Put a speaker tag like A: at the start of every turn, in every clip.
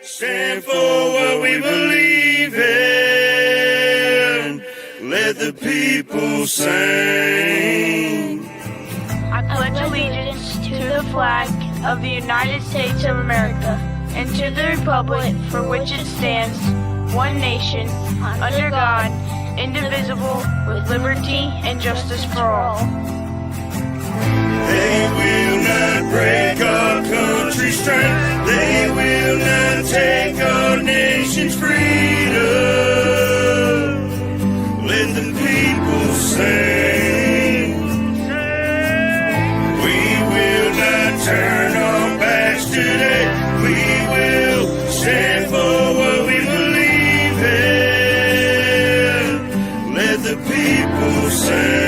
A: stand for what we believe in. Let the people sing.
B: I pledge allegiance to the flag of the United States of America and to the republic for which it stands, one nation, under God, indivisible, with liberty and justice for all.
A: They will not break our country's strength. They will not take our nation's freedom. Let the people sing. We will not turn our backs today. We will stand for what we believe in. Let the people sing.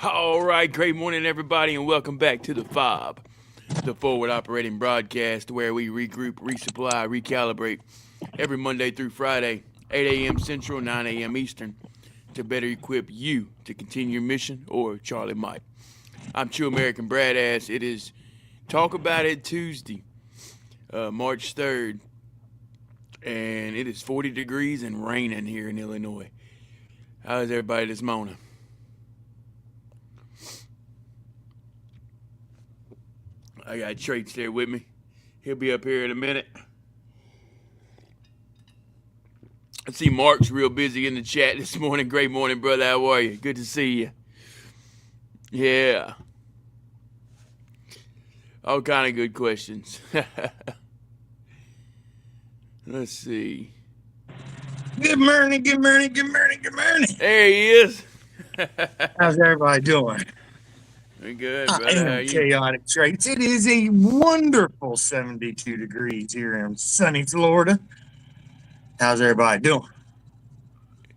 C: All right, great morning, everybody, and welcome back to the F.O.B, the Forward Operating Broadcast, where we regroup, resupply, recalibrate every Monday through Friday, 8 a.m. Central, 9 a.m. Eastern, to better equip you to continue your mission, or Charlie might. I'm True American Brad Ass. It is Talk About It Tuesday, March 3rd, and it is 40 degrees and raining here in Illinois. How's everybody this morning? I got Traits there with me. He'll be up here in a minute. I see Mark's real busy in the chat this morning. Great morning, brother. How are you? Good to see you. Yeah. All kind of good questions. Let's see.
D: Good morning, good morning, good morning, good morning.
C: There he is.
D: How's everybody doing?
C: Very good,
D: I
C: brother. How are
D: am
C: you?
D: Chaotic Traits. It is a wonderful 72 degrees here in sunny Florida. How's everybody doing?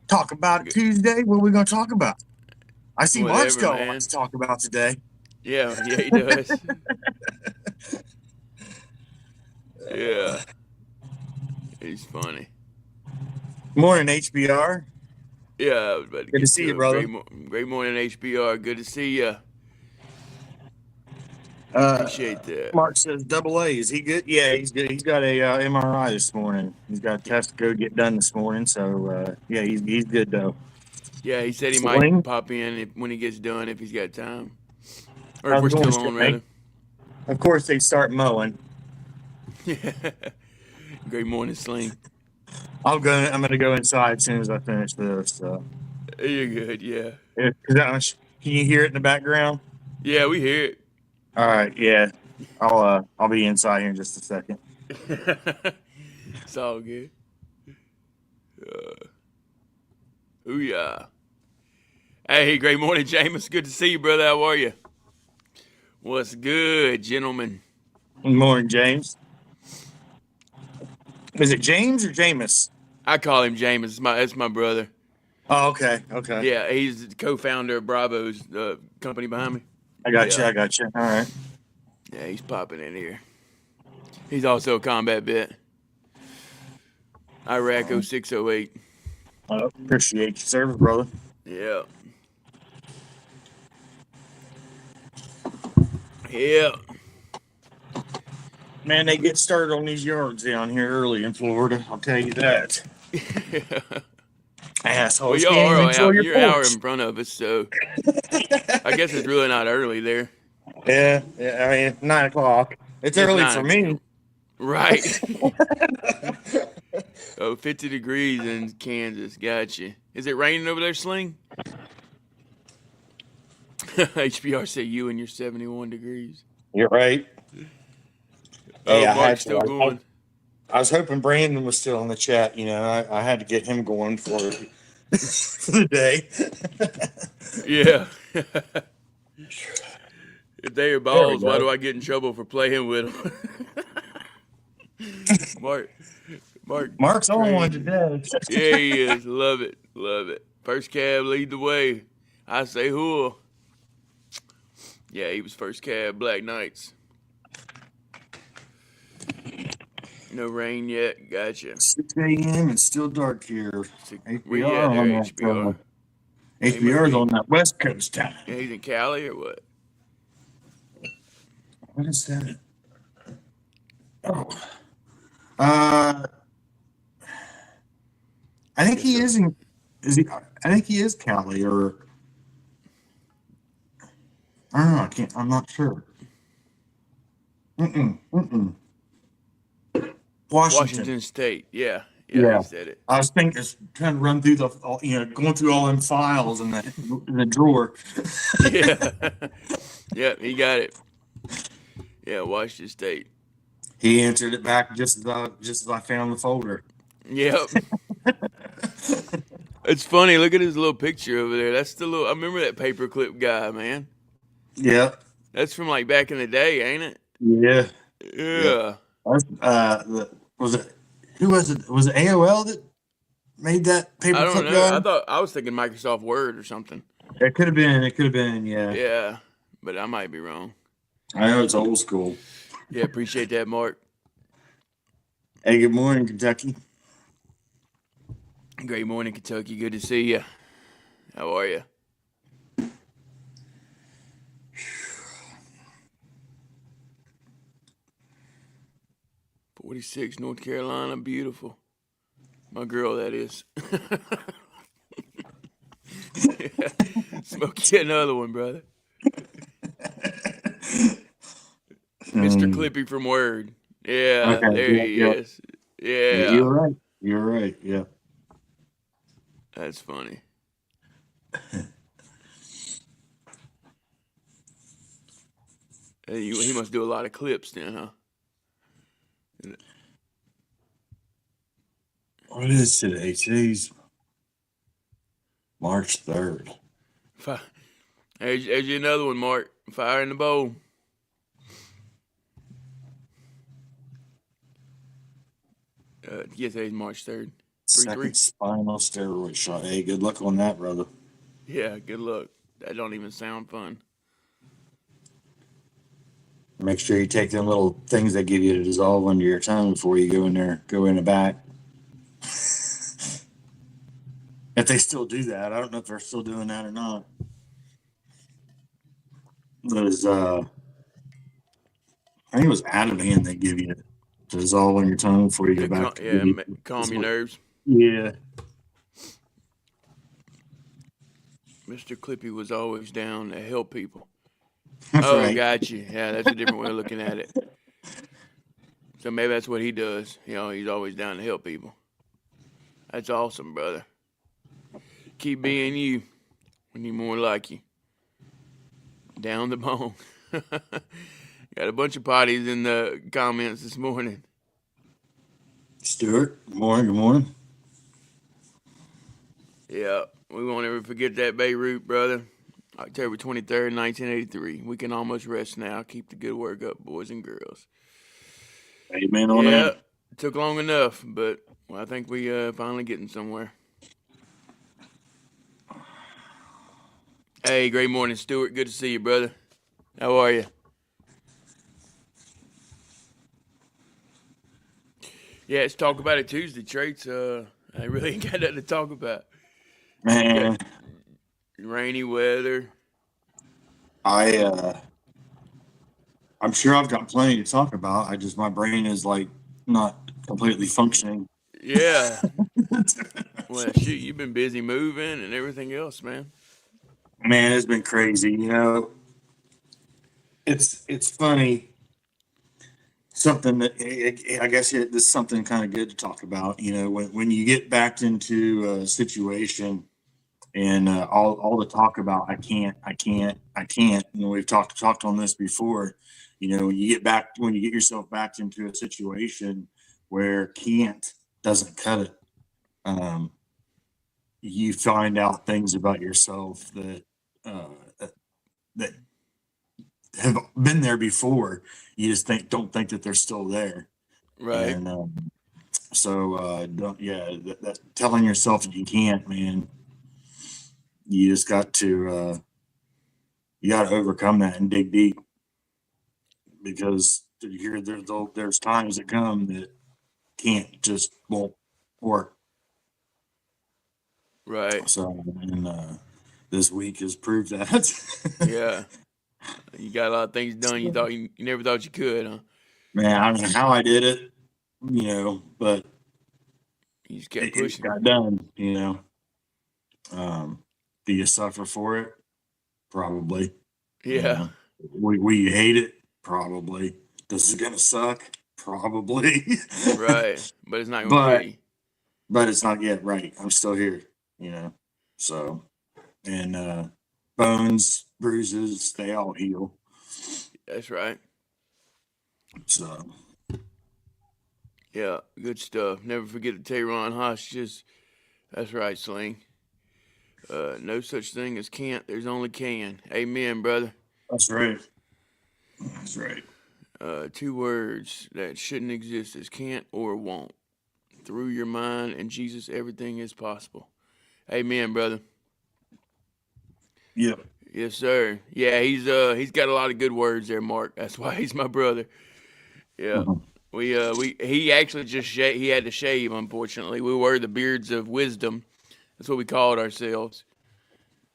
D: Talk about it Tuesday. What are we going to talk about? I see Mark's got a lot to talk about today.
C: Yeah, he does. Yeah. He's funny.
D: Morning, HBR.
C: Yeah, I was about to
D: Good to see you, brother.
C: Great morning, HBR. Good to see you. Appreciate that.
D: Mark says double A. Is he good? Yeah, he's good. He's got a MRI this morning. He's got a test to go get done this morning. So, yeah, he's good, though.
C: Yeah, he said he might pop in when he gets done, if he's got time. Or if we're still on, rather.
D: Of course, they start mowing.
C: Great morning, Sling.
D: I'm gonna go inside as soon as I finish this. So.
C: You're good, yeah.
D: Can you hear it in the background?
C: Yeah, we hear it.
D: All right, yeah. I'll be inside here in just a second.
C: It's all good. Ooh-yeah. Hey, great morning, Jameis. Good to see you, brother. How are you? What's good, gentlemen?
D: Good morning, James. Is it James or Jameis?
C: I call him Jameis. That's my brother.
D: Oh, okay.
C: Yeah, he's the co-founder of Bravo's company behind me.
D: I got you. All right.
C: Yeah, he's popping in here. He's also a combat vet. Iraq 0608.
D: Appreciate your service, brother.
C: Yeah. Yeah.
D: Man, they get started on these yards down here early in Florida. I'll tell you that. Assholes.
C: Well, you're an hour in front of us, so I guess it's really not early there.
D: Yeah. I mean, 9 o'clock. It's early for me.
C: Right. 50 degrees in Kansas. Gotcha. Is it raining over there, Sling? HBR said you and your 71 degrees.
D: You're right.
C: Oh, hey, Mark's still going.
D: I was hoping Brandon was still in the chat. You know, I had to get him going for the day.
C: Yeah. If they are balls, why do I get in trouble for playing with them? Mark's
D: on one today.
C: Yeah, he is. Love it. First cab, lead the way. I say who? Yeah, he was first cab, Black Knights. No rain yet. Gotcha.
D: 6 a.m. It's still dark here.
C: Where you at there, HBR?
D: HBR's on that West Coast time.
C: Yeah, he's in Cali or what?
D: What is that? Oh, uh, I think
C: Yes,
D: he
C: sir.
D: is in. Is he? I think he is Cali, or I don't know. I can't. I'm not sure. Mm-mm, mm-mm. Washington.
C: Washington State. Yeah. Yeah, he
D: Yeah.
C: said it.
D: I was thinking, trying to run through going through all them files in the drawer.
C: Yeah. Yeah, he got it. Yeah, Washington State.
D: He answered it back just as I found the folder.
C: Yep. It's funny. Look at his little picture over there. That's the little. I remember that paperclip guy, man.
D: Yeah.
C: That's from like back in the day, ain't it?
D: Yeah. Yeah.
C: Yeah.
D: Was it who was it? Was it AOL that made that
C: I don't
D: paperclip
C: know.
D: guy?
C: I was thinking Microsoft Word or something.
D: It could have been. It could have been. Yeah.
C: Yeah, but I might be wrong.
D: I know it's old school.
C: Yeah, appreciate that, Mark.
D: Hey, good morning, Kentucky.
C: Great morning, Kentucky. Good to see you. How are you? '46, North Carolina, beautiful. My girl, that is. Smoke you another one, brother. Mr. Clippy from Word. Yeah,
D: Okay.
C: there
D: Yeah.
C: he
D: Yeah.
C: is.
D: Yeah.
C: Yeah,
D: You're right. You're right. Yeah.
C: that's funny. He must do a lot of clips then, huh?
D: What is today? Today's March 3rd.
C: There's you another one, Mark. Fire in the bowl. Yes, today's March 3rd. 3-3.
D: Second spinal steroid shot. Hey, good luck on that, brother.
C: Yeah, good luck. That don't even sound fun.
D: Make sure you take them little things they give you to dissolve under your tongue before you go in the back. If they still do that, I don't know if they're still doing that or not. Those, I think it was Ativan they give you to dissolve on your tongue before you go back.
C: Calm your nerves.
D: Yeah.
C: Mr. Clippy was always down to help people.
D: That's
C: Oh,
D: right.
C: got you. Yeah, that's a different way of looking at it. So maybe that's what he does. You know, he's always down to help people. That's awesome, brother. Keep being you. We need more like you. Down the bone. Got a bunch of potties in the comments this morning.
D: Stuart, good morning. Good morning.
C: Yeah, we won't ever forget that Beirut, brother. October 23rd, 1983. We can almost rest now. Keep the good work up, boys and girls.
D: Amen on
C: Yeah,
D: that.
C: took long enough, but I think we finally getting somewhere. Hey, great morning, Stuart. Good to see you, brother. How are you? Yeah, it's Talk About It Tuesday, Traits. I really ain't got nothing to talk about.
D: Man,
C: Rainy weather.
D: I'm sure I've got plenty to talk about. My brain is like not completely functioning.
C: Yeah. Well, shoot, you've been busy moving and everything else, man.
D: Man, it's been crazy. It's funny. Something that I guess this is something kind of good to talk about. When you get backed into a situation and all the talk about I can't. We've talked on this before. When you get yourself backed into a situation where can't doesn't cut it. You find out things about yourself that have been there before. You just don't think that they're still there.
C: Right.
D: And that telling yourself that you can't, man. You just got to overcome that and dig deep, because there's times that come that won't work.
C: Right.
D: So, and this week has proved that.
C: Yeah. You got a lot of things done you never thought you could, huh?
D: Man, I don't know how I did it, but
C: You just kept
D: it
C: pushing.
D: got done, Do you suffer for it? Probably.
C: Yeah.
D: Will you hate it? Probably. This is gonna suck? Probably.
C: Right. But it's not gonna kill
D: but
C: you.
D: but it's not yet right. I'm still here, So and bones, bruises, they all heal.
C: That's right.
D: So
C: Yeah, good stuff. Never forget to take Ron hostages. That's right, Sling. No such thing as can't. There's only can. Amen, brother.
D: that's right. That's right.
C: 2 words that shouldn't exist is can't or won't. Through your mind and Jesus, everything is possible. Amen, brother.
D: Yep.
C: Yes, sir. Yeah, he's got a lot of good words there, Mark. That's why he's my brother. Yeah. He actually he had to shave, unfortunately. We were the beards of wisdom. That's what we called ourselves.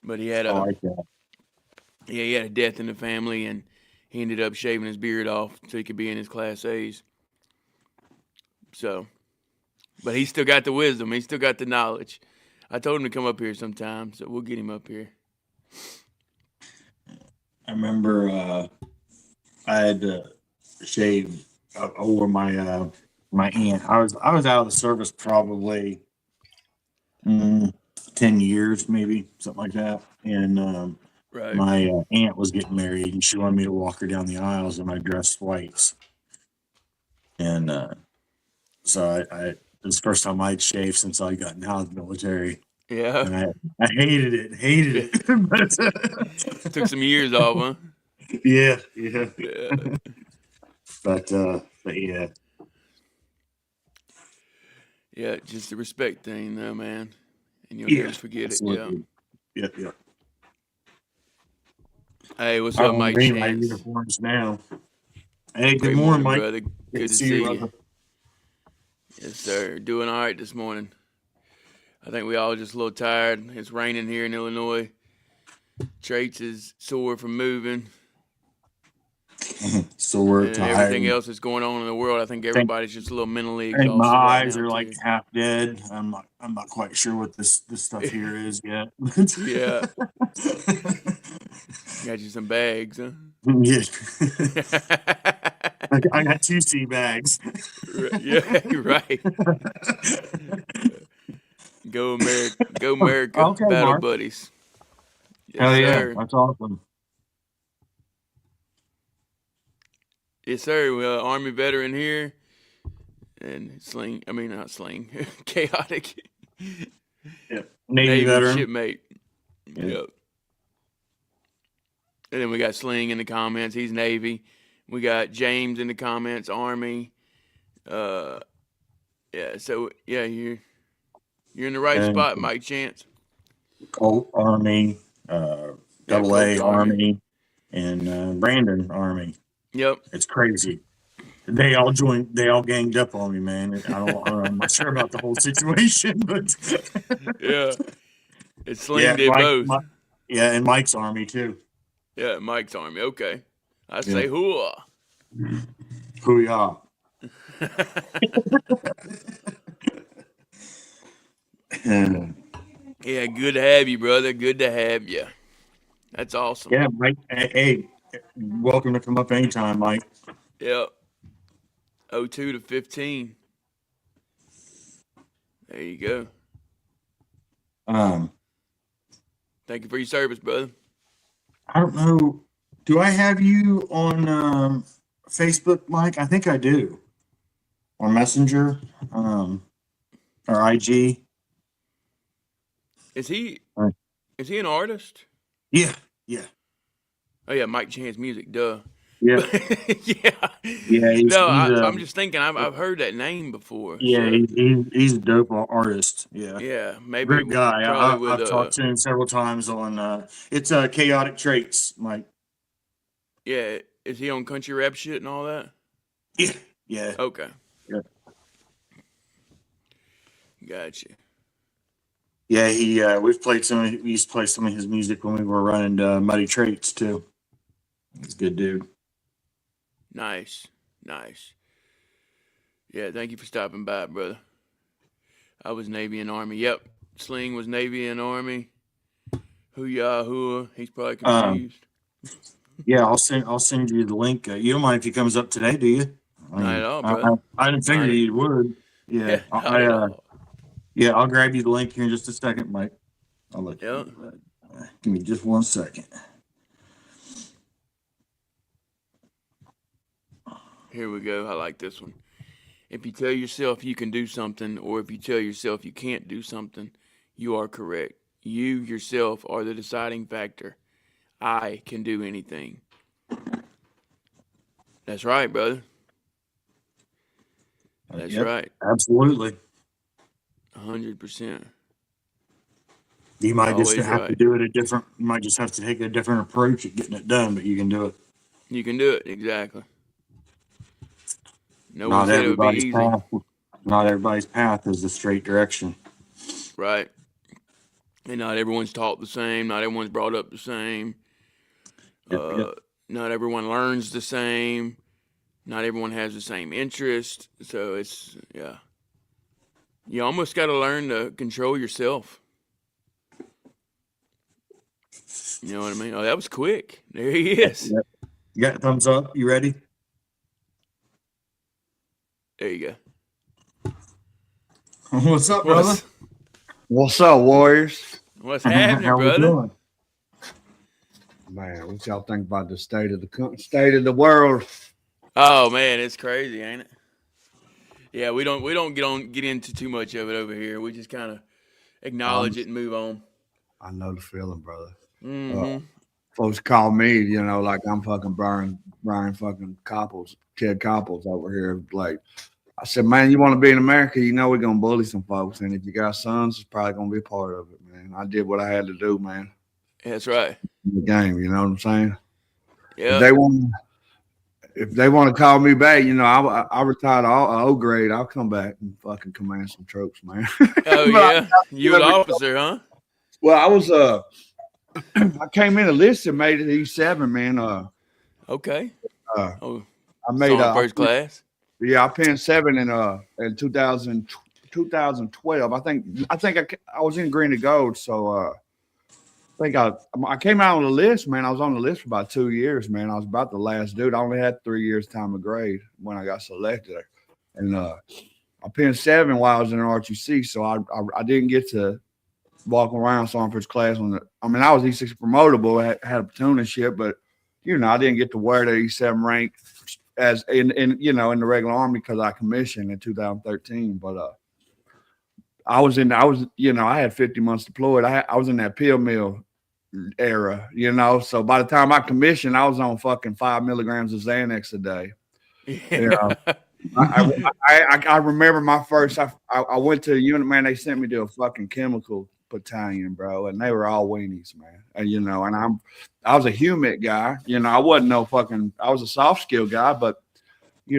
C: But he had
D: I like that.
C: he had a death in the family, and he ended up shaving his beard off so he could be in his Class A's. So, but he still got the wisdom. He still got the knowledge. I told him to come up here sometime, so we'll get him up here.
D: I remember I had to shave over my aunt. I was out of the service probably 10 years, maybe something like that. And
C: Right.
D: my aunt was getting married, and she wanted me to walk her down the aisles in my dress whites. And so it was the first time I'd shaved since I got out of the military.
C: Yeah.
D: And I hated it. But,
C: Took some years off, huh?
D: yeah.
C: Yeah.
D: But yeah.
C: Yeah, just the respect thing, though, man. And you'll
D: Yeah,
C: never forget
D: absolutely.
C: it.
D: Yeah.
C: Hey, what's
D: I
C: up,
D: don't
C: Mike
D: bring my
C: Chance?
D: uniforms now. Hey, good
C: Great
D: morning,
C: morning,
D: Mike.
C: brother. Good to see you. Yes, sir. Doing all right this morning. I think we all just a little tired. It's raining here in Illinois. Traits is sore from moving.
D: Sore,
C: And
D: tired.
C: everything else that's going on in the world. I think everybody's just a little mentally
D: I think
C: exhausted.
D: my
C: right
D: eyes
C: now,
D: are like
C: too.
D: half dead. I'm not quite sure what this stuff here is yet.
C: Yeah. Got you some bags, huh?
D: Yeah. I got 2 sea bags.
C: Yeah, right. Go America. Go America.
D: Okay,
C: Battle
D: Mark.
C: buddies. Yes,
D: Hell yeah,
C: sir.
D: that's awesome.
C: Yes, sir. Army veteran here. And not Sling. Chaotic.
D: Yep. Navy veteran.
C: shipmate.
D: Yeah.
C: Yep. And then we got Sling in the comments. He's Navy. We got James in the comments. Army. Yeah. So yeah, you're in the right spot, Mike Chance.
D: Colt Army, Double A
C: Colt
D: Army, and Brandon Army.
C: Yep.
D: It's crazy. They all ganged up on me, man. I'm not sure about the whole situation, but
C: Yeah. It's Sling did both.
D: And Mike's Army too.
C: Yeah, Mike's Army. Okay. I say hooah.
D: Hoo-yah.
C: Yeah, good to have you, brother. Good to have you. That's awesome.
D: Yeah, Mike. Hey, welcome to come up anytime, Mike.
C: Yep. 02 to 15. There you go. Thank you for your service, brother.
D: I don't know. Do I have you on Facebook, Mike? I think I do. Or Messenger, or IG.
C: Is he an artist?
D: Yeah.
C: Oh yeah, Mike Chance Music, duh.
D: Yeah.
C: Yeah. I'm just thinking I've heard that name before.
D: Yeah,
C: so.
D: he's a dope artist. Yeah.
C: Yeah, maybe
D: Great guy. I've talked to him several times on it's Chaotic Traits, Mike.
C: Yeah, is he on country rap shit and all that?
D: Yeah.
C: Okay.
D: Yeah.
C: Gotcha.
D: Yeah, we used to play some of his music when we were running Muddy Traits too. He's a good dude.
C: Nice. Yeah, thank you for stopping by, brother. I was Navy and Army. Yep. Sling was Navy and Army. Hoo-yah-hoo. He's probably confused.
D: Yeah, I'll send you the link. You don't mind if he comes up today, do you?
C: Not at all, brother.
D: I didn't figure you would. Yeah,
C: Not at all.
D: Yeah, I'll grab you the link here in just a second, Mike. I'll let you.
C: Yep.
D: Do that. Give me just 1 second.
C: Here we go. I like this one. If you tell yourself you can do something, or if you tell yourself you can't do something, you are correct. You yourself are the deciding factor. I can do anything. That's right, brother. That's
D: Yep,
C: right.
D: Absolutely.
C: 100%.
D: You might just
C: Always
D: have to
C: right.
D: do it you might just have to take a different approach at getting it done, but you can do it.
C: You can do it, exactly. No
D: Not
C: one said it would be
D: everybody's
C: easy.
D: path. Not everybody's path is the straight direction.
C: Right. And not everyone's taught the same. Not everyone's brought up the same.
D: Yep.
C: Not everyone learns the same. Not everyone has the same interest. So it's, yeah. You almost got to learn to control yourself. You know what I mean? Oh, that was quick. There he is.
D: Yep. You got a thumbs up? You ready?
C: There you go.
D: What's up, brother?
E: What's up, Warriors?
C: What's happening,
D: How we
C: brother?
D: doing?
E: Man, what y'all think about the state of the world?
C: Oh man, it's crazy, ain't it? Yeah, we don't get into too much of it over here. We just kind of acknowledge it and move on.
E: I know the feeling, brother.
C: Mm-hmm.
E: Folks call me, like I'm fucking Brian fucking Ted Copples over here. Like, I said, man, you want to be in America, we're going to bully some folks. And if you got sons, it's probably going to be a part of it, man. I did what I had to do, man.
C: That's right.
E: In the game, you know what I'm saying?
C: Yeah.
E: If they want to call me back, I retired all O grade. I'll come back and fucking command some troops, man.
C: Oh yeah, you an officer, huh?
E: Well, I was I came in enlisted, made it E7, man.
C: Okay.
E: I
C: made
E: made
C: first class.
E: Yeah, I pinned 7 in 2012. I think I was in green and gold, so I think I came out on the list, man. I was on the list for about 2 years, man. I was about the last dude. I only had 3 years time of grade when I got selected, and I pinned 7 while I was in RTC, so I didn't get to walk around Sergeant First Class I was E6 promotable, I had a platoon and shit, but I didn't get to wear the E7 rank as in the regular Army because I commissioned in 2013. But I had 50 months deployed. I was in that pill mill era, so by the time I commissioned, I was on fucking 5 milligrams of Xanax a day. I remember my first. I went to a unit, man. They sent me to a fucking chemical battalion, bro, and they were all weenies, man. And I was a humid guy. I wasn't no fucking. I was a soft skill guy, but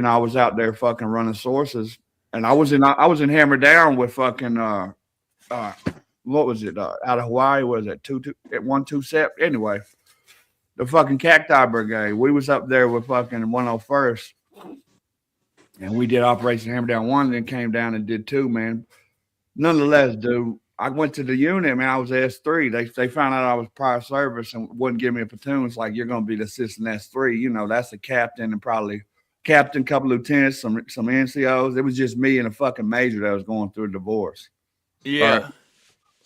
E: I was out there fucking running sources, and I was in Hammer Down with fucking what was it out of Hawaii? Was it 127? Anyway, the fucking Cacti Brigade. We was up there with fucking 101st. And we did Operation Hammer Down 1, then came down and did 2, man. Nonetheless, dude, I went to the unit, man. I was S3. They found out I was prior service and wouldn't give me a platoon. It's like, you're going to be the assistant S3. That's the captain and probably captain, couple lieutenants, some NCOs. It was just me and a fucking major that was going through a divorce.
C: Yeah.
E: Right?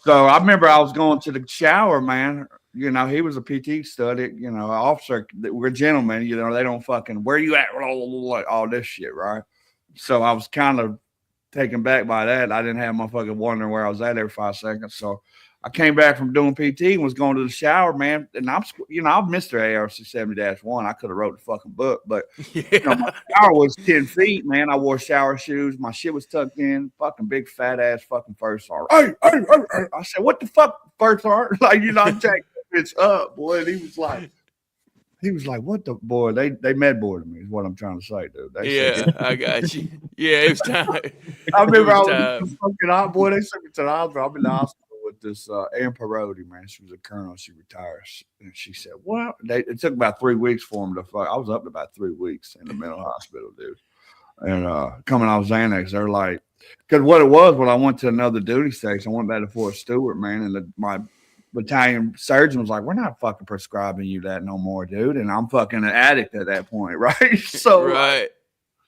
E: So I remember I was going to the shower, man. He was a PT study, officer. We're gentlemen, they don't fucking, where you at? All this shit, right? So I was kind of taken back by that. I didn't have my fucking wondering where I was at every 5 seconds. So I came back from doing PT and was going to the shower, man. And I'm Mr. ARC-70-1. I could have wrote the fucking book, but my shower was 10 feet, man. I wore shower shoes. My shit was tucked in. Fucking big fat ass fucking first sergeant. Hey. I said, what the fuck, first sergeant? I'm checking it's up, boy. And he was like, what the boy? They med boarded me, is what I'm trying to say, dude.
C: Said, I got you. Yeah, it was time.
E: I remember I was fucking out, boy. They took me to the hospital. I'm in the hospital with with this Ann Perotti, man. She was a colonel. She retired. And she said, well, it took about 3 weeks for him to fuck. I was up to about 3 weeks in the mental hospital, dude. And coming off Xanax, they're like, because what it was when I went to another duty station, I went back to Fort Stewart, man, and my battalion surgeon was like, we're not fucking prescribing you that no more, dude. And I'm fucking an addict at that point, right? So,
C: right.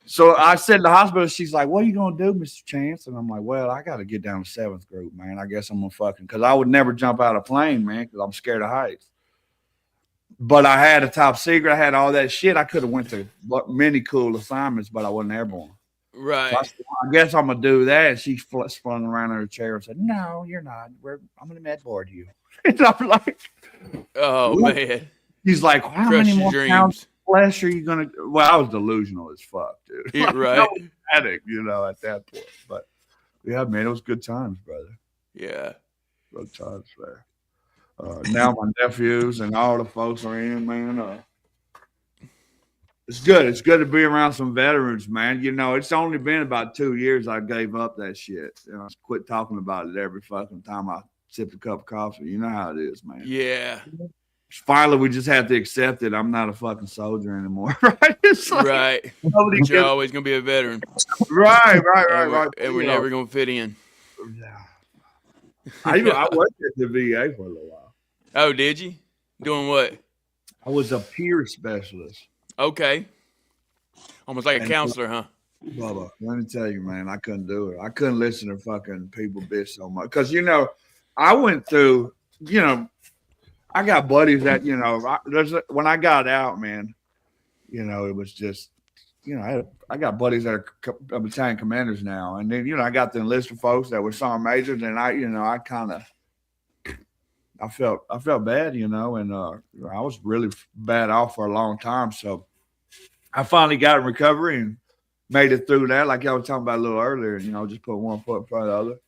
E: So I said to the hospital, she's like, what are you going to do, Mr. Chance? And I'm like, well, I got to get down to 7th group, man. I guess I'm going to fucking, because I would never jump out of a plane, man, because I'm scared of heights. But I had a top secret. I had all that shit. I could have went to many cool assignments, but I wasn't airborne.
C: Right.
E: So I said, I guess I'm going to do that. And she spun around in her chair and said, no, you're not. I'm going to med board you. And I'm like,
C: oh,
E: what?
C: Man.
E: He's like, how
C: Crush
E: many more
C: dreams.
E: pounds of flesh are you going to? Well, I was delusional as fuck, dude.
C: Yeah,
E: Like,
C: right.
E: I was addict, at that point. But yeah, man, it was good times, brother.
C: Yeah.
E: Good times, man. Now my nephews and all the folks are in, man. It's good. It's good to be around some veterans, man. It's only been about 2 years I gave up that shit. I quit talking about it every fucking time I sipped a cup of coffee. You know how it is, man.
C: Yeah.
E: Finally, we just have to accept it. I'm not a fucking soldier anymore, right? It's like,
C: right.
E: Nobody
C: You're always going to be a veteran.
E: Right.
C: And we're never going to fit in.
E: Yeah. I worked at the VA for a little while.
C: Oh, did you? Doing what?
E: I was a peer specialist.
C: Okay. Almost like a counselor, huh?
E: Bubba, let me tell you, man, I couldn't do it. I couldn't listen to fucking people bitch so much. Because, I went through, I got buddies that, when I got out, man, it was just, I got buddies that are battalion commanders now. And then, I got the enlisted folks that were sergeant majors. And I kind of, I felt bad, and I was really bad off for a long time. So I finally got in recovery and made it through that. Like y'all were talking about a little earlier, just put one foot in front of the other.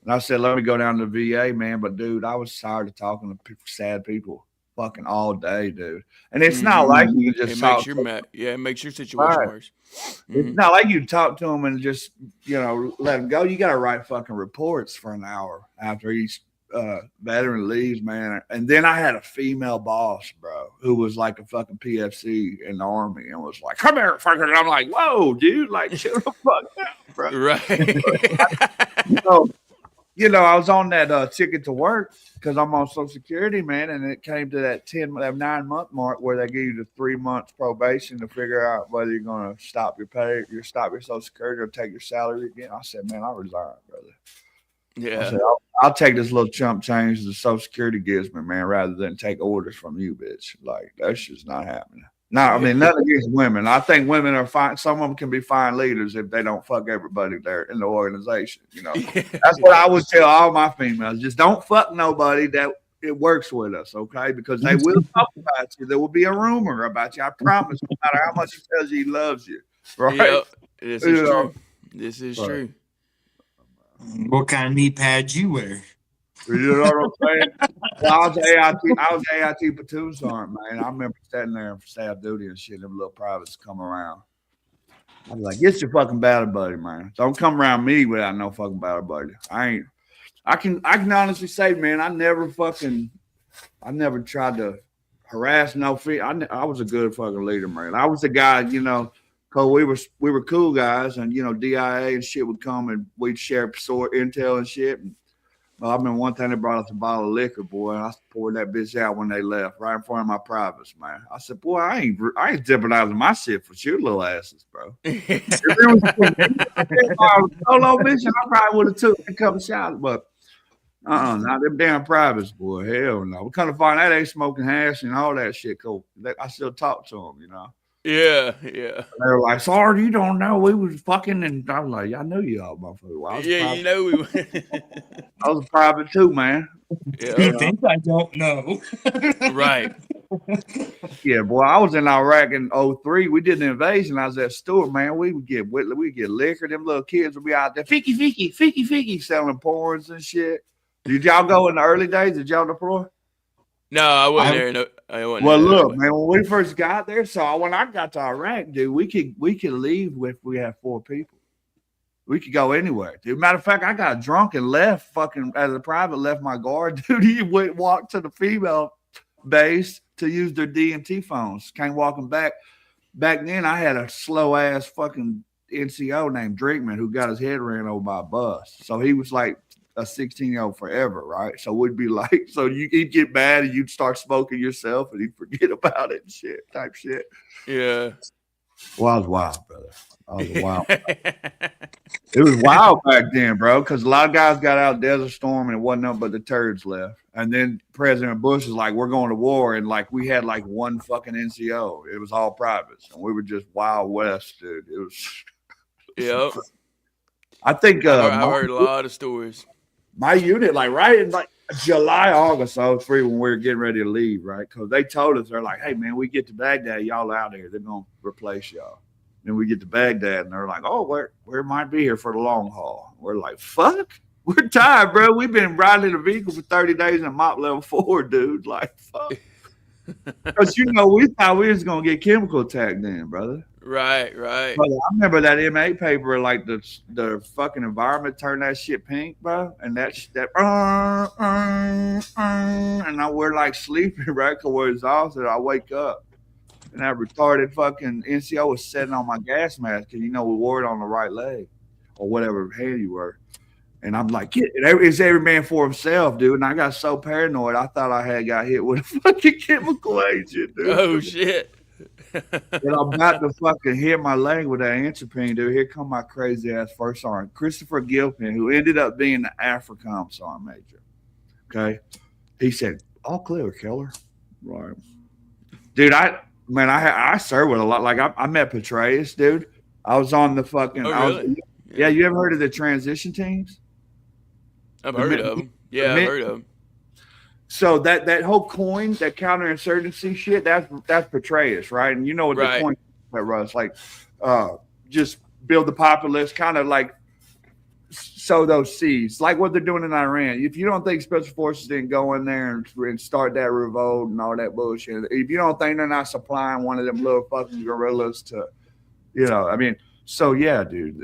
E: And I said, let me go down to the VA, man. But dude, I was tired of talking to sad people fucking all day, dude. And it's not like you can just talk.
C: It makes your situation worse.
E: It's not like you talk to them and just, let them go. You got to write fucking reports for an hour after each veteran leaves, man. And then I had a female boss, bro, who was like a fucking PFC in the Army and was like, come here, fucker. And I'm like, whoa, dude, like, chill the fuck out, bro.
C: Right.
E: I was on that ticket to work because I'm on Social Security, man, and it came to that 9-month mark where they give you the 3 months probation to figure out whether you're going to stop your pay, stop your Social Security, or take your salary again. I said, man, I resigned, brother.
C: Yeah.
E: I said, I'll take this little chump change the Social Security gives me, man, rather than take orders from you, bitch. Like, that's just not happening. No, I mean, nothing against women. I think women are fine. Some of them can be fine leaders if they don't fuck everybody there in the organization. That's what I would tell all my females. Just don't fuck nobody that it works with us, okay? Because they will talk about you. There will be a rumor about you. I promise. No matter how much he tells you he loves you, right?
C: Yep. This is true. This is true.
D: What kind of knee pads you wear?
E: You know what I'm saying? Well, I was AIT platoon sergeant, man. I remember standing there for staff duty and shit. Them little privates come around. I'm like, get your fucking battle buddy, man. Don't come around me without no fucking battle buddy. I can honestly say, man, I never tried to harass no feet. I was a good fucking leader, man. I was the guy, because we were cool guys, and DIA and shit would come and we'd share intel and shit. And, I remember one time they brought us a bottle of liquor, boy, and I poured that bitch out when they left, right in front of my privates, man. I said, boy, I ain't jeopardizing my shit for your little asses, bro. If it was solo mission, I probably would have took a couple shots, but not them damn privates, boy. Hell no. We kind of find out they smoking hash and all that shit. Cool. I still talk to them,
C: Yeah.
E: They were like, sorry, you don't know. We was fucking, and I was like, I knew you all, motherfucker. Well,
C: we were.
E: I was a private too, man.
C: Yeah.
D: You think I don't know?
C: Right.
E: Yeah, boy. I was in Iraq in 2003. We did an invasion. I was at Stewart, man. We would get liquor. Them little kids would be out there, ficky, selling porns and shit. Did y'all go in the early days? Did y'all deploy?
C: No, I wasn't there. No, I wasn't.
E: Well,
C: there.
E: look, man, when we first got there, so when I got to Iraq, dude, we could leave if we had 4 people. We could go anywhere, dude. Matter of fact, I got drunk and left fucking as a private, left my guard, dude. He walked to the female base to use their DMT phones. Came walking back. Back then, I had a slow ass fucking NCO named Drinkman who got his head ran over by a bus. So he was like a 16-year-old forever, right? So we'd be like, so he'd get mad and you'd start smoking yourself and he'd forget about it and shit, type shit.
C: Yeah.
E: Well, I was wild, brother. I was wild. It was wild back then, bro, because a lot of guys got out Desert Storm and it wasn't nothing but the turds left. And then President Bush was like, we're going to war. And like we had like one fucking NCO. It was all privates. And we were just Wild West, dude. It was.
C: Yep.
E: I think
C: I've heard a lot of stories.
E: My unit, like right in like July, August, I was free when we were getting ready to leave, right? Because they told us, they're like, hey, man, we get to Baghdad, y'all out here. They're going to replace y'all. Then we get to Baghdad, and they're like, oh, we might be here for the long haul. We're like, fuck. We're tired, bro. We've been riding in a vehicle for 30 days in MOP level 4, dude. Like, fuck. Because, you know, we thought we was going to get chemical attack then, brother.
C: Right.
E: Brother, I remember that M8 paper, like the fucking environment turned that shit pink, bro. And and we're like sleeping, right? Because we're exhausted. I wake up. And that retarded fucking NCO was sitting on my gas mask because, you know, we wore it on the right leg or whatever hand you were. And I'm like, it's every man for himself, dude. And I got so paranoid, I thought I had got hit with a fucking chemical agent, dude.
C: Oh, shit.
E: And I'm about to fucking hit my leg with that entropine, dude. Here come my crazy ass first sergeant, Christopher Gilpin, who ended up being the AFRICOM sergeant major. Okay. He said, all clear, killer. Right. Dude, I served with a lot. Like I met Petraeus, dude. I was on the fucking.
C: Oh, really?
E: Yeah, you ever heard of the transition teams?
C: I've heard of them. Yeah, I've heard of them.
E: So that whole coin, that counterinsurgency shit, that's Petraeus, right? And you know what the coin that runs like, just build the populace, kind of like sow those seeds, like what they're doing in Iran. If you don't think special forces didn't go in there and start that revolt and all that bullshit, if you don't think they're not supplying one of them little fucking guerrillas to, you know, I mean, so yeah, dude,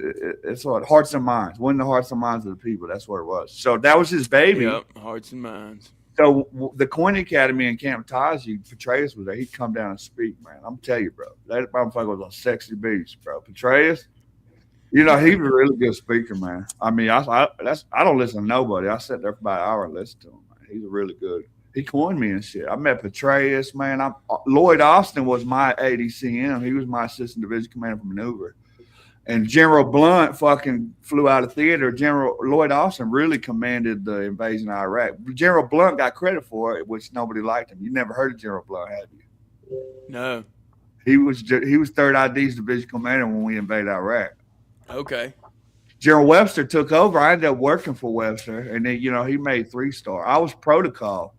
E: it's what hearts and minds, win the hearts and minds of the people. That's what it was. So that was his baby.
C: Yep, hearts and minds.
E: So the Coin Academy in Camp Tazi, Petraeus was there. He'd come down and speak, man. I'm telling you, bro, that motherfucker was a sexy beast, bro. Petraeus. You know, he was a really good speaker, man. I mean, I don't listen to nobody. I sat there for about an hour and listened to him, man. He's a really good. He coined me and shit. I met Petraeus, man. Lloyd Austin was my ADCM. He was my assistant division commander for maneuver. And General Blunt fucking flew out of theater. General Lloyd Austin really commanded the invasion of Iraq. General Blunt got credit for it, which nobody liked him. You never heard of General Blunt, have you?
C: No.
E: He was 3rd ID's division commander when we invaded Iraq.
C: Okay.
E: General Webster took over. I ended up working for Webster, and then, you know, he made 3-star. I was protocol.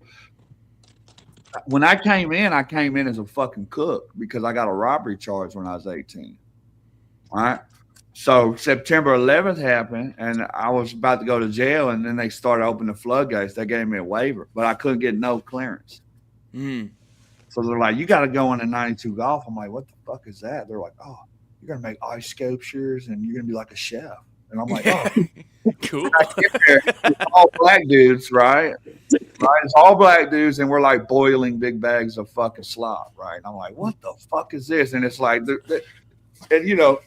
E: When I came in as a fucking cook because I got a robbery charge when I was 18. All right. So September 11th happened, and I was about to go to jail, and then they started opening the floodgates. They gave me a waiver, but I couldn't get no clearance. So they're like, you got to go into 92 Golf. I'm like, what the fuck is that? They're like, oh, you're going to make ice sculptures, and you're going to be like a chef. And I'm like, oh.
C: Cool.
E: It's all black dudes, right? It's all black dudes, and we're like boiling big bags of fucking slop, right? And I'm like, what the fuck is this? And it's like, and you know,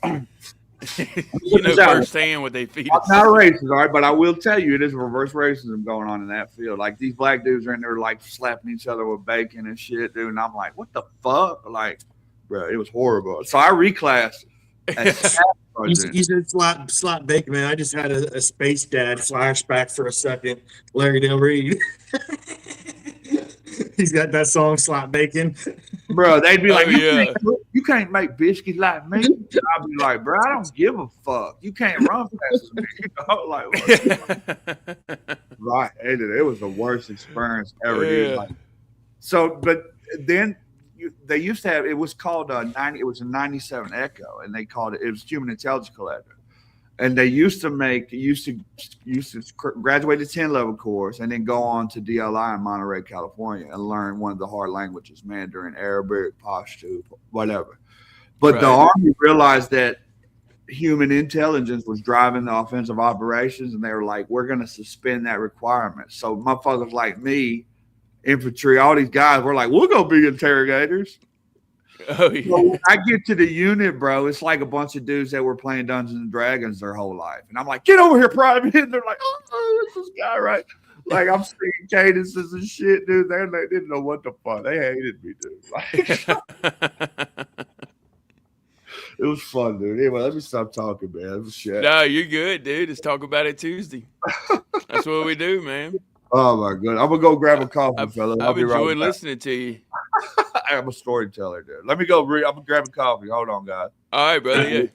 C: you know firsthand what they feed us.
E: I'm not racist, all right, but I will tell you, it is reverse racism going on in that field. Like these black dudes are in there like slapping each other with bacon and shit, dude. And I'm like, what the fuck? Like, bro, it was horrible. So I reclassed.
D: You said slap bacon, man. I just had a Space Dad flashback for a second. Larry Del Reed. He's got that song, Slap Bacon.
E: Bro, they'd be like,
C: yeah.
E: you can't make biscuits like me. I'd be like, bro, I don't give a fuck. You can't run fast as me. You know, like, right. It was the worst experience ever.
C: Yeah.
E: Like, so, but then they used to have, it was called a 97 Echo, and they called it was Human Intelligence Collector. And they used to graduate the 10 level course and then go on to DLI in Monterey, California, and learn one of the hard languages, Mandarin, Arabic, Pashto, whatever. But the Army realized that human intelligence was driving the offensive operations, and they were like, we're going to suspend that requirement. So motherfuckers like me, infantry, all these guys, we're like, we're going to be interrogators.
C: Oh, yeah.
E: So when I get to the unit, bro, it's like a bunch of dudes that were playing Dungeons and Dragons their whole life. And I'm like, get over here, Private. And they're like, oh, it's this guy, right? Like, I'm singing cadences and shit, dude. They didn't know what the fuck. They hated me, dude. Like, it was fun, dude. Anyway, let me stop talking, man. It was shit.
C: No, you're good, dude. Let's talk about it Tuesday. That's what we do, man.
E: Oh, my God. I'm going to go grab a coffee, fella.
C: I've enjoyed listening to you.
E: I'm a storyteller, dude. Let me go. I'm going to grab a coffee. Hold on, guys.
C: All right, brother. Yeah.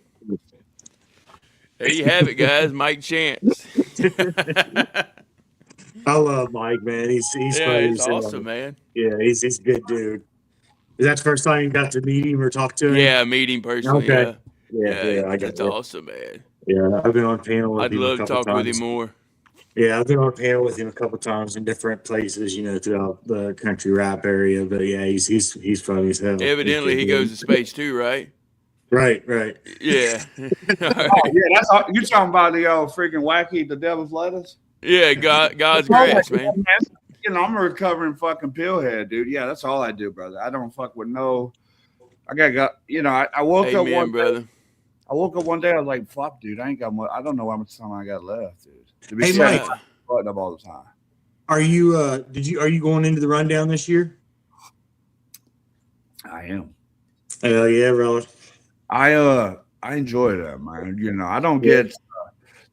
C: There you have it, guys. Mike Chance.
D: I love Mike, man. He's
C: Yeah,
D: funny.
C: it's awesome, man.
D: Yeah, he's a good dude. Is that the first time you got to meet him or talk to him?
C: Yeah, meet him personally.
D: Okay.
C: Yeah,
D: I got
C: that's
D: it.
C: awesome, man.
D: Yeah, I've been on panel with
C: I'd
D: him
C: love
D: a
C: to
D: couple
C: talk with
D: times.
C: him more.
D: Yeah, I've been on panel with him a couple times in different places, throughout the country rap area. But yeah, he's funny as hell.
C: Evidently, he goes to space too, right?
D: Right.
C: Yeah.
E: Oh, yeah, that's all. You talking about the old freaking wacky, the devil's lettuce?
C: Yeah, God's grass, man.
E: I'm a recovering fucking pillhead, dude. Yeah, that's all I do, brother. I don't fuck with no. I got. I woke up
C: Amen,
E: one
C: brother.
E: day. I woke up one day. I was like, "Fuck, dude, I ain't got much. I don't know how much time I got left, dude." To be
D: Hey,
E: fair,
D: Mike.
E: I'm fucking up all the time.
D: Are you? Are you going into the rundown this year?
E: I am.
D: Hell yeah, brother.
E: I enjoy that, man. I don't get.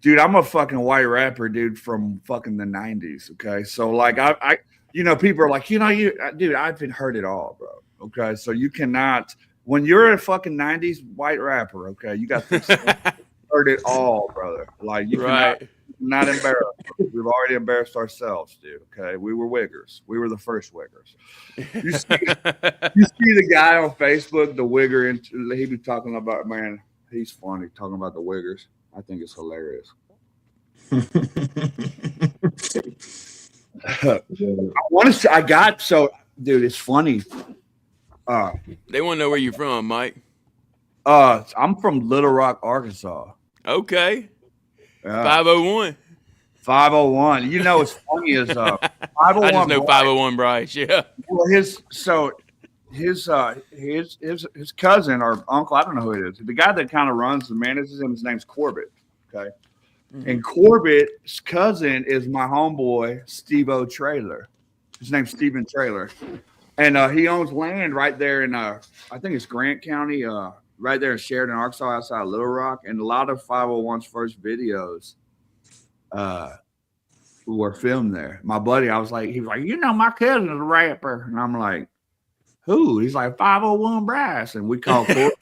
E: Dude, I'm a fucking white rapper, dude, from fucking the 90s. Okay. So, like, I people are like, dude, I've been heard it all, bro. Okay. So, you cannot, when you're a fucking 90s white rapper, okay, you got this heard it all, brother. Like, you cannot embarrass us. We've already embarrassed ourselves, dude. Okay. We were wiggers. We were the first wiggers. You see the guy on Facebook, the wigger, and he be talking about, man, he's funny talking about the wiggers. I think it's hilarious. Dude, it's funny.
C: They want to know where you're from, Mike.
E: I'm from Little Rock, Arkansas.
C: Okay.
E: 501.
C: 501.
E: You know what's funny is 501.
C: I just know 501 Bryce. Yeah.
E: Well, his cousin or uncle, I don't know who it is. The guy that kind of runs and manages him, his name's Corbett. Okay. Mm-hmm. And Corbett's cousin is my homeboy, Steve-O Trailer. His name's Steven Trailer. And he owns land right there in I think it's Grant County, right there in Sheridan, Arkansas, outside of Little Rock. And a lot of 501's first videos were filmed there. My buddy, he was like, my cousin's a rapper. And I'm like, who? He's like 501 Brass. And we called Corbett.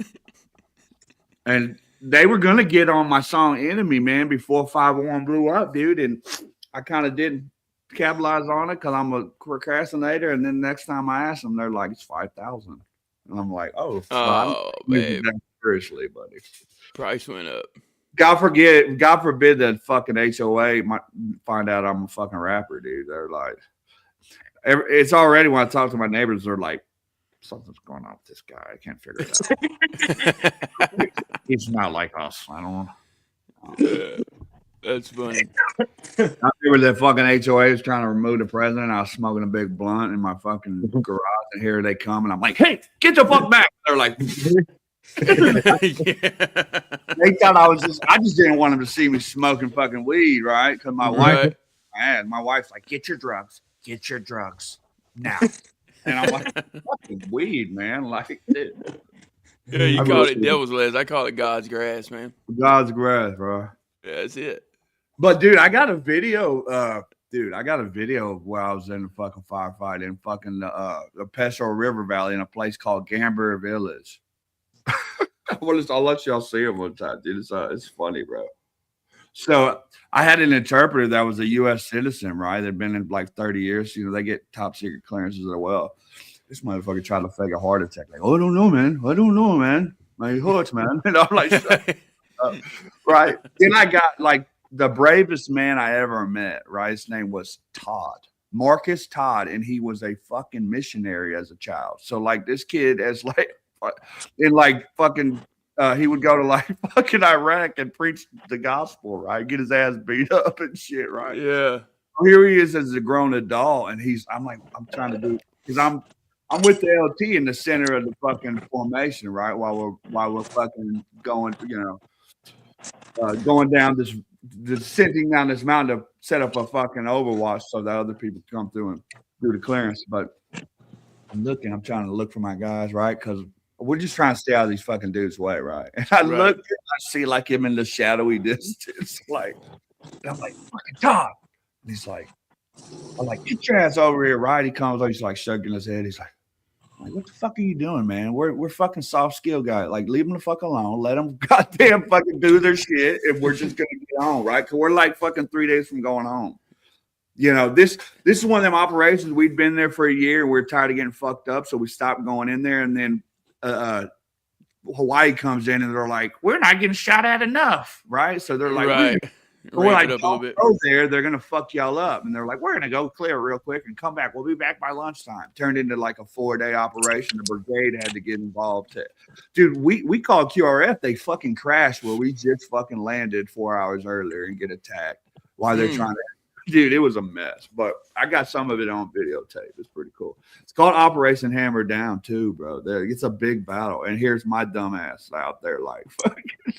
E: And they were going to get on my song Enemy, man, before 501 blew up, dude. And I kind of didn't capitalize on it because I'm a procrastinator. And then next time I asked them, they're like, it's 5,000. And I'm like, oh,
C: man.
E: Seriously, buddy.
C: Price went up.
E: God forbid that fucking HOA might find out I'm a fucking rapper, dude. They're like, it's already when I talk to my neighbors, they're like, something's going on with this guy. I can't figure it out. He's not like us. I don't know.
C: That's funny.
E: I remember that fucking HOA was trying to remove the president. I was smoking a big blunt in my fucking garage, and here they come, and I'm like, hey, get the fuck back. They're like, They thought I just didn't want them to see me smoking fucking weed, right? Because my wife's like, get your drugs now. And I'm like, fucking weed, man. Like, dude.
C: Yeah, you call it devil's lettuce. I call it God's grass, man.
E: God's grass, bro.
C: Yeah, that's it.
E: But dude, I got a video. Of where I was in the fucking firefight in fucking the Petro River Valley in a place called Gamber Village. I'll let y'all see it one time, dude. It's funny, bro. So I had an interpreter that was a U.S. citizen, right? They'd been in like 30 years. They get top secret clearances as well. This motherfucker tried to fake a heart attack. Like, I don't know, man. My hurts, man. And I'm like, right. Then I got like the bravest man I ever met, right? His name was Todd. Marcus Todd. And he was a fucking missionary as a child. So like this kid as like in like fucking he would go to like fucking Iraq and preach the gospel, right? Get his ass beat up and shit, right?
C: Yeah.
E: Here he is as a grown adult, and I'm trying to do because I'm with the LT in the center of the fucking formation, right? While we're fucking going, going down sitting down this mountain to set up a fucking overwatch so that other people come through and do the clearance. But I'm trying to look for my guys, right? Because we're just trying to stay out of these fucking dudes' way, right? And I look, I see like him in the shadowy distance, like, and I'm like, fucking Tom. And he's like, I'm like, get your ass over here, right? He comes over, he's like shaking his head. He's like, what the fuck are you doing, man? We're fucking soft skill guys. Like, leave them the fuck alone. Let them goddamn fucking do their shit, and we're just gonna get on, right? Because we're like fucking 3 days from going home. This is one of them operations. We'd been there for a year, and we're tired of getting fucked up, so we stopped going in there. And then Hawaii comes in, and they're like, we're not getting shot at enough, right? So they're like,
C: right.
E: we're like,
C: up a little bit.
E: Go there, they're gonna fuck y'all up, and they're like, we're gonna go clear real quick and come back. We'll be back by lunchtime. Turned into like a 4-day operation. The brigade had to get involved. Dude, we called QRF. They fucking crashed where we just fucking landed 4 hours earlier and get attacked while they're trying to. Dude, it was a mess, but I got some of it on videotape. It's pretty cool. It's called Operation Hammer Down too, bro. It's a big battle, and here's my dumbass out there like fucking.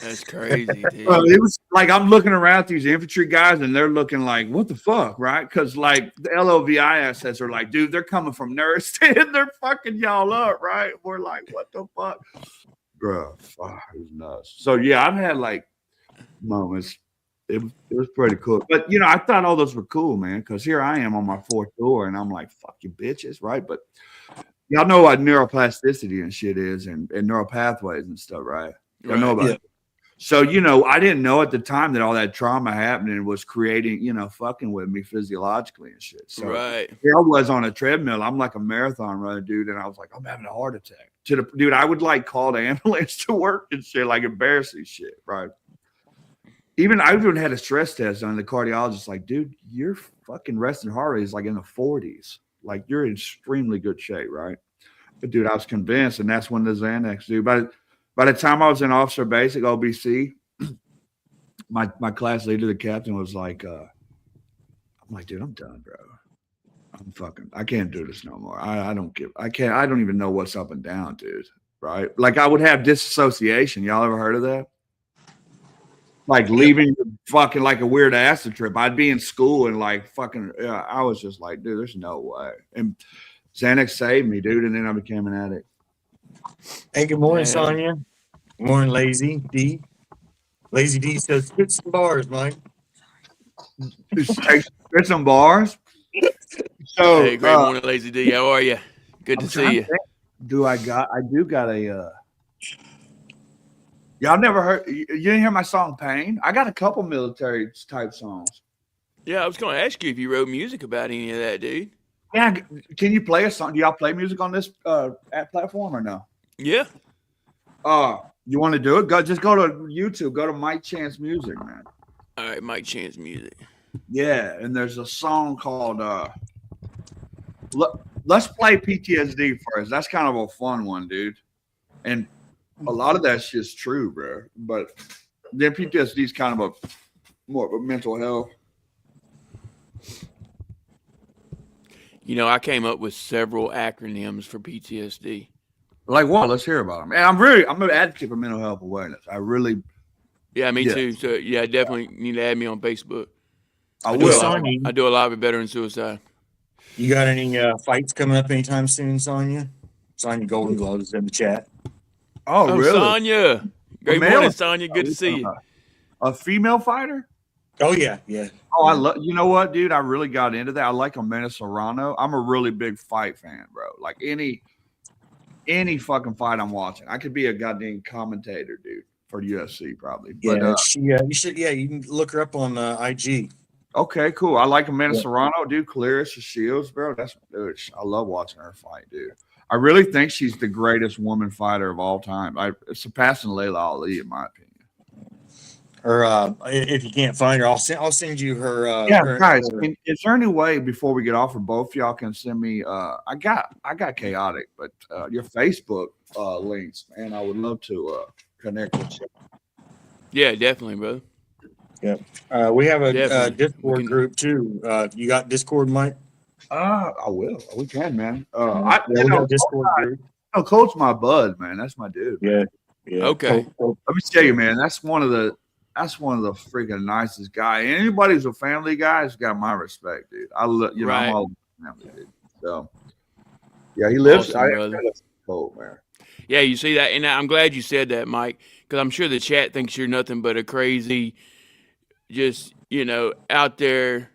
C: That's crazy, dude.
E: It was like I'm looking around at these infantry guys, and they're looking like, "What the fuck?" Right? Because like the LOVI assets are like, "Dude, they're coming from Nurston. They're fucking y'all up, right?" We're like, "What the fuck, bro?" Fuck, it was nuts. So yeah, I've had like moments. It was pretty cool, but I thought all those were cool, man. Because here I am on my 4th tour, and I'm like, "Fuck you, bitches," right? But y'all know what neuroplasticity and shit is, and neural pathways and stuff, right? Y'all know about it. So, I didn't know at the time that all that trauma happening was creating, fucking with me physiologically and shit. So here I was on a treadmill. I'm like a marathon runner, dude. And I was like, I'm having a heart attack. Dude, I would like call the ambulance to work and shit, like embarrassing shit, right? I even had a stress test on the cardiologist, like, dude, your fucking resting heart rate is like in the 40s. Like, you're in extremely good shape, right? But, dude, I was convinced, and that's when the Xanax, dude. By the time I was in Officer Basic, OBC, my class leader, the captain, was like, I'm like, dude, I'm done, bro. I can't do this no more. I don't even know what's up and down, dude. Right? Like I would have disassociation. Y'all ever heard of that? Like leaving fucking like a weird acid trip. I'd be in school and like fucking, I was just like, dude, there's no way. And Xanax saved me, dude. And then I became an addict.
D: Hey, good morning, Sonia. Good morning, Lazy D. Lazy D says, spit some bars, Mike.
E: Spit some bars? So,
C: hey, great morning, Lazy D. How are you? Good to see you.
E: I do got a, y'all never heard, you didn't hear my song Pain? I got a couple military type songs.
C: Yeah, I was going to ask you if you wrote music about any of that, dude.
E: Yeah, can you play a song? Do y'all play music on this app platform or no?
C: Yeah.
E: You want to do it? Just go to YouTube. Go to Mike Chance Music, man.
C: All right, Mike Chance Music.
E: Yeah, and there's a song called Let's Play PTSD first. That's kind of a fun one, dude. And a lot of that shit's true, bro. But then PTSD is kind of more of a mental health.
C: I came up with several acronyms for PTSD.
E: Like what? Let's hear about them. And I'm an advocate for mental health awareness.
C: Yeah, me too. So yeah, definitely need to add me on Facebook.
E: I will.
C: I do a lot of veteran suicide.
D: You got any fights coming up anytime soon, Sonia? Sonia Golden Gloves in the chat.
E: Oh, really?
C: Sonia. Great morning, Sonia. Good to see you.
E: A female fighter?
D: Oh, yeah.
E: Oh, I love. You know what, dude? I really got into that. I like Amanda Serrano. I'm a really big fight fan, bro. Like any fucking fight I'm watching, I could be a goddamn commentator, dude, for UFC probably. But,
D: yeah, you should. Yeah, you can look her up on IG.
E: Okay, cool. I like Amanda Serrano, dude. Clarissa Shields, bro. Dude, I love watching her fight, dude. I really think she's the greatest woman fighter of all time. Surpassing Layla Ali, in my opinion.
D: or if you can't find her, I'll send you her.
E: Guys. Is there any way before we get off of both y'all can send me? I got chaotic, but your Facebook links, man. I would love to connect with you.
C: Yeah, definitely, brother.
D: Yeah. We have a
C: Definitely.
D: Discord group too. You got Discord, Mike?
E: I will. We can, man.
D: We got a Discord group.
E: Coach my bud, man. That's my dude.
D: Yeah.
C: Okay.
D: Coach.
E: Let me tell you, man. That's one of the freaking nicest guy. Anybody who's a family guy has got my respect, dude. I'm all family, dude. So yeah, he lives.
C: Awesome, brother.
E: Cool, man.
C: Yeah, you see that, and I'm glad you said that, Mike, because I'm sure the chat thinks you're nothing but a crazy, just out there,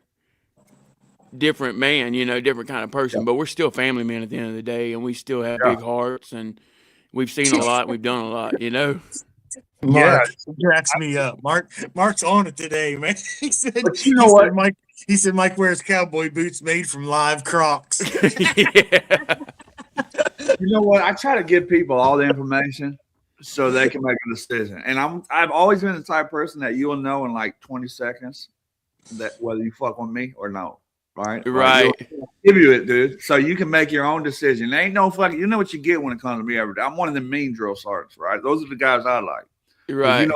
C: different man, different kind of person. But we're still family men at the end of the day, and we still have big hearts, and we've seen a lot, we've done a lot,
D: Mark cracks me up. Mark's on it today, man. He said,
E: what?
D: He said Mike wears cowboy boots made from live Crocs.
C: Yeah.
E: You know what? I try to give people all the information so they can make a decision. And I've always been the type of person that you'll know in like 20 seconds that whether you fuck with me or no. Right?
C: Right.
E: I'll give you it, dude. So you can make your own decision. There ain't no fucking, you know what you get when it comes to me every day. I'm one of the mean drill sergeants, right? Those are the guys I like.
C: Right.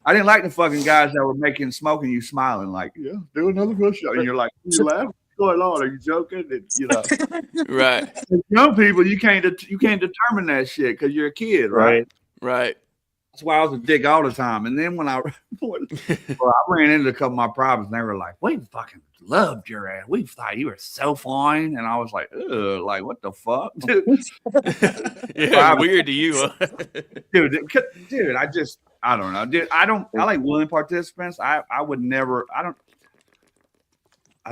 E: I didn't like the fucking guys that were smoking you smiling like, yeah, do another push-up. And you're like, you laughing? What's going on? Are you joking? And,
C: Right.
E: Young people, you can't determine that shit because you're a kid, right?
C: Right.
E: That's why I was a dick all the time. And then when I ran into a couple of my problems, and they were like, we fucking loved your ass. We thought you were so fine. And I was like, ugh, like, what the fuck?
C: Yeah, weird to you, huh?
E: Dude, I don't know. Dude, I like willing participants. I would never, I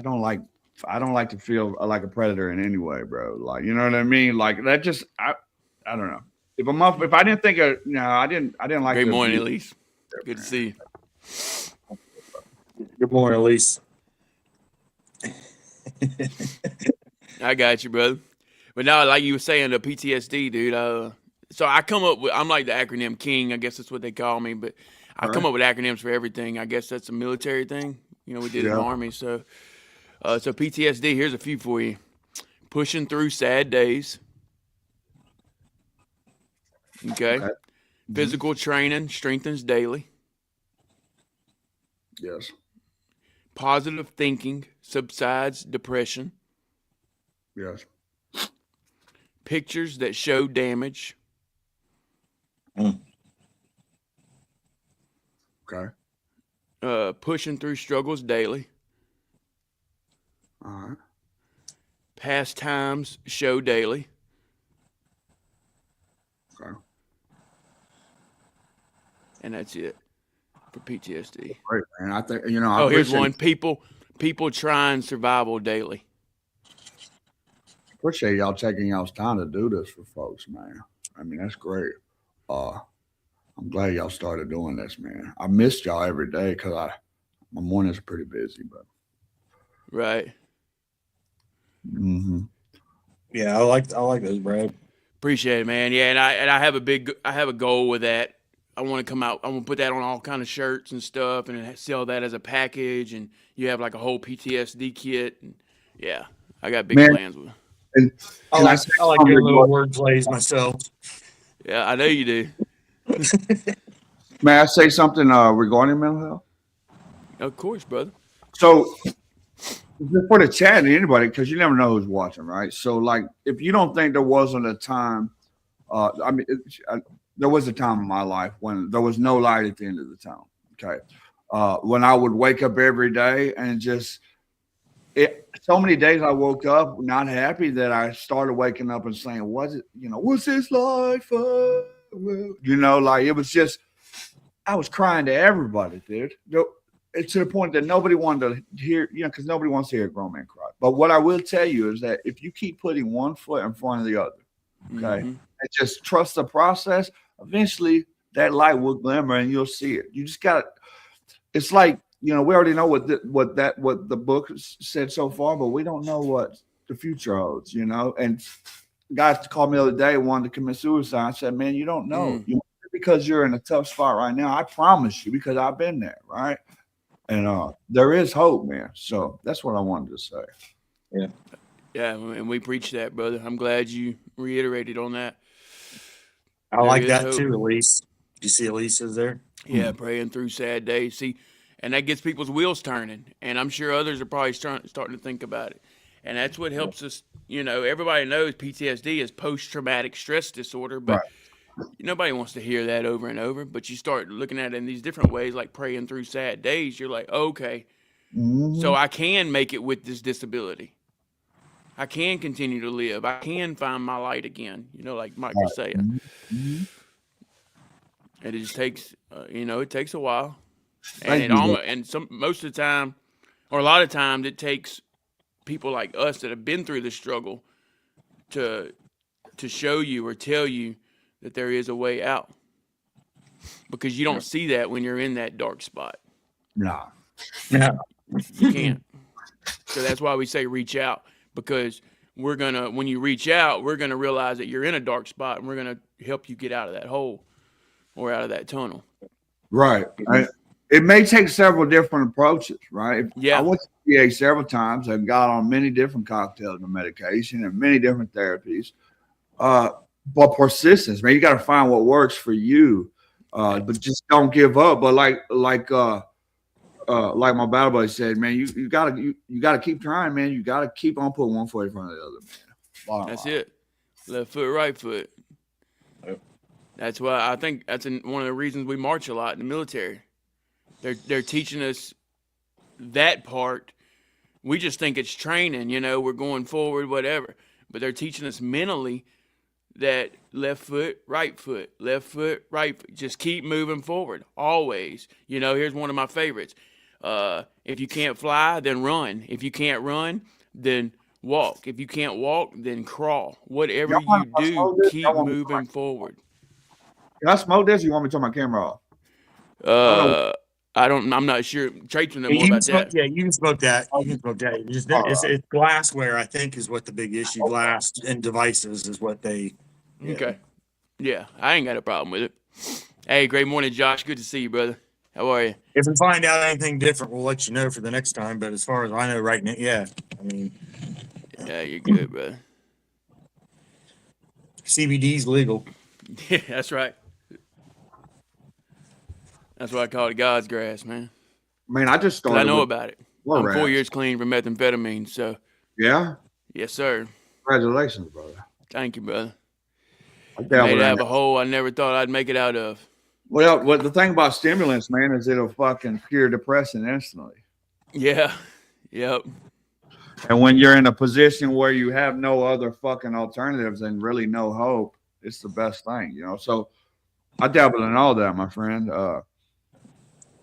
E: don't like to feel like a predator in any way, bro. Like, you know what I mean? Like that just, I don't know. If I didn't think I didn't like.
C: Great morning, Elise. Good to see you.
D: Good morning, Elise.
C: I got you, brother. But now, like you were saying, the PTSD, dude. So I'm like the acronym king. I guess that's what they call me. But I come up with acronyms for everything. I guess that's a military thing. We did in the Army. So PTSD, here's a few for you. Pushing through sad days. Okay. Physical training strengthens daily.
E: Yes.
C: Positive thinking subsides depression.
E: Yes.
C: Pictures that show damage.
E: Okay.
C: Pushing through struggles daily.
E: All right.
C: Pastimes show daily.
E: Okay.
C: And that's it for PTSD.
E: Great, man. I think
C: here's one. People trying survival daily.
E: Appreciate y'all taking y'all's time to do this for folks, man. I mean, that's great. I'm glad y'all started doing this, man. I missed y'all every day because my mornings are pretty busy, but
C: right.
E: Mm-hmm.
D: Yeah, I like those, Brad.
C: Appreciate it, man. Yeah, and I have a goal with that. I want to come out. I want to put that on all kind of shirts and stuff, and sell that as a package. And you have like a whole PTSD kit. And yeah, I got big plans with it.
E: And
D: I like doing little word plays myself.
C: Yeah, I know you do.
E: May I say something regarding mental health?
C: Of course, brother.
E: So, for the chat and anybody, because you never know who's watching, right? So, like, if you don't think there wasn't a time, there was a time in my life when there was no light at the end of the tunnel. Okay, when I would wake up every day and so many days I woke up not happy that I started waking up and saying, "Was it? What's this life?" Like it was just, I was crying to everybody, dude. It's to the point that nobody wanted to hear, because nobody wants to hear a grown man cry. But what I will tell you is that if you keep putting one foot in front of the other, okay, and just trust the process, eventually that light will glimmer and you'll see it. You just got to. It's like, we already know what the book said so far, but we don't know what the future holds, And guys called me the other day, wanted to commit suicide. I said, man, you don't know. You want to because you're in a tough spot right now. I promise you, because I've been there, right? And there is hope, man. So that's what I wanted to say.
D: Yeah.
C: Yeah, and we preach that, brother. I'm glad you reiterated on that.
D: I
C: There
D: like
C: is
D: that
C: hope.
D: too, Elise. You see Elise is there?
C: Yeah, praying through sad days. See, and that gets people's wheels turning. And I'm sure others are probably starting to think about it. And that's what helps us. You know, everybody knows PTSD is post-traumatic stress disorder, but nobody wants to hear that over and over. But you start looking at it in these different ways, like praying through sad days. You're like, okay, so I can make it with this disability. I can continue to live. I can find my light again. You know, like Mike was saying. And it just takes, it takes a while, and most of the time, or a lot of times, it takes people like us that have been through the struggle to show you or tell you that there is a way out, because you don't see that when you're in that dark spot.
E: No.
C: You can't. So that's why we say reach out, because when you reach out, we're gonna realize that you're in a dark spot, and we're gonna help you get out of that hole or out of that tunnel.
E: Right. It may take several different approaches, right?
C: Yeah.
E: I went to PA several times and got on many different cocktails of medication and many different therapies. But persistence, man, you got to find what works for you. But just don't give up. But like my battle buddy said, man, you gotta keep trying, man. You gotta keep on putting one foot in front of the other, man.
C: That's it. Left foot, right foot. That's why I think that's one of the reasons we march a lot in the military. They're teaching us that part. We just think it's training, we're going forward, whatever. But they're teaching us mentally that left foot, right foot, left foot, right foot. Just keep moving forward, always. Here's one of my favorites. If you can't fly, then run. If you can't run, then walk. If you can't walk, then crawl. Whatever you do, keep moving forward.
E: Can I smoke this? Or you want me to turn my camera off?
C: I'm not sure. Trace will know more about that.
D: Yeah, you can smoke that. It's glassware, I think, is what the big issue. Glass and devices is what they. Yeah.
C: Okay. Yeah, I ain't got a problem with it. Hey, great morning, Josh. Good to see you, brother. How are you?
D: If we find out anything different, we'll let you know for the next time. But as far as I know right now, yeah.
C: Yeah, you're good, brother.
D: CBD's legal.
C: Yeah, that's right. That's why I call it God's grass, man.
E: Man, I just started.
C: I know about it. I'm 4 years clean from methamphetamine, so.
E: Yeah?
C: Yes, sir.
E: Congratulations, brother.
C: Thank you, brother. I made it out of a hole I never thought I'd make it out of.
E: Well, the thing about stimulants, man, is it'll fucking cure depression instantly.
C: Yeah. Yep.
E: And when you're in a position where you have no other fucking alternatives and really no hope, it's the best thing, So I dabble in all that, my friend.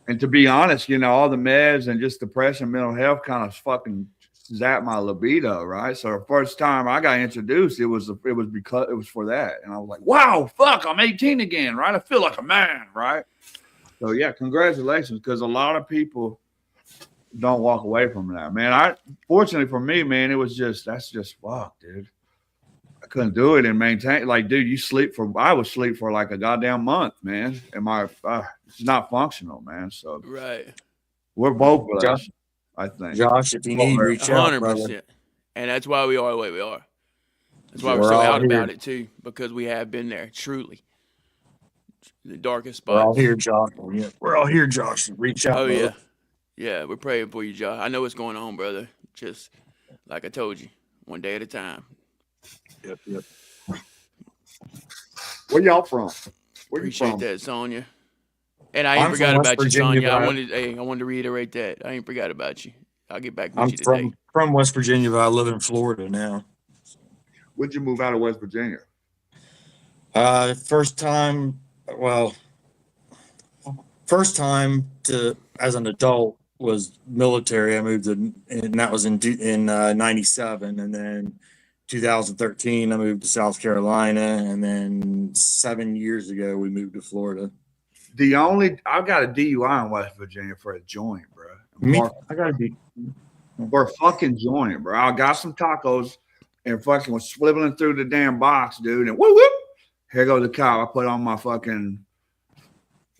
E: And to be honest, all the meds and just depression, mental health kind of fucking zapped my libido, right? So the first time I got introduced, it was because it was for that. And I was like, wow, fuck, I'm 18 again, right? I feel like a man, right? So yeah, congratulations, because a lot of people don't walk away from that, man. Fortunately for me, man, that's just fuck, dude. I couldn't do it and maintain. Like, dude, I would sleep for like a goddamn month, man. And it's not functional, man. So
C: right,
E: we're both blessed, I think.
D: Josh, if you need, reach out, 100%.
C: And that's why we are the way we are. That's why we're so out about it too, because we have been there, truly. The darkest spots.
D: We're all here, Josh. We're all here, Josh. Reach out.
C: Oh, brother. Yeah, we're praying for you, Josh. I know what's going on, brother. Just like I told you, one day at a time.
D: Yep.
E: Where y'all from?
C: Appreciate that, Sonya. And I ain't forgot about you, Sonya. I wanted to reiterate that. I ain't forgot about you. I'll get back with you today.
D: I'm from West Virginia, but I live in Florida now.
E: When'd you move out of West Virginia?
D: First time as an adult was military. I moved and that was in 97, and then 2013 I moved to South Carolina, and then 7 years ago we moved to Florida.
E: I got a DUI in West Virginia for a joint, bro. For a fucking joint, bro. I got some tacos and fucking was swiveling through the damn box, dude, and whoop whoop. Here goes the cop. I put on my fucking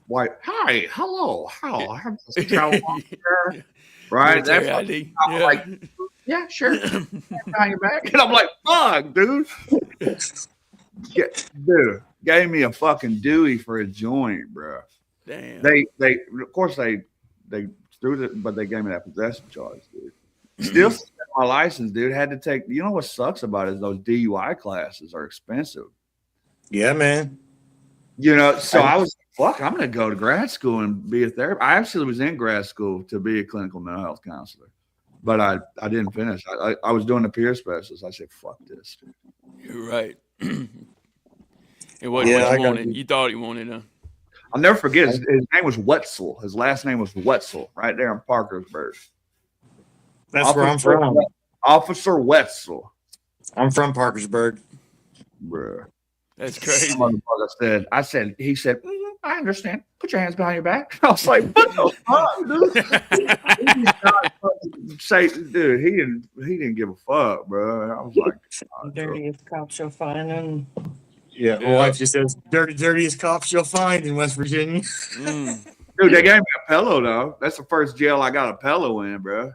E: white. Hi, hello, how? I have this towel on here. Right?
C: Military
E: That's
C: ID.
E: I was
C: Yeah.
E: like, yeah, sure. Behind your back. And I'm like, fuck, dude. Dude, gave me a fucking Dewey for a joint, bro.
C: Damn.
E: They of course they threw it, but they gave me that possession charge, dude. Still my license, dude. Had to take. You know what sucks about it is those DUI classes are expensive.
D: Yeah, man.
E: You know, so I was fuck. I'm gonna go to grad school and be a therapist. I actually was in grad school to be a clinical mental health counselor, but I didn't finish. I was doing the peer specialist. I said, fuck this.
C: You're right. It wasn't
D: Yeah,
C: what
D: I
C: you
D: got
C: wanted. You thought you wanted, huh?
E: I'll never forget. His name was Wetzel. His last name was Wetzel, right there in Parkersburg.
D: That's where I'm from.
E: Officer Wetzel.
D: I'm from Parkersburg.
E: Bruh.
C: That's crazy.
E: I said, he said, I understand. Put your hands behind your back. I was like, what the fuck, dude? Say, dude, he didn't give a fuck, bro. And I was like,
F: Dirtiest cops you'll find in.
D: Yeah, my wife just says dirtiest cops you'll find in West Virginia.
E: Dude, they gave me a pillow though. That's the first jail I got a pillow in, bro.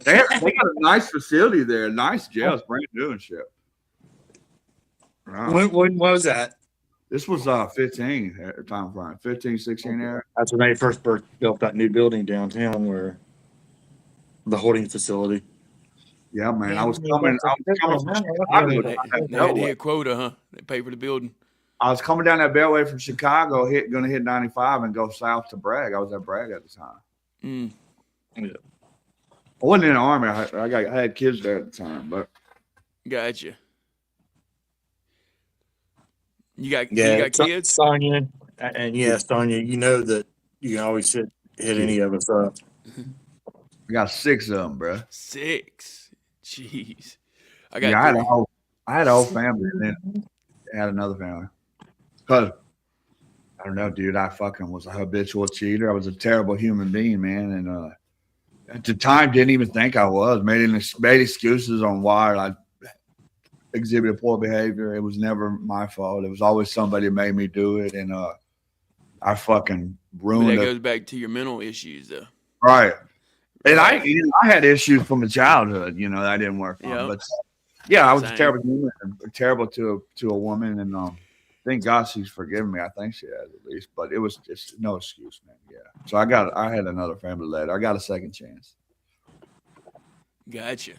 E: They got a nice facility there, nice jail, it's brand new and shit. Right.
D: When was that?
E: This was 15 at the time frame, 15, 16 era.
D: That's when they first built that new building downtown, where the holding facility.
E: Yeah, man. I was coming from Chicago.
C: They had to hit quota, huh? They pay for the building.
E: I was coming down that beltway from Chicago, going to hit 95 and go south to Bragg. I was at Bragg at the time.
D: Yeah.
E: I wasn't in the army. I had kids there at the time, but
C: Gotcha. You got kids?
D: Sonya, and yeah, Sonya, you know that you can always hit any of us up.
E: I got 6 of them, bro.
C: 6. Jeez. I got
E: I had a whole family and then had another family. Because, I don't know, dude, I fucking was a habitual cheater. I was a terrible human being, man. And at the time, didn't even think I was. Made excuses on why I exhibited poor behavior. It was never my fault. It was always somebody made me do it. And I fucking ruined it.
C: That goes back to your mental issues, though.
E: Right. And I had issues from my childhood, that I didn't work on. Yep. But yeah, I was a terrible human, terrible to a woman, and thank God she's forgiven me. I think she has at least, but it was just no excuse, man. Yeah. So I had another family later. I got a second chance.
C: Gotcha.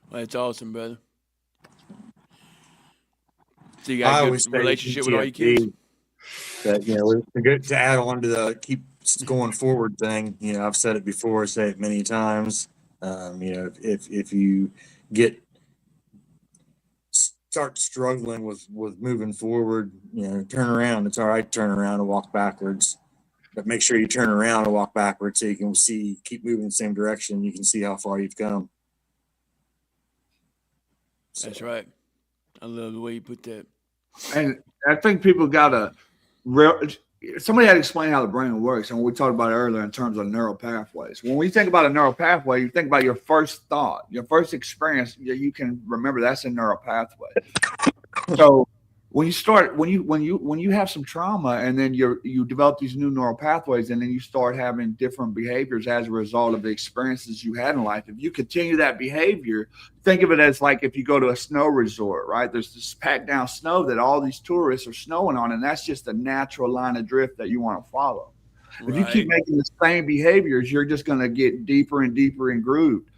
C: Well, that's awesome, brother. So you got a good relationship with all your kids?
D: That, we're good to add on to the keep going forward thing. I've said it before, say it many times. If you start struggling with moving forward, turn around. It's all right to turn around and walk backwards, but make sure you turn around and walk backwards so you can keep moving in the same direction. You can see how far you've come.
C: That's right. I love the way you put that.
E: And I think people got somebody had to explain how the brain works. And we talked about it earlier in terms of neural pathways. When we think about a neural pathway, you think about your first thought, your first experience. You can remember that's a neural pathway. So when you have some trauma, and then you develop these new neural pathways, and then you start having different behaviors as a result of the experiences you had in life. If you continue that behavior, think of it as like if you go to a snow resort, right? There's this packed down snow that all these tourists are snowing on, and that's just a natural line of drift that you want to follow. Right. If you keep making the same behaviors, you're just going to get deeper and deeper and grooved.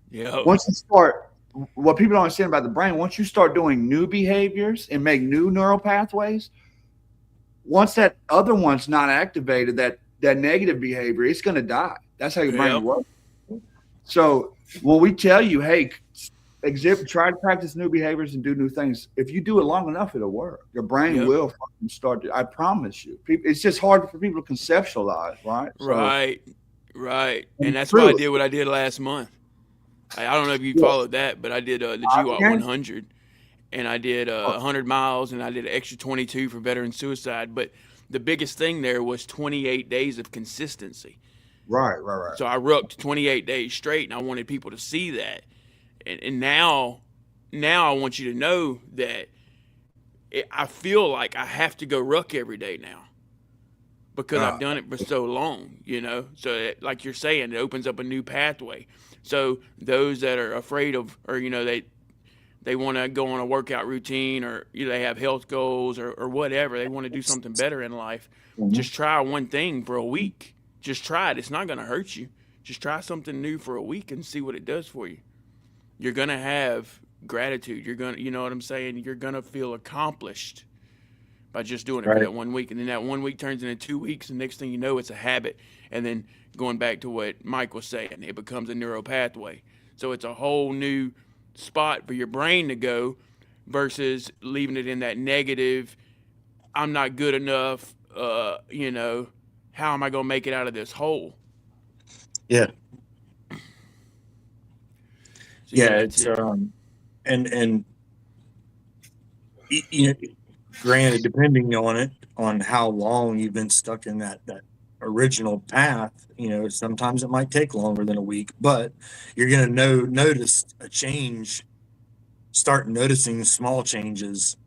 C: Yeah.
E: Once you start. What people don't understand about the brain, once you start doing new behaviors and make new neural pathways, once that other one's not activated, that negative behavior, it's going to die. That's how your brain works. So when we tell you, hey, try to practice new behaviors and do new things, if you do it long enough, it'll work. Your brain will fucking start to, I promise you. It's just hard for people to conceptualize, right?
C: Right. And that's why I did what I did last month. I don't know if you followed that, but I did the GWAT 100, and I did 100 miles, and I did an extra 22 for veteran suicide. But the biggest thing there was 28 days of consistency.
E: Right.
C: So I rucked 28 days straight, and I wanted people to see that. And now I want you to know that I feel like I have to go ruck every day now. because I've done it for so long, So like you're saying, it opens up a new pathway. So those that are afraid of, or they want to go on a workout routine, or they have health goals, or whatever, they want to do something better in life. Just try one thing for a week. Just try it. It's not going to hurt you. Just try something new for a week and see what it does for you. You're going to have gratitude. You're going to, you know what I'm saying? You're going to feel accomplished by just doing it for that 1 week. And then that 1 week turns into 2 weeks. And next thing you know, it's a habit. And then going back to what Mike was saying, it becomes a neural pathway. So it's a whole new spot for your brain to go versus leaving it in that negative, I'm not good enough, how am I going to make it out of this hole?
D: Yeah.
C: So,
D: It's and granted, depending on how long you've been stuck in that original path, sometimes it might take longer than a week, but you're going to notice a change, start noticing small changes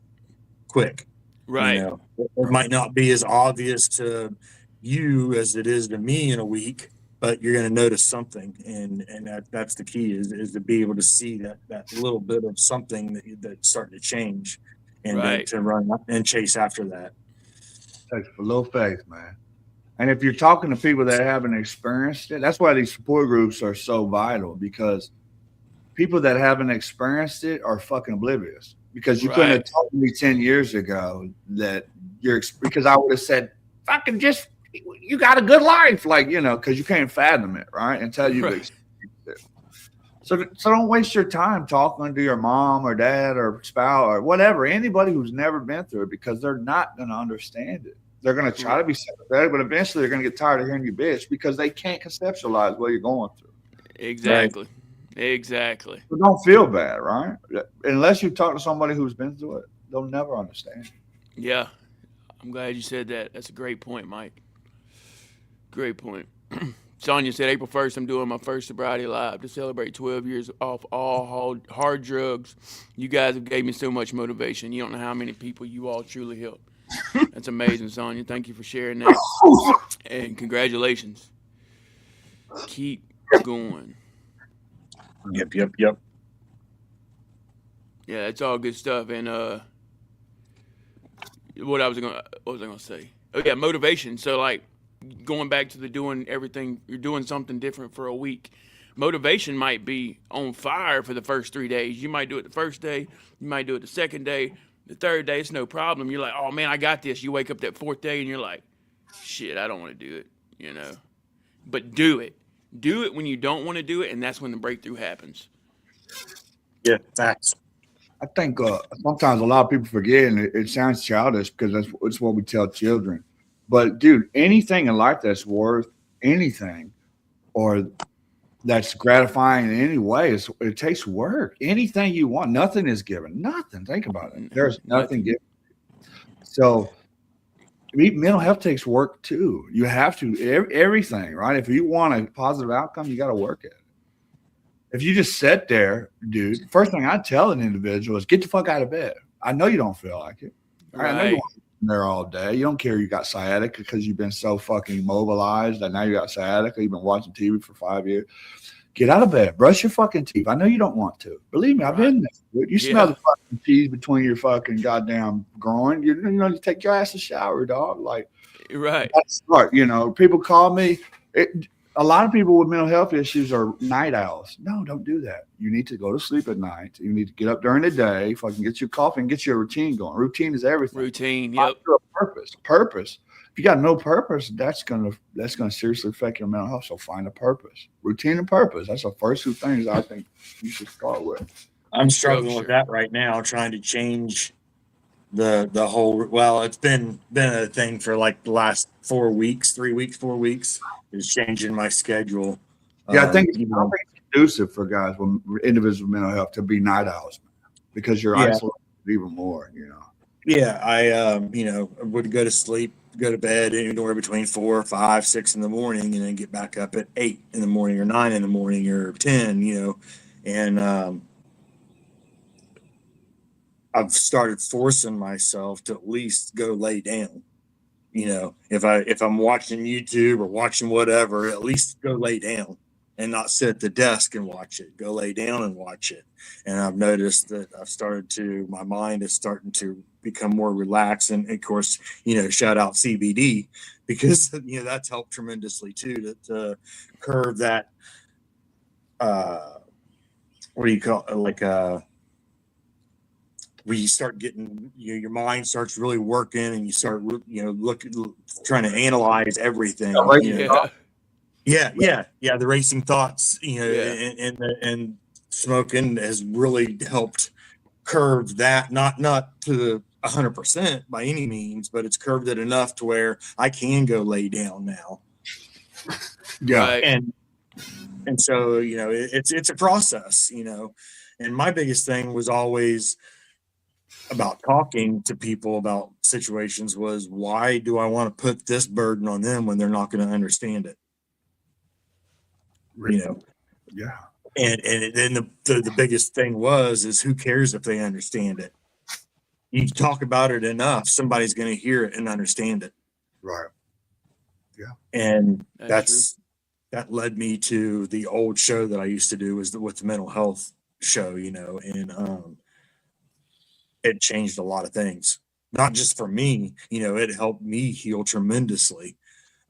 D: quick.
C: right.
D: It might not be as obvious to you as it is to me in a week, but you're going to notice something, and that's the key is to be able to see that little bit of something that's starting to change, and
C: Right.
D: to run and chase after that.
E: Takes a little faith, man. And if you're talking to people that haven't experienced it, that's why these support groups are so vital, because people that haven't experienced it are fucking oblivious. Because you couldn't have told me 10 years ago that because I would have said, fucking just, you got a good life, because you can't fathom it, right? Until you've experienced it. So don't waste your time talking to your mom or dad or spouse or whatever, anybody who's never been through it, because they're not going to understand it. They're going to try to be sympathetic, but eventually they're going to get tired of hearing you bitch because they can't conceptualize what you're going through.
C: Exactly.
D: Right.
C: Exactly.
E: So don't feel bad, right? Unless you talk to somebody who's been through it, they'll never understand.
C: Yeah. I'm glad you said that. That's a great point, Mike. Great point. Sonia said, April 1st, I'm doing my first sobriety live to celebrate 12 years off all hard drugs. You guys have gave me so much motivation. You don't know how many people you all truly help. That's amazing, Sonia. Thank you for sharing that. And congratulations. Keep going.
D: Yep.
C: Yeah, it's all good stuff. And what was I gonna say? Oh yeah, motivation. So like going back to the doing everything, you're doing something different for a week. Motivation might be on fire for the first 3 days. You might do it the first day, you might do it the second day, the third day, it's no problem. You're like, oh man, I got this. You wake up that fourth day and you're like, shit, I don't want to do it, But do it. Do it when you don't want to do it, and that's when the breakthrough happens.
D: Yeah, facts.
E: I think sometimes a lot of people forget, and it sounds childish because that's what we tell children. But dude, anything in life that's worth anything or that's gratifying in any way, it takes work. Anything you want, nothing is given. Nothing. Think about it. There's nothing given. So mental health takes work too. You have to everything, right? If you want a positive outcome, you got to work at it. If you just sit there, dude, first thing I tell an individual is get the fuck out of bed. I know you don't feel like it.
C: Right.
E: I know you want to be there all day. You don't care you got sciatica because you've been so fucking immobilized that now you got sciatica. You've been watching TV for 5 years. Get out of bed. Brush your fucking teeth. I know you don't want to. Believe me, I've been there. You smell the fucking cheese between your fucking goddamn groin. You take your ass a shower, dog. Like,
C: right.
E: That's smart. People call me. A lot of people with mental health issues are night owls. No, don't do that. You need to go to sleep at night. You need to get up during the day, fucking get your coffee and get your routine going. Routine is everything.
C: Routine, yep.
E: Purpose. If you got no purpose, that's gonna seriously affect your mental health. So find a purpose. Routine and purpose. That's the first two things I think you should start with.
D: I'm struggling with that right now, trying to change the whole. Well, it's been a thing for like the last 4 weeks, 3 weeks, 4 weeks. Is changing my schedule.
E: Yeah, I think it's conducive for guys with individuals with mental health to be night owls because you're isolated even more.
D: Yeah, I would go to sleep, go to bed anywhere between 4, 5, 6 in the morning, and then get back up at 8 in the morning or 9 in the morning or 10. And I've started forcing myself to at least go lay down. You know, if I'm watching YouTube or watching whatever, at least go lay down and not sit at the desk and watch it. Go lay down and watch it. And I've noticed that my mind is starting to become more relaxed. And of course, you know, shout out CBD because, you know, that's helped tremendously too to curve that, what do you call it? Like, where you start getting, you know, your mind starts really working and you start, you know, trying to analyze everything. You know? Yeah. The racing thoughts, you know, and smoking has really helped curve that, not to 100% by any means, but it's curved it enough to where I can go lay down now.
E: Yeah.
C: Right.
D: And so, you know, it's a process, you know, and my biggest thing was always about talking to people about situations was, why do I want to put this burden on them when they're not going to understand it? You know?
E: Yeah.
D: And then the biggest thing is who cares if they understand it? You talk about it enough, somebody's going to hear it and understand it.
E: Right. Yeah.
D: And
C: That's
D: that led me to the old show that I used to do with the mental health show, you know, and it changed a lot of things, not just for me, you know, it helped me heal tremendously.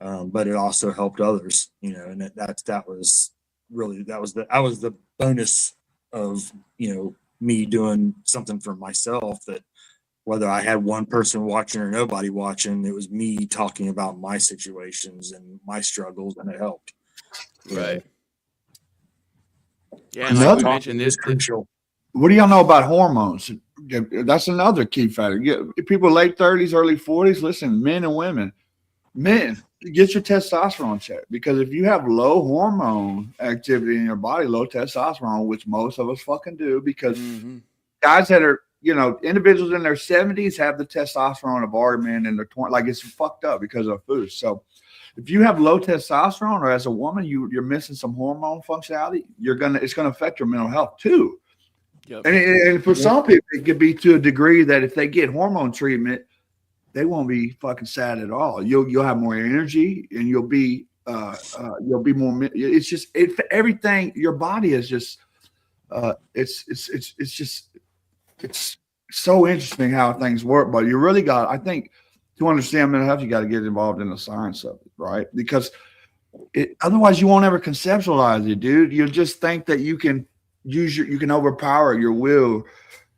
D: But it also helped others, you know, and that was the bonus of, you know, me doing something for myself, that whether I had one person watching or nobody watching, it was me talking about my situations and my struggles, and it helped.
C: Right. Yeah, and
E: Another
C: like we mentioned,
D: is crucial.
E: What do y'all know about hormones? That's another key factor. People late 30s, early 40s, listen, men and women, get your testosterone checked, because if you have low hormone activity in your body, low testosterone, which most of us fucking do, because guys that are, you know, individuals in their 70s have the testosterone of our men in their 20s. Like, it's fucked up because of food. So if you have low testosterone, or as a woman, you're missing some hormone functionality, it's gonna affect your mental health too.
C: Yep.
E: And for some people, it could be to a degree that if they get hormone treatment, they won't be fucking sad at all. You'll have more energy, and you'll be more. It's just everything. Your body is just. It's so interesting how things work. But you really got, I think, to understand mental health, you got to get involved in the science of it, right? Because otherwise, you won't ever conceptualize it, dude. You'll just think that you can you can overpower your will,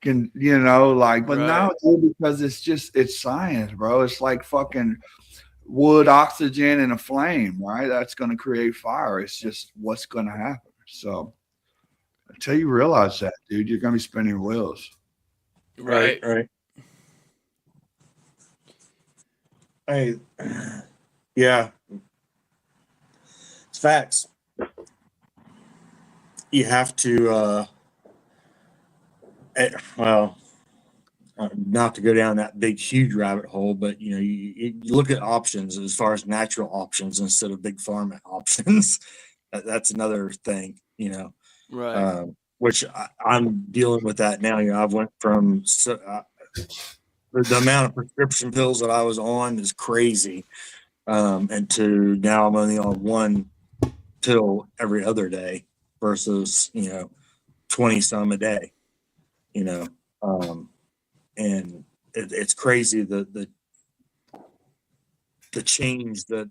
E: can, you know, like, but now, because it's science, bro. It's like fucking wood, oxygen, and a flame, right? That's going to create fire. It's just what's going to happen. So until you realize that, dude, you're going to be spinning wheels.
C: Right.
D: Yeah, it's facts. You have to, not to go down that big, huge rabbit hole, but, you know, you look at options as far as natural options instead of big pharma options. That's another thing, you know,
C: Right.
D: which I'm dealing with that now. You know, I've went from the amount of prescription pills that I was on is crazy, and to now I'm only on one pill every other day versus, you know, 20 some a day, you know, and it's crazy the change that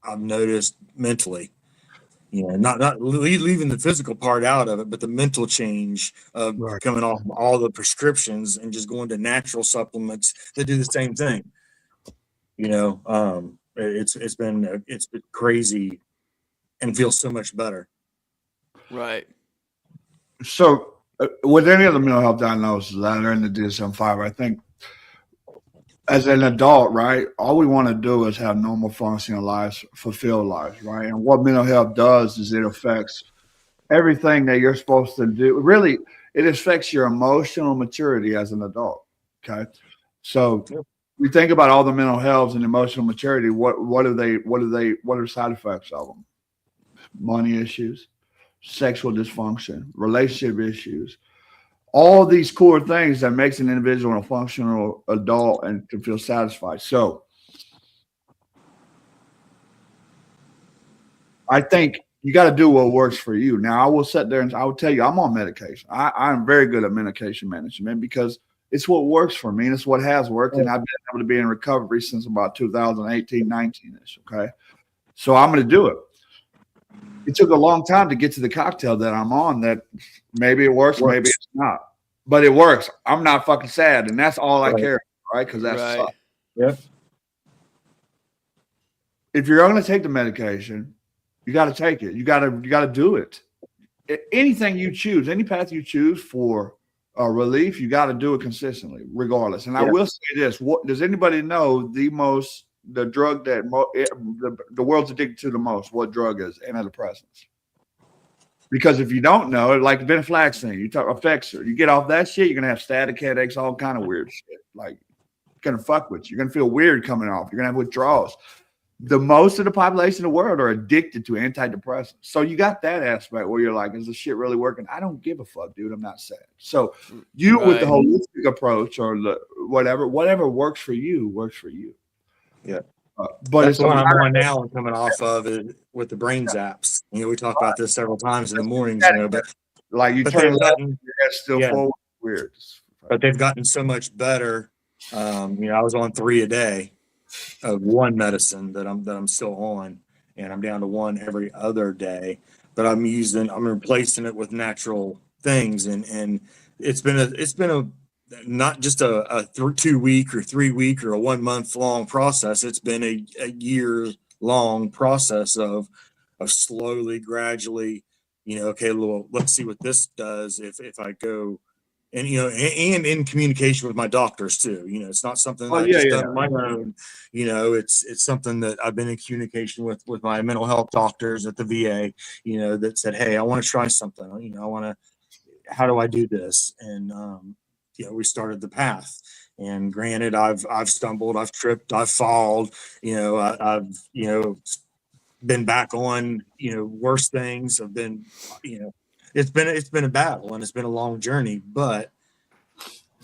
D: I've noticed mentally. You know, not leaving the physical part out of it, but the mental change of coming off all the prescriptions and just going to natural supplements that do the same thing. You know, it's been crazy and feels so much better.
C: Right.
E: So with any of the mental health diagnoses that are in the DSM-5, I think as an adult, right, all we want to do is have normal functioning lives, fulfilled lives, right? And what mental health does is it affects everything that you're supposed to do. Really, it affects your emotional maturity as an adult. Okay. So we think about all the mental health and emotional maturity. What are side effects of them? Money issues, sexual dysfunction, relationship issues, all these core things that makes an individual a functional adult and to feel satisfied. So I think you got to do what works for you. Now, I will sit there and I will tell you, I'm on medication. I'm very good at medication management because it's what works for me and it's what has worked. And I've been able to be in recovery since about 2018, 19-ish. Okay. So I'm going to do it. It took a long time to get to the cocktail that I'm on that maybe it works. Maybe it's not. But it works. I'm not fucking sad. And that's all I care about, right? Because that's
C: Right.
D: Yep.
E: If you're going to take the medication, you got to take it. You got to do it. Anything you choose, any path you choose for relief, you got to do it consistently, regardless. And I will say this: does anybody know the drug that the world's addicted to the most? What drug is antidepressants? Because if you don't know, like venlafaxine, you talk Effexor, you get off that shit, you're gonna have static headaches, all kind of weird shit. Like it's gonna fuck with you. You're gonna feel weird coming off. You're gonna have withdrawals. The most of the population of the world are addicted to antidepressants. So you got that aspect where you're like, is this shit really working? I don't give a fuck, dude. I'm not sad. So you with the holistic approach or the whatever works for you, works for you.
D: Yeah.
E: But
D: that's
E: it's
D: the one I'm on now and coming off of it with the brain zaps. You know, we talk about this several times in the mornings, you know, but
E: like you turn left, your head's still forward. Weird.
D: But they've gotten so much better. You know, I was on 3 a day of one medicine that I'm still on, and I'm down to 1 every other day. But I'm replacing it with natural things, and it's been a not just a 2 week or 3 week or a 1 month long process. It's been a year long process of slowly, gradually, you know, okay, well, let's see what this does if I go. And, you know, and in communication with my doctors too. You know, it's not something that I just done on my own. You know, it's something that I've been in communication with my mental health doctors at the VA, you know, that said, hey, I want to try something. You know, how do I do this? And, you know, we started the path. And granted, I've stumbled, I've tripped, I've fallen, you know, I've, you know, been back on, you know, worse things. I've been, you know, it's been a battle and it's been a long journey, but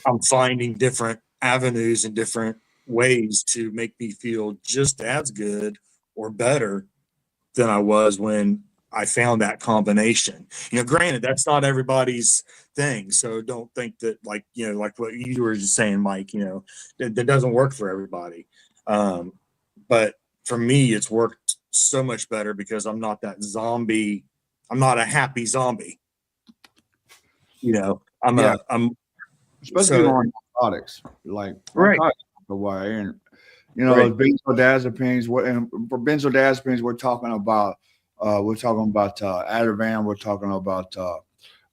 D: I'm finding different avenues and different ways to make me feel just as good or better than I was when I found that combination. You know, granted, that's not everybody's thing. So don't think that, like, you know, like what you were just saying, Mike, you know, that doesn't work for everybody. But for me, it's worked so much better because I'm not that zombie. I'm not a happy zombie. You know, I'm
E: especially on narcotics, like the way, and you know, those benzodiazepines. And for benzodiazepines, we're talking about Ativan, we're talking about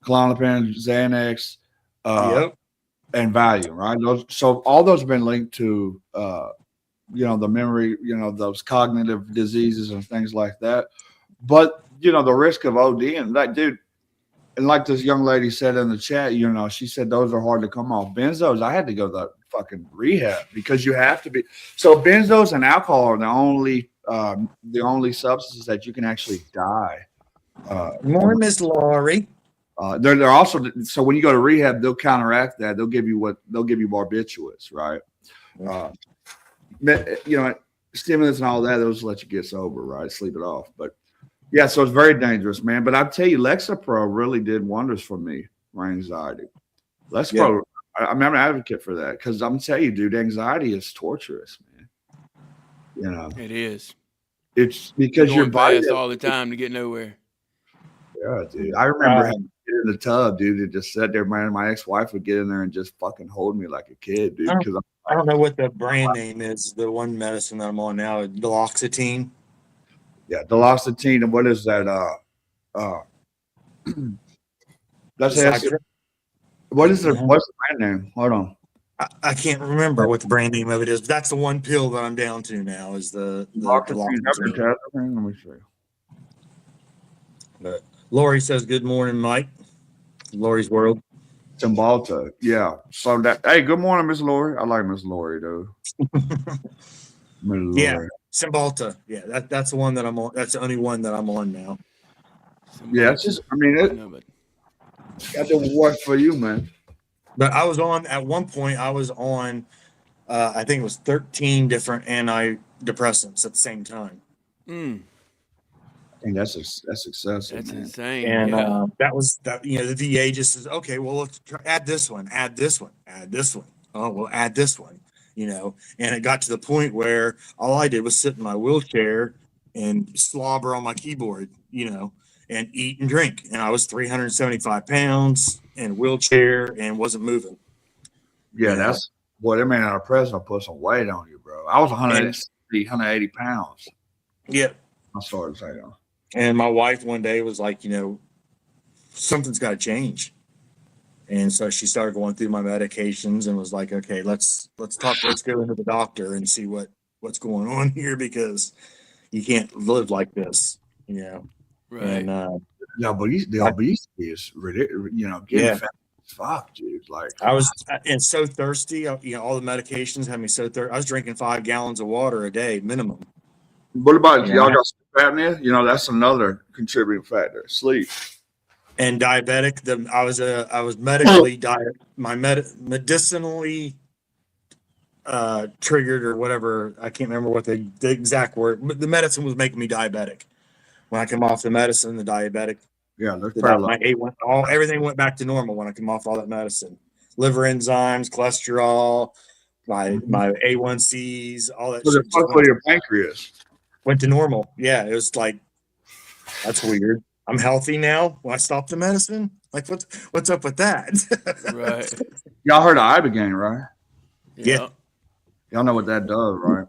E: Klonopin, Xanax, and Valium, right? So all those have been linked to you know, the memory, you know, those cognitive diseases and things like that. But you know, the risk of ODing, like, dude. And like this young lady said in the chat, you know, she said those are hard to come off. Benzos, I had to go to the fucking rehab because you have to be. So benzos and alcohol are the only substances that you can actually die.
D: More Miss Laurie.
E: They're also, so when you go to rehab, they'll counteract that. They'll give you barbiturates, right? You know, stimulants and all that, those let you get sober, right? Sleep it off, but. Yeah, so it's very dangerous, man. But I'll tell you, Lexapro really did wonders for me, my anxiety. Lexapro, I'm an advocate for that because I'm telling you, dude, anxiety is torturous, man. You know,
C: it is.
E: It's because your body
C: all the time to get nowhere.
E: Yeah, dude. I remember having to get in the tub, dude, and just sat there, man. My ex-wife would get in there and just fucking hold me like a kid, dude. Because
D: I don't know what the brand name is. The one medicine that I'm on now, duloxetine.
E: Yeah, duloxetine, and what is that? That's what's the brand name? Hold on.
D: I can't remember what the brand name of it is. But that's the one pill that I'm down to now. Is the duloxetine.
E: Let me see.
D: But Lori says, "Good morning, Mike." Lori's World.
E: Cymbalta, yeah. So that. Hey, good morning, Miss Lori. I like Miss Lori, though.
D: Yeah. Cymbalta, yeah, that's the one that I'm on. That's the only one that I'm on now.
E: Yeah, it's just, I mean, it got to work for you, man.
D: But I was on at one point. I was on, I think it was 13 different antidepressants at the same time.
E: And that's excessive,
C: That's
E: man.
C: insane.
D: And
C: Yeah.
D: that was that. The VA just says, okay, well, let's add this one, add this one, add this one. Oh, we'll add this one. And it got to the point where all I did was sit in my wheelchair and slobber on my keyboard, and eat and drink. And I was 375 pounds in a wheelchair and wasn't moving.
E: Yeah,
D: You know?
E: that's boy, that man out of prison will put some weight on you, bro. I was
D: And
E: 180 pounds.
D: yeah.
E: I started saying,
D: And my wife one day was like, something's got to change. And so she started going through my medications and was like, okay, let's talk. Let's go into the doctor and see what's going on here, because you can't live like this,
C: Right.
D: And
E: the obesity is ridiculous. Getting
D: Yeah.
E: fat as fuck, dude. Like
D: I was and so thirsty. All the medications had me so thirsty. I was drinking 5 gallons of water a day minimum.
E: what about
D: Yeah.
E: y'all got sleep apnea? That's another contributing factor. Sleep.
D: And diabetic. I was medically medicinally triggered or whatever. I can't remember what the exact word. But the medicine was making me diabetic. When I come off the medicine, the diabetic,
E: Yeah, there's parallel.
D: my everything went back to normal when I come off all that medicine. Liver enzymes, cholesterol, my A1Cs, all that
E: So
D: shit
E: it's fuck with your pancreas.
D: went to normal. Yeah, it was like, that's weird. I'm healthy now when I stopped the medicine. Like, what's up with that?
C: Right.
E: Y'all heard of Ibogaine, right?
D: Yeah.
E: Y'all know what that does, right?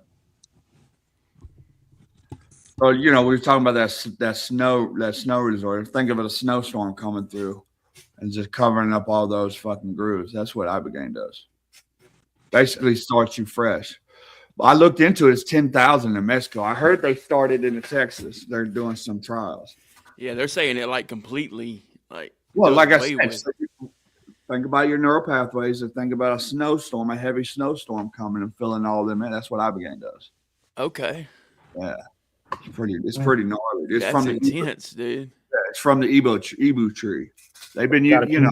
E: So we were talking about that snow resort. Think of it a snowstorm coming through and just covering up all those fucking grooves. That's what Ibogaine does. Basically starts you fresh. I looked into it. It's 10,000 in Mexico. I heard they started in Texas. They're doing some trials.
C: Yeah, they're saying it like completely like.
E: Well,
C: does
E: like I
C: away
E: said,
C: with-
E: think about your neural pathways and think about a snowstorm, a heavy snowstorm coming and filling all of them in. That's what Ibogaine does.
C: Okay.
E: Yeah. It's pretty gnarly. It's
C: That's
E: from the
C: intense, dude.
E: it's from the Ibu tree. They've been
D: Got a
E: using,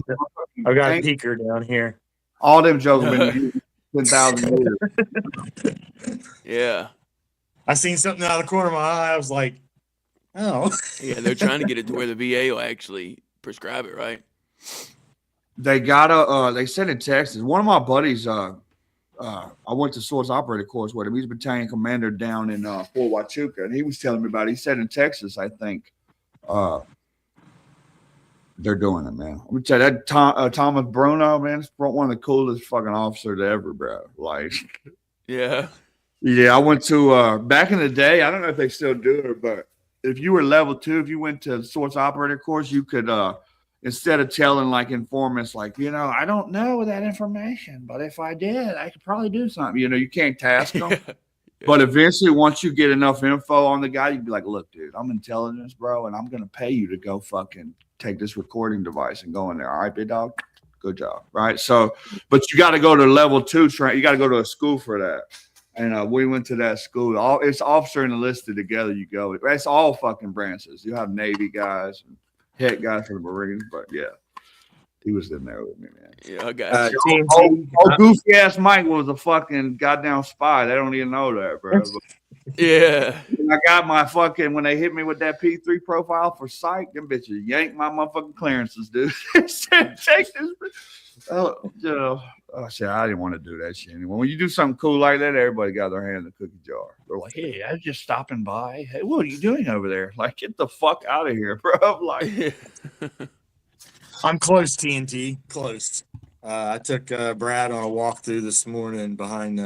D: I've got a peeker down here.
E: all them jokes have been used 10,000 years.
C: Yeah.
D: I seen something out of the corner of my eye. I was like, oh.
C: Yeah, they're trying to get it to where the VA will actually prescribe it, right?
E: They got they said in Texas, one of my buddies, I went to source operator course with him. He's a battalion commander down in Fort Huachuca, and he was telling me about it. He said in Texas, I think, they're doing it, man. Let me tell you, that Thomas Bruno, man, is one of the coolest fucking officers ever, bro. Like,
C: Yeah.
E: yeah, I went to back in the day. I don't know if they still do it, but if you were level 2, if you went to source operator course, you could instead of telling like informants, like, I don't know that information, but if I did, I could probably do something. You can't task them.
C: Yeah.
E: But eventually, once you get enough info on the guy, you'd be like, look, dude, I'm intelligence, bro, and I'm going to pay you to go fucking take this recording device and go in there. All right, big dog? Good job. Right? So, but you got to go to level 2 train. You got to go to a school for that. And we went to that school. It's officer and enlisted together. You go. It's all fucking branches. You have Navy guys and head guys for the Marines. But yeah, he was in there with me, man.
C: Yeah, I got you.
D: TNT.
E: Goofy ass Mike was a fucking goddamn spy. They don't even know that, bro.
C: Yeah.
E: I got my fucking, when they hit me with that P3 profile for psych, them bitches yanked my motherfucking clearances, dude. Take this. Shit, I didn't want to do that shit anymore. When you do something cool like that, everybody got their hand in the cookie jar. They're like, hey, I was just stopping by. Hey, what are you doing over there? Like, get the fuck out of here, bro. Like,
D: I'm close, TNT. Close. I took Brad on a walkthrough this morning behind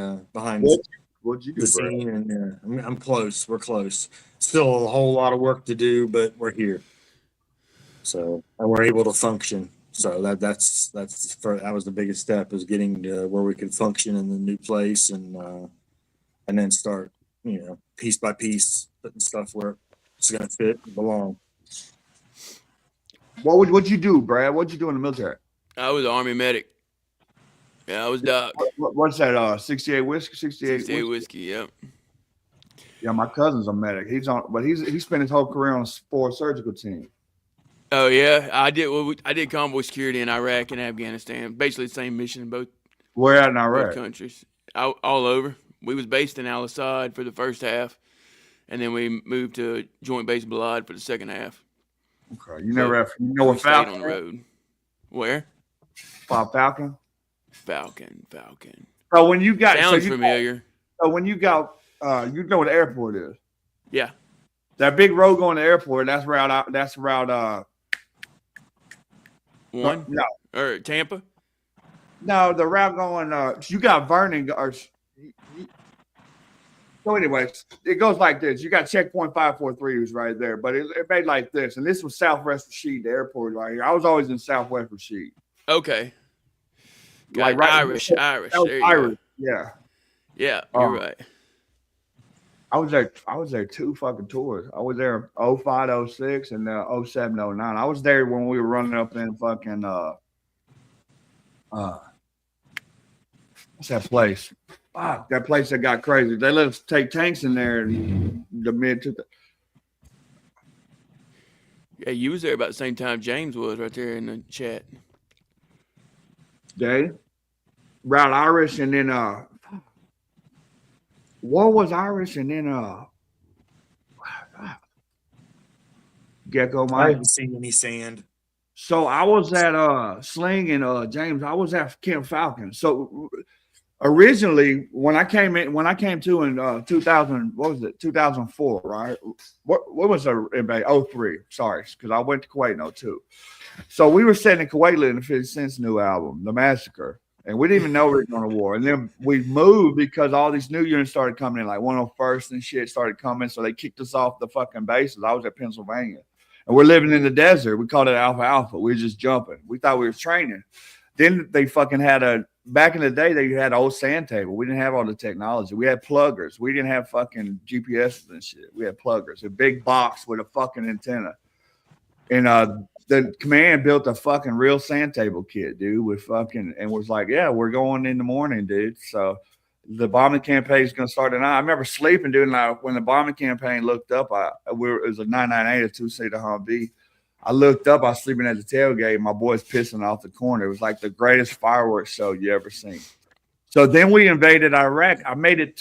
E: what'd you do,
D: the
E: bro?
D: scene, and I'm close. We're close. Still a whole lot of work to do, but we're here. So and we're able to function. So that was the biggest step, is getting to where we could function in the new place, and then start, piece by piece, putting stuff where it's gonna fit and belong.
E: What'd you do, Brad? What'd you do in the military?
C: I was an Army medic. Yeah, I was Doc.
E: What's that? 68 whiskey?
C: 68 whiskey, yep.
E: Yeah, my cousin's a medic. He spent his whole career on a sport surgical team.
C: Oh yeah, I did. Well, I did convoy security in Iraq and Afghanistan. Basically the same mission in both
E: Where at in Iraq?
C: countries. All over. We was based in Al Assad for the first half, and then we moved to Joint Base Blood for the second half.
E: Okay, you know
C: We
E: what
C: stayed
E: Falcon?
C: on the road. Where?
E: Falcon.
C: Falcon.
E: So when you got
C: Sounds familiar.
E: when you got you know what the airport is.
C: Yeah.
E: That big road going to the airport. That's route. That's route.
C: One.
E: No,
C: Or Tampa.
E: no, the route going. You got Vernon. So, anyways, it goes like this. You got checkpoint 543 was right there, but it made like this, and this was Southwest Rashid, the airport right here. I was always in Southwest Rashid.
C: Okay.
E: Like
C: Got
E: right,
C: Irish.
E: That was
C: There you
E: Irish.
C: go.
E: Yeah.
C: Yeah, you're right.
E: I was there 2 fucking tours. I was there 05, 06, and 07, 09. I was there when we were running up in fucking what's that place? Fuck, that place that got crazy. They let us take tanks in there in the mid to the
C: Yeah, you was there about the same time James was right there in the chat.
E: day. Route Irish and then War was Irish and then Gecko
D: I
E: Mike.
D: haven't seen any sand.
E: So I was at Sling and James. I was at Camp Falcon. So originally when I came to in 2000, what was it? 2004, right? What was the 03? Sorry, because I went to Kuwait in 02. So we were sitting in Kuwait listening to 50 Cent's new album, The Massacre. And we didn't even know we were going to war. And then we moved because all these new units started coming in, like 101st and shit started coming. So they kicked us off the fucking bases. I was at Pennsylvania. And we're living in the desert. We called it Alpha Alpha. We were just jumping. We thought we were training. Then they fucking had back in the day, they had an old sand table. We didn't have all the technology. We had pluggers. We didn't have fucking GPSs and shit. We had pluggers. A big box with a fucking antenna. And the command built a fucking real sand table kit, dude, with fucking, and was like, yeah, we're going in the morning, dude. So the bombing campaign is going to start tonight. I remember sleeping, dude, and when the bombing campaign looked up, it was a 998, a 2-seater Humvee. I looked up, I was sleeping at the tailgate, my boys pissing off the corner. It was like the greatest fireworks show you ever seen. So then we invaded Iraq. I made it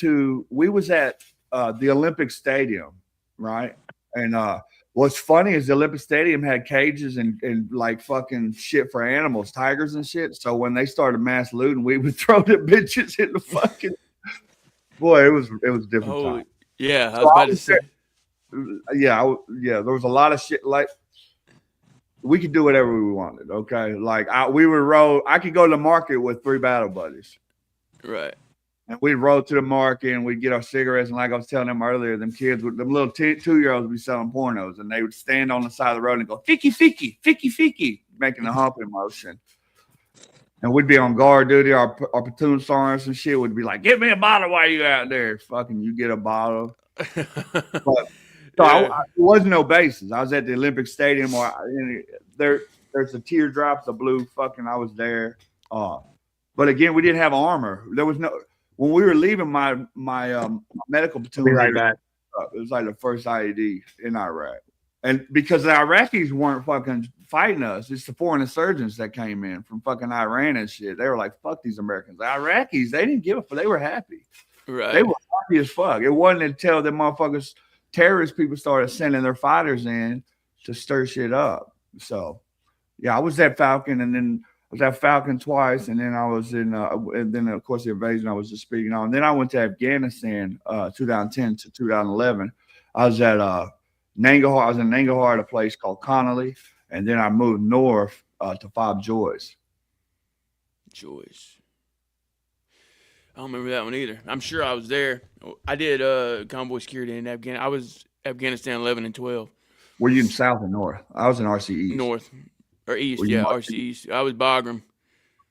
E: we was at the Olympic Stadium, right? And what's funny is the Olympic Stadium had cages and like fucking shit for animals, tigers and shit. So when they started mass looting, we would throw the bitches in the fucking. Boy, it was a different time.
C: Yeah, I was about to say.
E: Yeah, there was a lot of shit. Like we could do whatever we wanted. Okay, like we would roll. I could go to the market with 3 battle buddies.
C: Right.
E: And we'd roll to the market and we'd get our cigarettes. And like I was telling them earlier, them kids, them little 2-year-olds would be selling pornos. And they would stand on the side of the road and go, fiki, fiki, fiki, fiki, making a humping motion. And we'd be on guard duty. Our platoon sergeants and shit would be like, get me a bottle while you out there. Fucking you get a bottle. But, it wasn't no bases. I was at the Olympic Stadium. There's the teardrops, the blue fucking, I was there. But again, we didn't have armor. There was no... When we were leaving my medical platoon,
D: Be right back.
E: It was like the first IED in Iraq. And because the Iraqis weren't fucking fighting us, it's the foreign insurgents that came in from fucking Iran and shit. They were like, fuck these Americans. The Iraqis, they didn't give a fuck. They were happy.
C: Right.
E: They were happy as fuck. It wasn't until the motherfuckers, terrorist people started sending their fighters in to stir shit up. So, yeah, I was at Falcon and then I was at Falcon twice, and then I was in, and then of course the invasion I was just speaking on. And then I went to Afghanistan, 2010 to 2011. I was at Nangarhar. I was in Nangarhar at a place called Connolly, and then I moved north to F.O.B. Joyce.
C: Joyce. I don't remember that one either. I'm sure I was there. I did convoy security in Afghanistan. I was Afghanistan 11 and 12.
E: Were you in south or north? I was in RC East.
C: North. Or East, RC East. I was Bagram.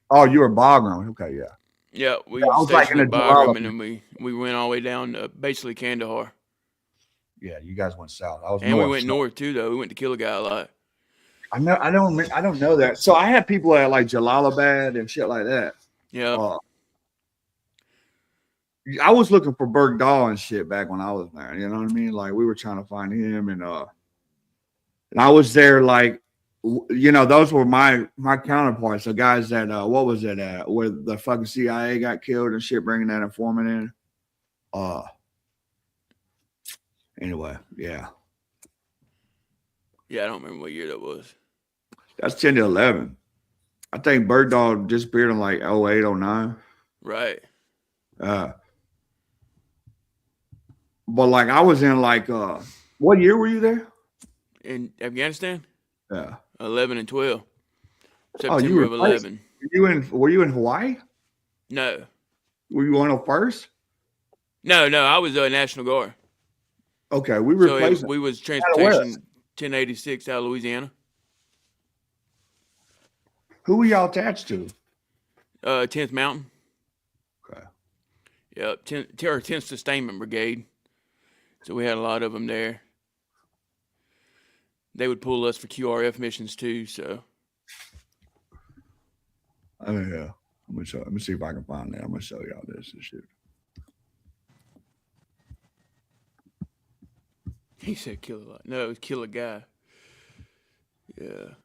E: Oh, you were Bagram. Okay, yeah.
C: Yeah, we
E: I was like in
C: in
E: the
C: Bagram, and then we went all the way down to basically Kandahar.
E: Yeah, you guys went south. I was
C: and
E: north.
C: We went north too, though. We went to kill a guy a lot.
E: I don't know that. So I had people at like Jalalabad and shit like that.
C: Yeah.
E: I was looking for Bergdahl and shit back when I was there. You know what I mean? Like we were trying to find him, and I was there like. You know, those were my counterparts, the guys that what was it where the fucking CIA got killed and shit, bringing that informant in. Anyway, yeah.
C: Yeah, I don't remember what year that was.
E: That's 10 to 11. I think Bird Dog disappeared in like 08, 09.
C: Right.
E: But like I was in like what year were you there?
C: In Afghanistan?
E: Yeah.
C: 11 and 12.
E: Oh, you
C: September
E: were
C: of 11.
E: were you in Hawaii?
C: No.
E: Were you on a first?
C: No, I was a National Guard.
E: Okay, we
C: So
E: replaced
C: we was
E: west.
C: transportation 1086 out of Louisiana.
E: Who were y'all attached to?
C: 10th Mountain.
E: Okay.
C: Yep, 10th Sustainment Brigade. So we had a lot of them there. They would pull us for QRF missions too. So.
E: Oh yeah. Let me see if I can find that. I'm gonna show y'all this and shit.
C: He said kill a lot. No, it was kill a guy. Yeah.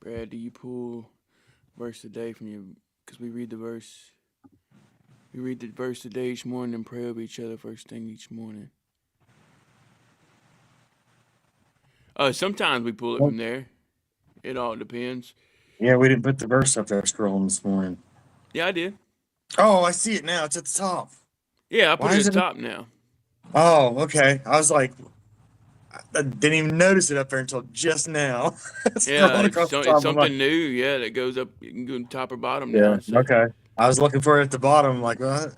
C: Brad, do you pull verse a day from your? Because we read the verse. We read the verse a day each morning and pray over each other first thing each morning. Sometimes we pull it from there. It all depends.
D: Yeah, we didn't put the verse up there scrolling this morning.
C: Yeah, I did.
D: Oh, I see it now. It's at the top.
C: Yeah, I put
D: Why
C: it
D: is
C: at the
D: it-
C: top now.
D: Oh, okay. I was like, I didn't even notice it up there until just now.
C: Yeah,
D: Scrolling
C: it's,
D: across the
C: it's
D: top, I'm
C: something
D: like,
C: new. Yeah, that goes up. You can go top or bottom
D: yeah,
C: now. So.
D: okay. I was looking for it at the bottom. I'm like, what?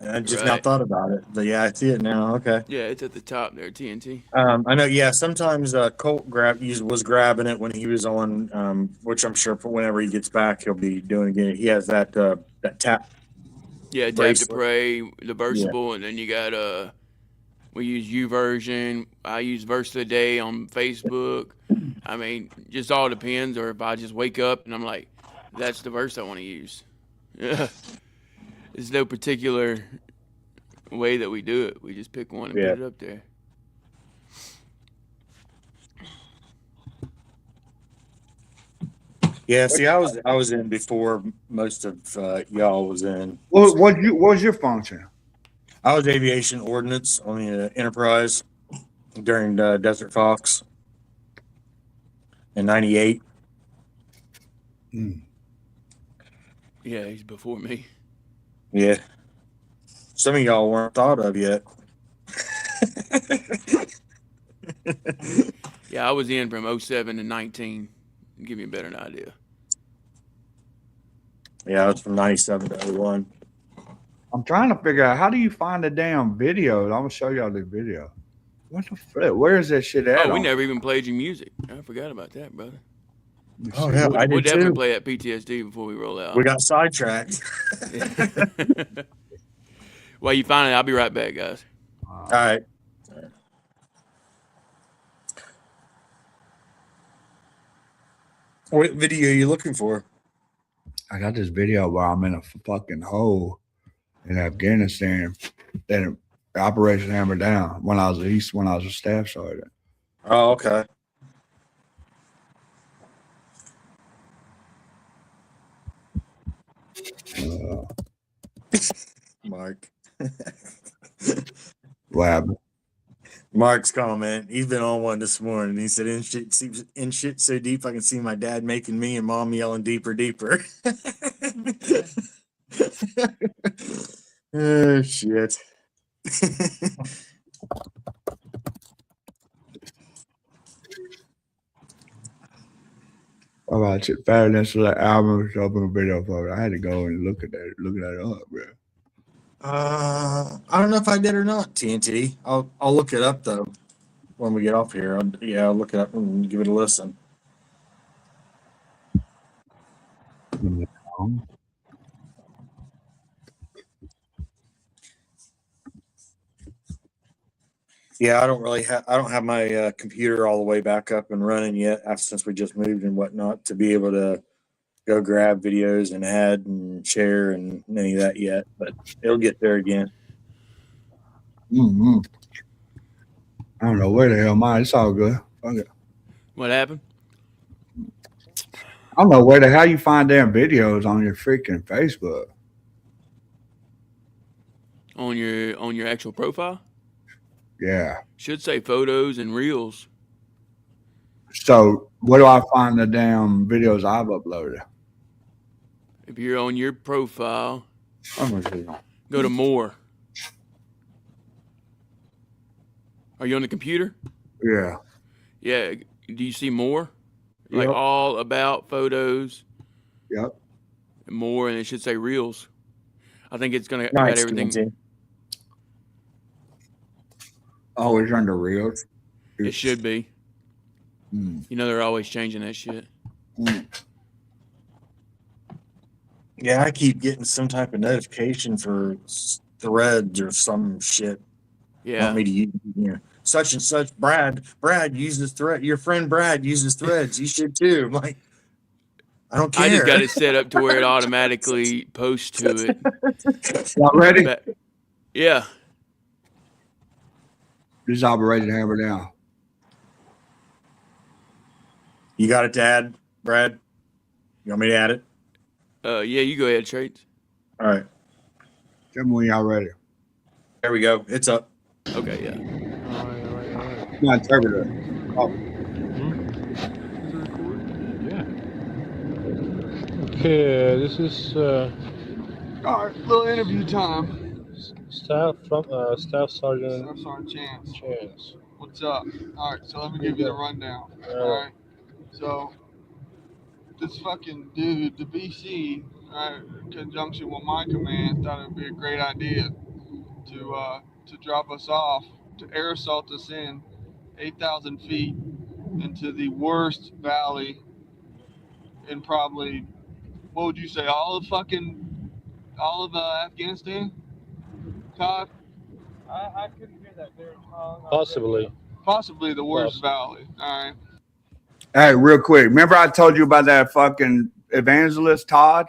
D: And I just now
C: Right.
D: thought about it. But yeah, I see it now. Okay.
C: Yeah, it's at the top there, TNT.
D: I know. Yeah, sometimes Colt was grabbing it when he was on, which I'm sure for whenever he gets back, he'll be doing again. He has that tap.
C: Yeah, tap to
D: Bracelet.
C: pray, the versable, and then you got we use YouVersion. I use Verse of the Day on Facebook. I mean, just all depends. Or if I just wake up and I'm like, that's the verse I want to use. Yeah, there's no particular way that we do it. We just pick one and
D: Yeah.
C: put it up there.
D: Yeah. See, I was in before most of y'all was in.
E: What was your function?
D: I was aviation ordnance on the Enterprise during Desert Fox in '98.
C: Yeah, he's before me.
D: Yeah. Some of y'all weren't thought of yet.
C: Yeah, I was in from 07 to 19. Give me a better idea.
D: Yeah, I was from '97 to '01.
E: I'm trying to figure out how do you find the damn video? I'm gonna show y'all the video. What the flip? Where is that shit at?
C: Oh, we never even played your music. I forgot about that, brother.
D: Oh yeah, I
C: We'll
D: did
C: definitely
D: too.
C: play at PTSD before we roll out.
D: We got sidetracked.
C: While you find it, I'll be right back, guys.
D: All right. What video are you looking for?
E: I got this video where I'm in a fucking hole in Afghanistan. Then Operation Hammer Down when I was a staff sergeant.
D: Oh, okay. Mark.
E: What happened?
D: Mark's comment. He's been on one this morning. He said, "In shit so deep, I can see my dad making me and mom yelling deeper, deeper." Oh shit.
E: All right, shit, Fairness of the album, open a video for it. I had to go and look at that up, bro.
D: I don't know if I did or not. TNT. I'll look it up though when we get off here. I'll look it up and give it a listen. Yeah, I don't have my computer all the way back up and running yet since we just moved and whatnot to be able to go grab videos and add and share and any of that yet, but it'll get there again.
E: Mm-hmm. I don't know where the hell mine. It's all good. Okay.
C: What happened?
E: I don't know where the hell you find damn videos on your freaking Facebook.
C: On your actual profile?
E: Yeah.
C: Should say photos and reels.
E: So where do I find the damn videos I've uploaded?
C: If you're on your profile,
E: Let me see.
C: go to more. Are you on the computer?
E: Yeah.
C: Yeah. Do you see more? Like
E: Yep.
C: all about photos
E: Yep.
C: and more, and it should say reels. I think it's gonna got
D: Nice,
C: everything.
D: Quincy.
E: Oh, it's under reels.
C: It should be.
E: Mm.
C: You know they're always changing that shit.
E: Mm.
D: Yeah, I keep getting some type of notification for threads or some shit.
C: Yeah.
D: Want me to use, such and such. Brad uses thread. Your friend Brad uses threads. You should too. I'm like, I don't care.
C: I just got it set up to where it automatically posts to it.
E: Y'all ready?
C: But, yeah.
E: This is Operation Hammer Down.
D: You got it to add, Brad? You want me to add it?
C: Yeah, you go ahead, Traits.
D: All right.
E: Tell me when y'all ready.
D: There we go. It's up.
C: Okay, yeah.
E: My interpreter. Oh.
G: Okay, this is
E: All right, little interview time.
G: Staff Sergeant
E: I'm sorry, Chance.
G: Chance.
E: What's up? All right, so let me give you the rundown. All right, so this fucking dude, the BC, in conjunction with my command, thought it would be a great idea to drop us off, to air assault us in 8,000 feet into the worst valley in probably, what would you say, all of Afghanistan? Todd?
H: I couldn't hear that very well.
G: Possibly
E: the worst valley. All right. Hey, real quick. Remember I told you about that fucking evangelist, Todd?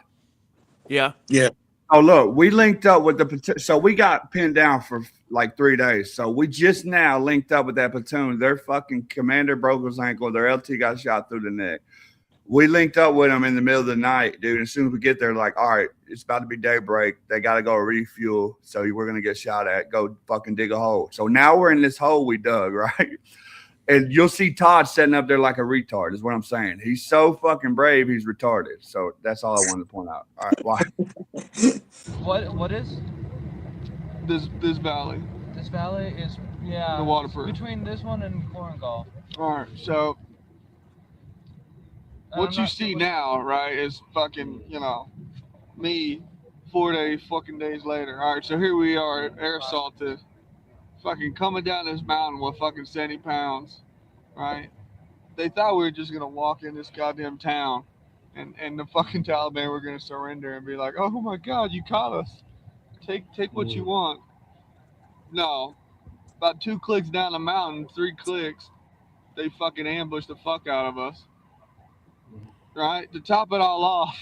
C: Yeah.
D: Yeah.
E: Oh, look, we linked up with the, so we got pinned down for like 3 days. So we just now linked up with that platoon. Their fucking commander broke his ankle. Their LT got shot through the neck. We linked up with them in the middle of the night, dude. As soon as we get there, like, all right, it's about to be daybreak. They got to go refuel. So we're going to get shot at. Go fucking dig a hole. So now we're in this hole we dug, right? And you'll see Todd sitting up there like a retard, is what I'm saying. He's so fucking brave, he's retarded. So that's all I wanted to point out. All right, why?
H: What is
E: This valley.
H: this valley? Is
E: The Waterford.
H: between this one and Korengal.
E: All right, so what you see now, right, is fucking, me 4 fucking days later. All right, so here we are, air assaulted, fucking coming down this mountain with fucking 70 pounds, right? They thought we were just gonna walk in this goddamn town, and the fucking Taliban were gonna surrender and be like, oh my God, you caught us. Take what you want. No, about 2 clicks down the mountain, 3 clicks, they fucking ambushed the fuck out of us. Right? To top it all off,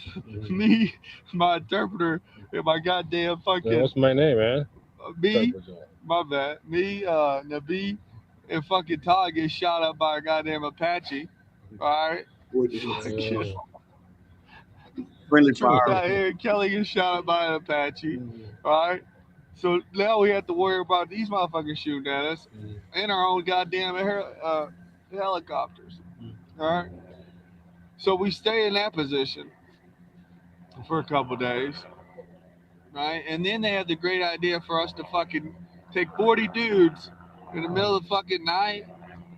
E: me, my interpreter, and my goddamn fucking
G: What's my name, man?
E: me, my bad, me, Nabi, and fucking Todd get shot up by a goddamn Apache. All right?
D: Friendly
E: fire. Kelly gets shot up by an Apache. All right? So now we have to worry about these motherfuckers shooting at us and our own goddamn helicopters. All right? So we stay in that position for a couple days, right? And then they have the great idea for us to fucking take 40 dudes in the middle of the fucking night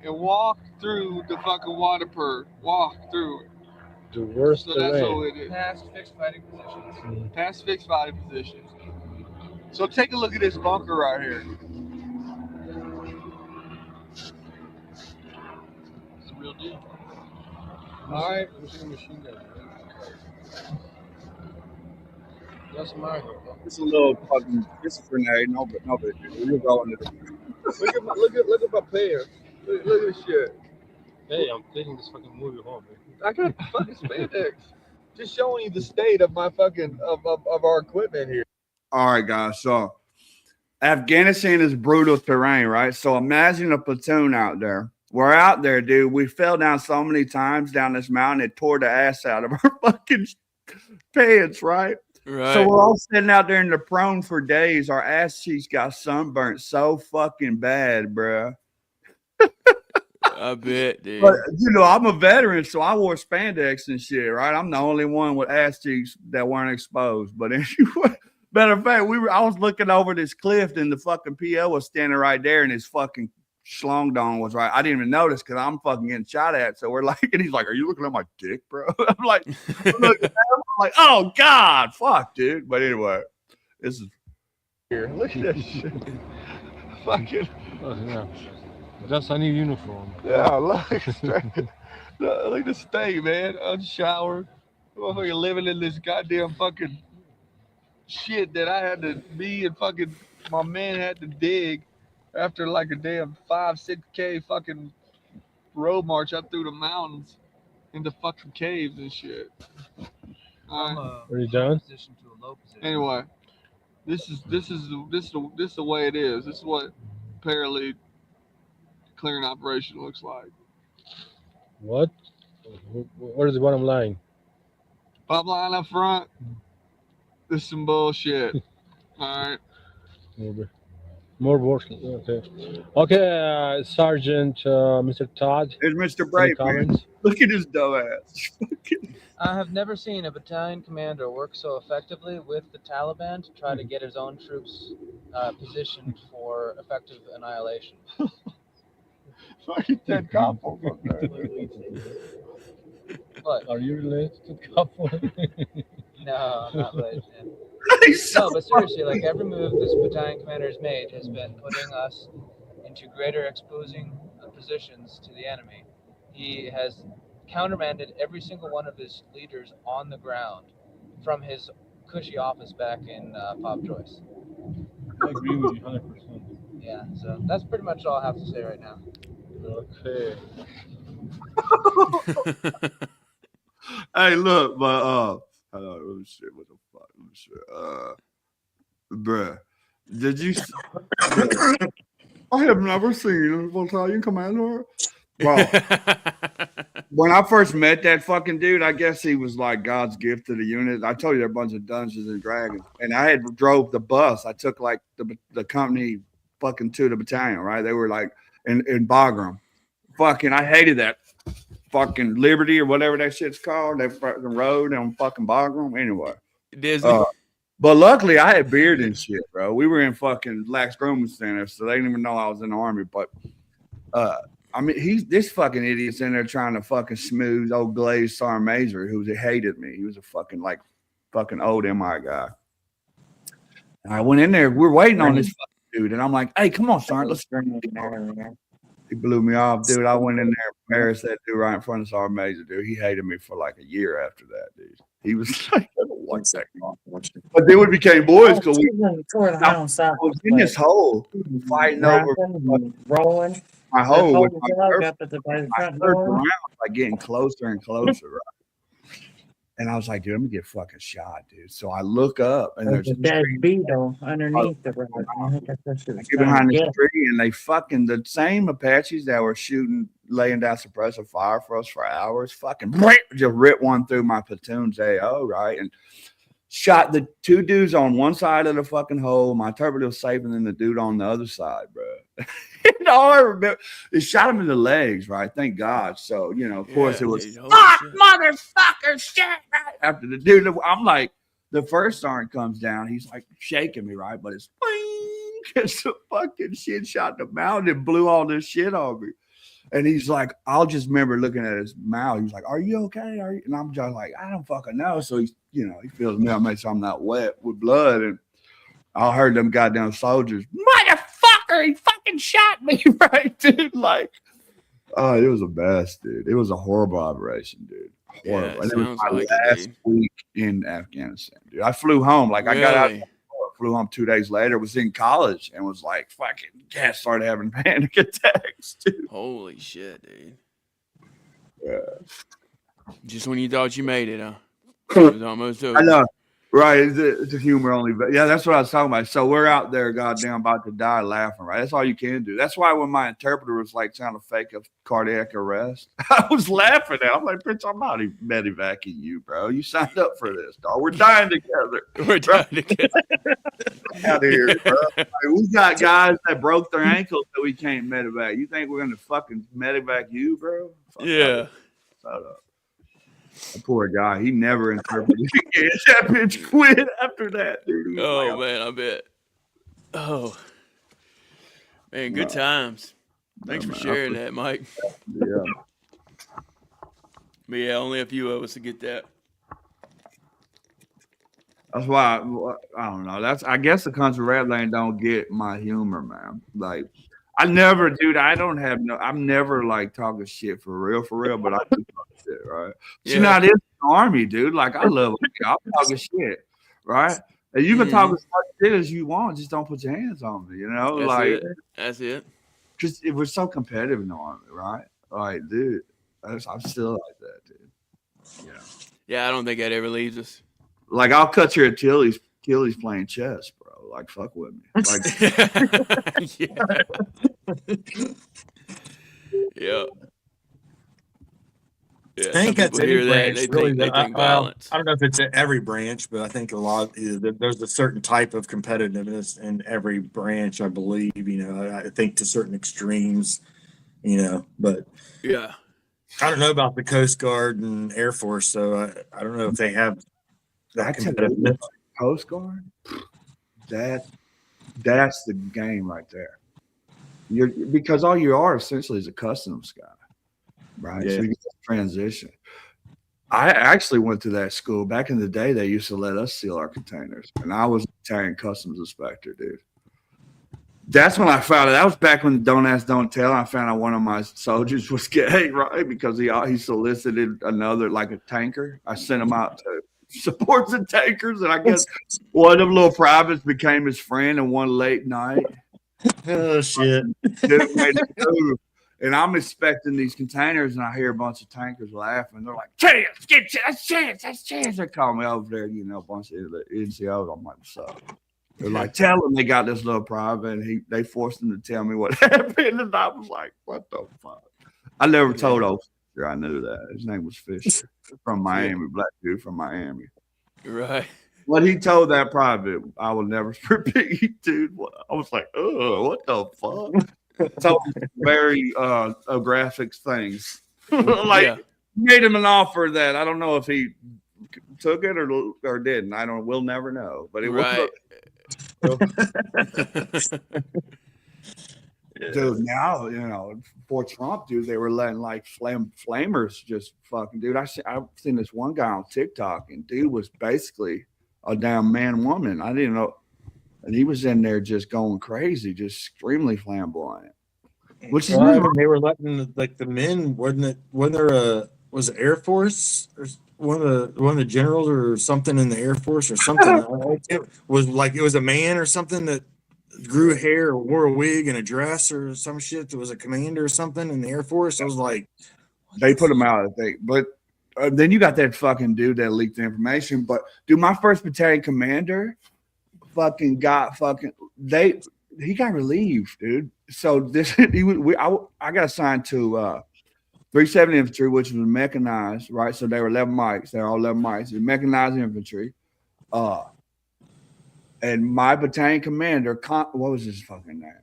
E: and walk through the fucking Waterford. Walk through it.
G: The worst
E: So that's
G: terrain.
E: what it is.
H: Past fixed fighting positions.
E: Past fixed fighting positions. So take a look at this bunker right here.
H: It's a real deal.
E: All right.
G: That's mine.
E: It's a little fucking, it's a grenade. No, but you're going to look at my pants. Look at this shit.
G: Hey, I'm taking this fucking movie home, man.
E: I got fucking spandex. Just showing you the state of my fucking of our equipment here. All right, guys. So Afghanistan is brutal terrain, right? So imagine a platoon out there. We're out there, dude. We fell down so many times down this mountain. It tore the ass out of our fucking pants, right?
C: Right.
E: So we're all sitting out there in the prone for days. Our ass cheeks got sunburnt so fucking bad, bruh.
C: I bet, dude.
E: But I'm a veteran, so I wore spandex and shit, right? I'm the only one with ass cheeks that weren't exposed. But anyway, matter of fact, I was looking over this cliff and the fucking PO was standing right there and his fucking schlong dong was right. I didn't even notice because I'm fucking getting shot at. So we're like, and he's like, "Are you looking at my dick, bro?" I'm like, "Oh God, fuck, dude." But anyway, this is here. Look at that shit. Fucking.
G: Oh, yeah. That's a new uniform.
E: Yeah, look at the state, man. Unshowered. Motherfucker living in this goddamn fucking shit that me and fucking my man had to dig after like a damn 5-6K fucking road march up through the mountains into fucking caves and shit.
H: From a
G: Are you
H: high
G: done?
H: position to a low position.
E: Anyway, this is the way it is. This is what paralead clearing operation looks like.
G: What? What is the bottom line?
E: Bottom line up front, this is some bullshit. All right.
G: More work. Okay, Sergeant, Mr. Todd.
E: There's Mr.
G: Any
E: Brave.
G: comments?
E: Look at his dumb ass.
H: I have never seen a battalion commander work so effectively with the Taliban to try to get his own troops positioned for effective annihilation.
E: Fucking Ted Koppel from there.
H: But
G: Are you related to couple?
H: no, I'm not related to him.
E: He's so
H: No, but seriously, like every move this battalion commander has made has been putting us into greater exposing positions to the enemy. He has countermanded every single one of his leaders on the ground from his cushy office back in F.O.B. Joyce.
G: I agree with you 100%.
H: Yeah, so that's pretty much all I have to say right now.
G: Okay.
E: Hey, look, but let me see what the fuck. Let me see. Bruh, did you? I have never seen a battalion commander. Bro, when I first met that fucking dude, I guess he was like God's gift to the unit. I told you they're a bunch of Dungeons and Dragons, and I had drove the bus. I took like the company fucking to the battalion, right? They were like in Bagram. Fucking, I hated that fucking Liberty or whatever that shit's called. That fucking road on fucking Bagram. Anyway,
C: Disney.
E: but luckily I had beard and shit, bro. We were in fucking Lax Grooming Center, so they didn't even know I was in the army. But I mean, this fucking idiot's in there trying to fucking smooth old glazed Sergeant Major who hated me. He was a fucking old MI guy. And I went in there. We're waiting on this fucking dude, and I'm like, "Hey, come on, Sergeant, let's." He blew me off, dude. I went in there and embarrassed that dude right in front of Sergeant Major, dude. He hated me for like a year after that, dude. He was like, I don't like that guy. But then we became boys because we was in this hole fighting over
F: rolling.
E: my hole with my girlfriend.
F: Up at the by the
E: I
F: front
E: turned
F: door.
E: around, like getting closer and closer, right? And I was like, dude, I'm gonna get fucking shot, dude. So I look up and
F: There's
E: there's
F: a dead beetle underneath the road. I think that's what she
E: I
F: was
E: get
F: trying
E: behind
F: to
E: this
F: get.
E: tree and they fucking the same Apaches that were laying down suppressive fire for us for hours, fucking just ripped one through my platoon's AO, right? And shot the two dudes on one side of the fucking hole. My interpreter was safer than the dude on the other side, bro. And all I remember, it shot him in the legs, right? Thank God. So, of course it was,
C: dude, holy
E: fuck,
C: shit.
E: motherfucker, shit. Right? After the dude, I'm like, the first sergeant comes down. He's like shaking me, right? But it's, it's a fucking shit shot in the mouth and blew all this shit on me. And he's like, I'll just remember looking at his mouth. He was like, "Are you okay? Are you?" And I'm just like, I don't fucking know. So he's, he feels me. I make sure I'm not wet with blood. And I heard them goddamn soldiers, motherfucker, he fucking shot me, right, dude? Like, oh, it was a mess, dude. It was a horrible operation, dude. Horrible.
C: Yeah,
E: and it was
C: sounds
E: my
C: like it,
E: last
C: dude.
E: week in Afghanistan, dude. I flew home. Like, I got out.
C: Really?
E: Flew home 2 days later, was in college and was like, fucking, started having panic attacks, dude.
C: Holy shit, dude.
E: Yeah.
C: Just when you thought you made it, huh? It was almost over.
E: I know. Right, it's a humor only. But yeah, that's what I was talking about. So we're out there, goddamn, about to die laughing. Right, that's all you can do. That's why when my interpreter was like trying to fake a cardiac arrest, I was laughing at. I'm like, bitch, I'm not even medevacing you, bro. You signed up for this, dog. We're dying together.
C: We're dying together.
E: Out of here, bro. Like, we got guys that broke their ankles that we can't medevac. You think we're gonna fucking medevac you, bro? Fuck
C: Yeah.
E: Shut up. That poor guy, he never interpreted again. That bitch quit after that, dude.
C: Oh man, I bet. Oh man, good times. Thanks for sharing that, Mike.
E: Yeah.
C: But yeah, only a few of us to get that.
E: That's why I don't know. I guess the country rat lane don't get my humor, man. Like I never, dude. I'm never like talking shit for real. But I do talk shit, right?
C: Yeah.
E: See, now this is the army, dude. Like I love it. I'm talking shit, right? And you can talk as much shit as you want. Just don't put your hands on me, you know?
C: That's it.
E: Because we're so competitive in the army, right? Like, dude, I'm still like that, dude. Yeah.
C: Yeah, I don't think that ever leaves us.
E: Like I'll cut your Achilles playing chess, bro. Like fuck with me. Like
C: yeah.
D: I think that's every branch.
C: They
D: Really,
C: think violence.
D: I don't know if it's at every branch, but I think a lot. There's a certain type of competitiveness in every branch. I believe, I think to certain extremes, But
C: yeah,
D: I don't know about the Coast Guard and Air Force, so I don't know if they have that competitiveness.
E: Coast Guard, that's the game right there. Because all you are essentially is a customs guy. Right.
D: Yeah.
E: So you get this transition. I actually went to that school back in the day. They used to let us seal our containers, and I was Italian customs inspector, dude. That's when I found out. That was back when Don't Ask, Don't Tell. I found out one of my soldiers was gay, right? Because he solicited another, like a tanker. I sent him out to support the tankers, and I guess one of them little privates became his friend. And one late night,
D: Oh shit!
E: dude made a move. And I'm expecting these containers, and I hear a bunch of tankers laughing. They're like, that's chance. They call me over there, a bunch of NCOs. I'm like, what's up? They're like, tell them they got this little private, and they forced him to tell me what happened. And I was like, what the fuck? I never told officer I knew that. His name was Fisher from Miami, black dude from Miami.
C: Right.
E: What he told that private, I will never repeat, dude. I was like, oh, what the fuck? So very graphics things. Made him an offer that I don't know if he took it or didn't. We'll never know. But it was dude. Now before Trump, dude, they were letting like flamers just fucking dude. I've seen this one guy on TikTok, and dude was basically a damn man woman. I didn't know. And he was in there just going crazy, just extremely flamboyant. Which is
D: they were letting like the men. Was it Air Force or one of the generals or something in the Air Force or something? It was a man or something that grew hair or wore a wig and a dress or some shit. That was a commander or something in the Air Force. I was like,
E: they put him out, I think, but. Then you got that fucking dude that leaked the information. But dude, my first battalion commander he got relieved, dude. So I got assigned to 370 infantry, which was mechanized, right? So they were 11 mics. They're all 11 mics. Mechanized infantry. And my battalion commander, what was his fucking name?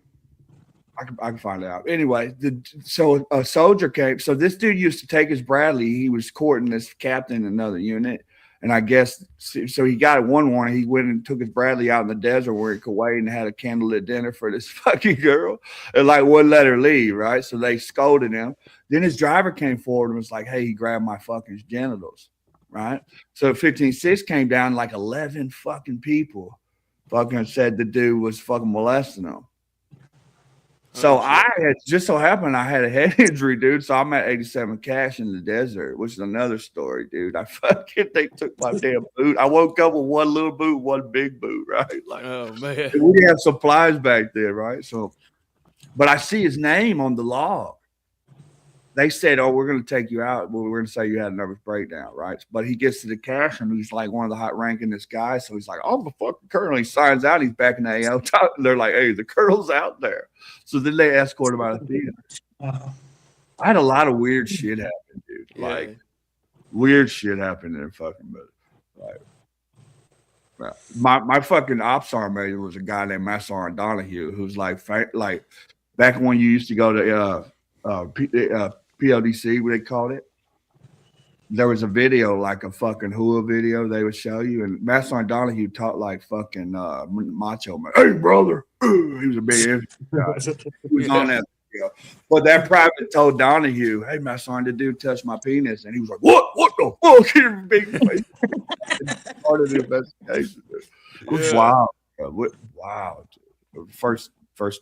E: I can find out. Anyway, so a soldier came. So this dude used to take his Bradley. He was courting this captain in another unit. And I guess, so he got one warning. He went and took his Bradley out in the desert where he could wait and had a candlelit dinner for this fucking girl. And like wouldn't let her leave, right? So they scolded him. Then his driver came forward and was like, hey, he grabbed my fucking genitals, right? So 15-6 came down, like 11 fucking people fucking said the dude was fucking molesting them. So I had just so happened I had a head injury, dude. So I'm at 87 cash in the desert, which is another story, dude. They took my damn boot. I woke up with one little boot, one big boot, right? Like,
C: oh man,
E: we didn't have supplies back then, right? So, but I see his name on the log. they said, "Oh, we're going to take you out. Well, we're going to say you had a nervous breakdown, right?" But he gets to the cash and he's like one of the hot rankingest guys. So he's like, "Oh, the fucking colonel." He signs out. He's back in the AO. They're like, "Hey, the colonel's out there." So then they escort him out of the theater. I had a lot of weird shit happen, dude.
C: Yeah.
E: Like weird shit happened in fucking movie. Like my fucking ops sergeant was a guy named Master Donahue, who's like back when you used to go to PLDC, what they called it. There was a video, like a fucking Hua video they would show you, and Master Donahue taught like fucking Macho Man. Hey, brother. He was a big guy. He was on that video. But that private told Donahue, "Hey, Master, the dude touched my penis." And he was like, What the fuck? He was big face. Part of the investigation. It was wild. Bro. Wow. Dude. First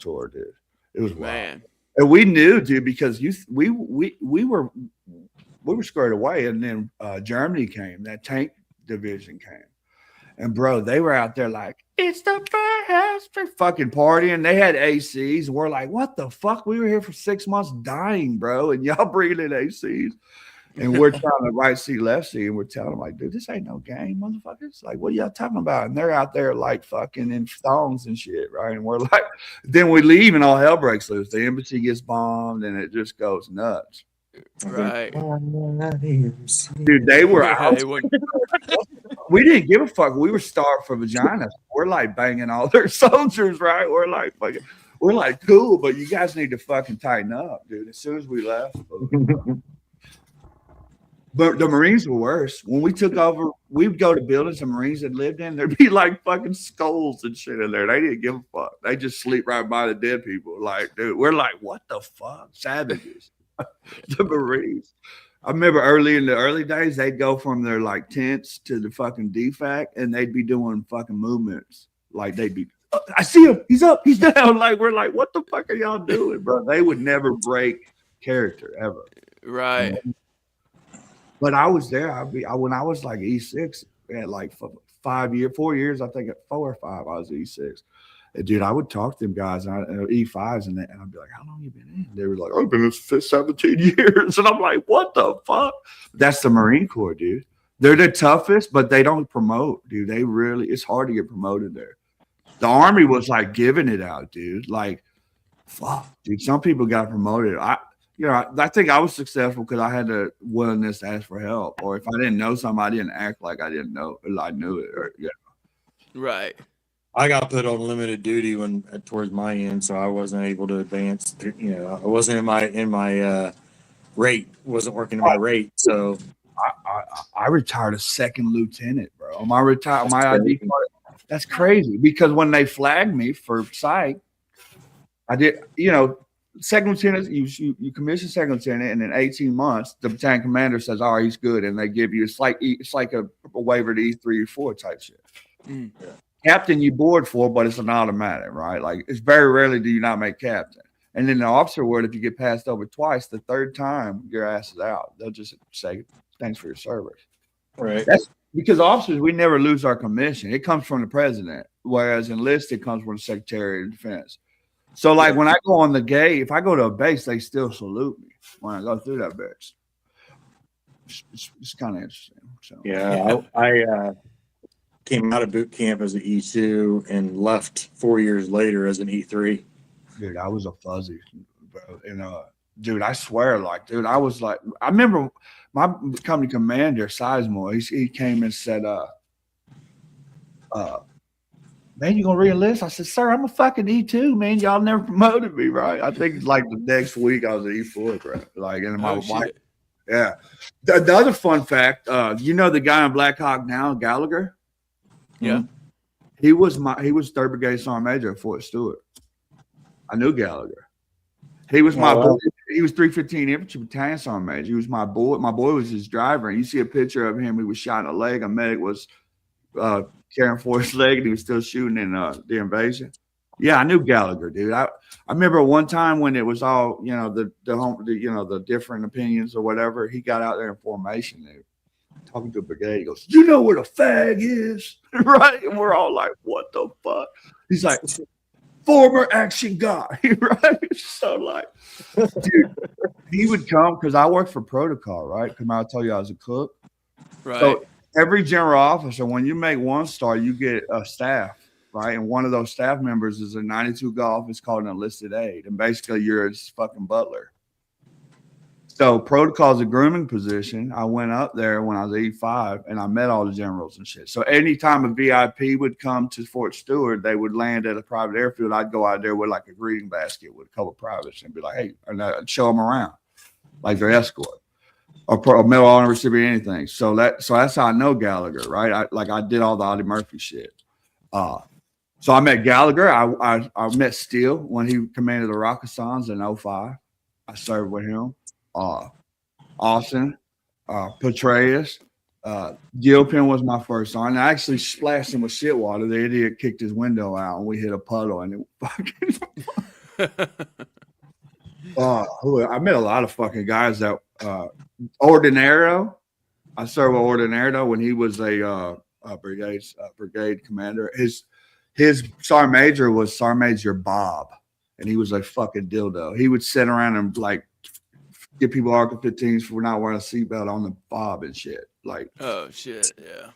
E: tour, dude. It was wild.
C: Man.
E: And we knew, dude, because we were squared away, and then Germany came. That tank division came, and bro, they were out there like, "It's the first fucking partying." They had ACs. We're like, "What the fuck? We were here for 6 months dying, bro, and y'all bringing in ACs." And we're trying to right seat, left seat, and we're telling them like, "Dude, this ain't no game, motherfuckers. Like, what are y'all talking about?" And they're out there like fucking in thongs and shit, right? And we're like, then we leave and all hell breaks loose. The embassy gets bombed, and it just goes nuts.
C: Right.
E: Dude, they were out. We didn't give a fuck. We were starved for vaginas. We're like banging all their soldiers, right? We're like fucking, we're like, cool, but you guys need to fucking tighten up, dude. As soon as we left. But the Marines were worse. When we took over, we'd go to buildings the Marines had lived in. There'd be like fucking skulls and shit in there. They didn't give a fuck. They just sleep right by the dead people. Like, dude, we're like, what the fuck? Savages. The Marines. I remember early in the early days, they'd go from their like tents to the fucking DFAC, and they'd be doing fucking movements. Like they'd be, "Oh, I see him. He's up. He's down." Like we're like, what the fuck are y'all doing, bro? They would never break character ever.
C: Right.
E: But I was there. When I was like E6 at like 4 years, I think at 4 or 5, I was E6. And dude, I would talk to them guys E5s and I'd be like, "How long you been in?" They were like, "I've been in 17 years." And I'm like, what the fuck? That's the Marine Corps, dude. They're the toughest, but they don't promote, dude. It's hard to get promoted there. The Army was like giving it out, dude. Like, fuck, dude. Some people got promoted. I think I was successful because I had the willingness to ask for help, or if I didn't know something, I didn't act like I didn't know, I knew it.
C: Right.
D: I got put on limited duty towards my end, so I wasn't able to advance. I wasn't in my rate. Wasn't working in my rate, so
E: I retired a second lieutenant, bro. My ID card. That's crazy because when they flagged me for psych, I did. Second lieutenant, you commission second lieutenant, and in 18 months, the battalion commander says, "Oh, he's good," and they give you it's like a waiver to E3 or 4 type shit.
C: Mm.
E: Yeah. Captain, you board for, but it's an automatic, right? Like it's very rarely do you not make captain. And then the officer word, if you get passed over twice, the third time your ass is out. They'll just say thanks for your service.
D: right.
E: That's because officers, we never lose our commission. It comes from the president, whereas enlisted comes from the Secretary of Defense. So like when I go on the gate, if I go to a base, they still salute me when I go through that base. It's kind of interesting. So
D: Yeah, I came out of boot camp as an E2 and left 4 years later as an E3.
E: Dude, I was a fuzzy, bro. And dude, I swear, like, dude, I was like, I remember my company commander, Sizemore, he came and said, "Man, you gonna re-enlist?" I said, "Sir, I'm a fucking E2, man. Y'all never promoted me, right?" I think like the next week I was an E4, bro. Like, and my wife, yeah. The other fun fact, the guy on Black Hawk now, Gallagher.
C: Yeah.
E: He was 3rd Brigade Sergeant Major at Fort Stewart. I knew Gallagher. He was my boy. He was 315 Infantry Battalion Sergeant Major. He was my boy. My boy was his driver. And you see a picture of him. He was shot in the leg. A medic was caring for his leg, and he was still shooting in the invasion. Yeah, I knew Gallagher, dude. I remember one time when it was all the different opinions or whatever. He got out there in formation, dude, talking to a brigade. He goes, "You know where the fag is?" Right? And we're all like, "What the fuck?" He's like, former action guy, right? So like, dude, he would come because I worked for protocol, right? Because I told you I was a cook.
C: Right.
E: So every general officer, when you make 1-star, you get a staff, right? And one of those staff members is a 92 golf. It's called an enlisted aide, and basically you're his fucking butler. So protocol's a grooming position. I went up there when I was 85 and I met all the generals and shit. So anytime a VIP would come to Fort Stewart, they would land at a private airfield. I'd go out there with like a greeting basket with a couple of privates and be like, hey, and I'd show them around like their escort or medal honor recipient, anything. So that's how I know Gallagher, right? I did all the Audie Murphy shit. So I met Gallagher. I met Steele when he commanded the Rockassans in 05. I served with him. Austin, Petraeus, Gilpin was my first sergeant. I actually splashed him with shit water. The idiot kicked his window out and we hit a puddle and it fucking I met a lot of fucking guys that Ordinero. I served with Ordinero when he was a brigade commander. His sergeant major was Sergeant Major Bob, and he was a fucking dildo. He would sit around and like get people Article 15s for not wearing a seatbelt on the fob and shit. Like,
C: oh shit, yeah.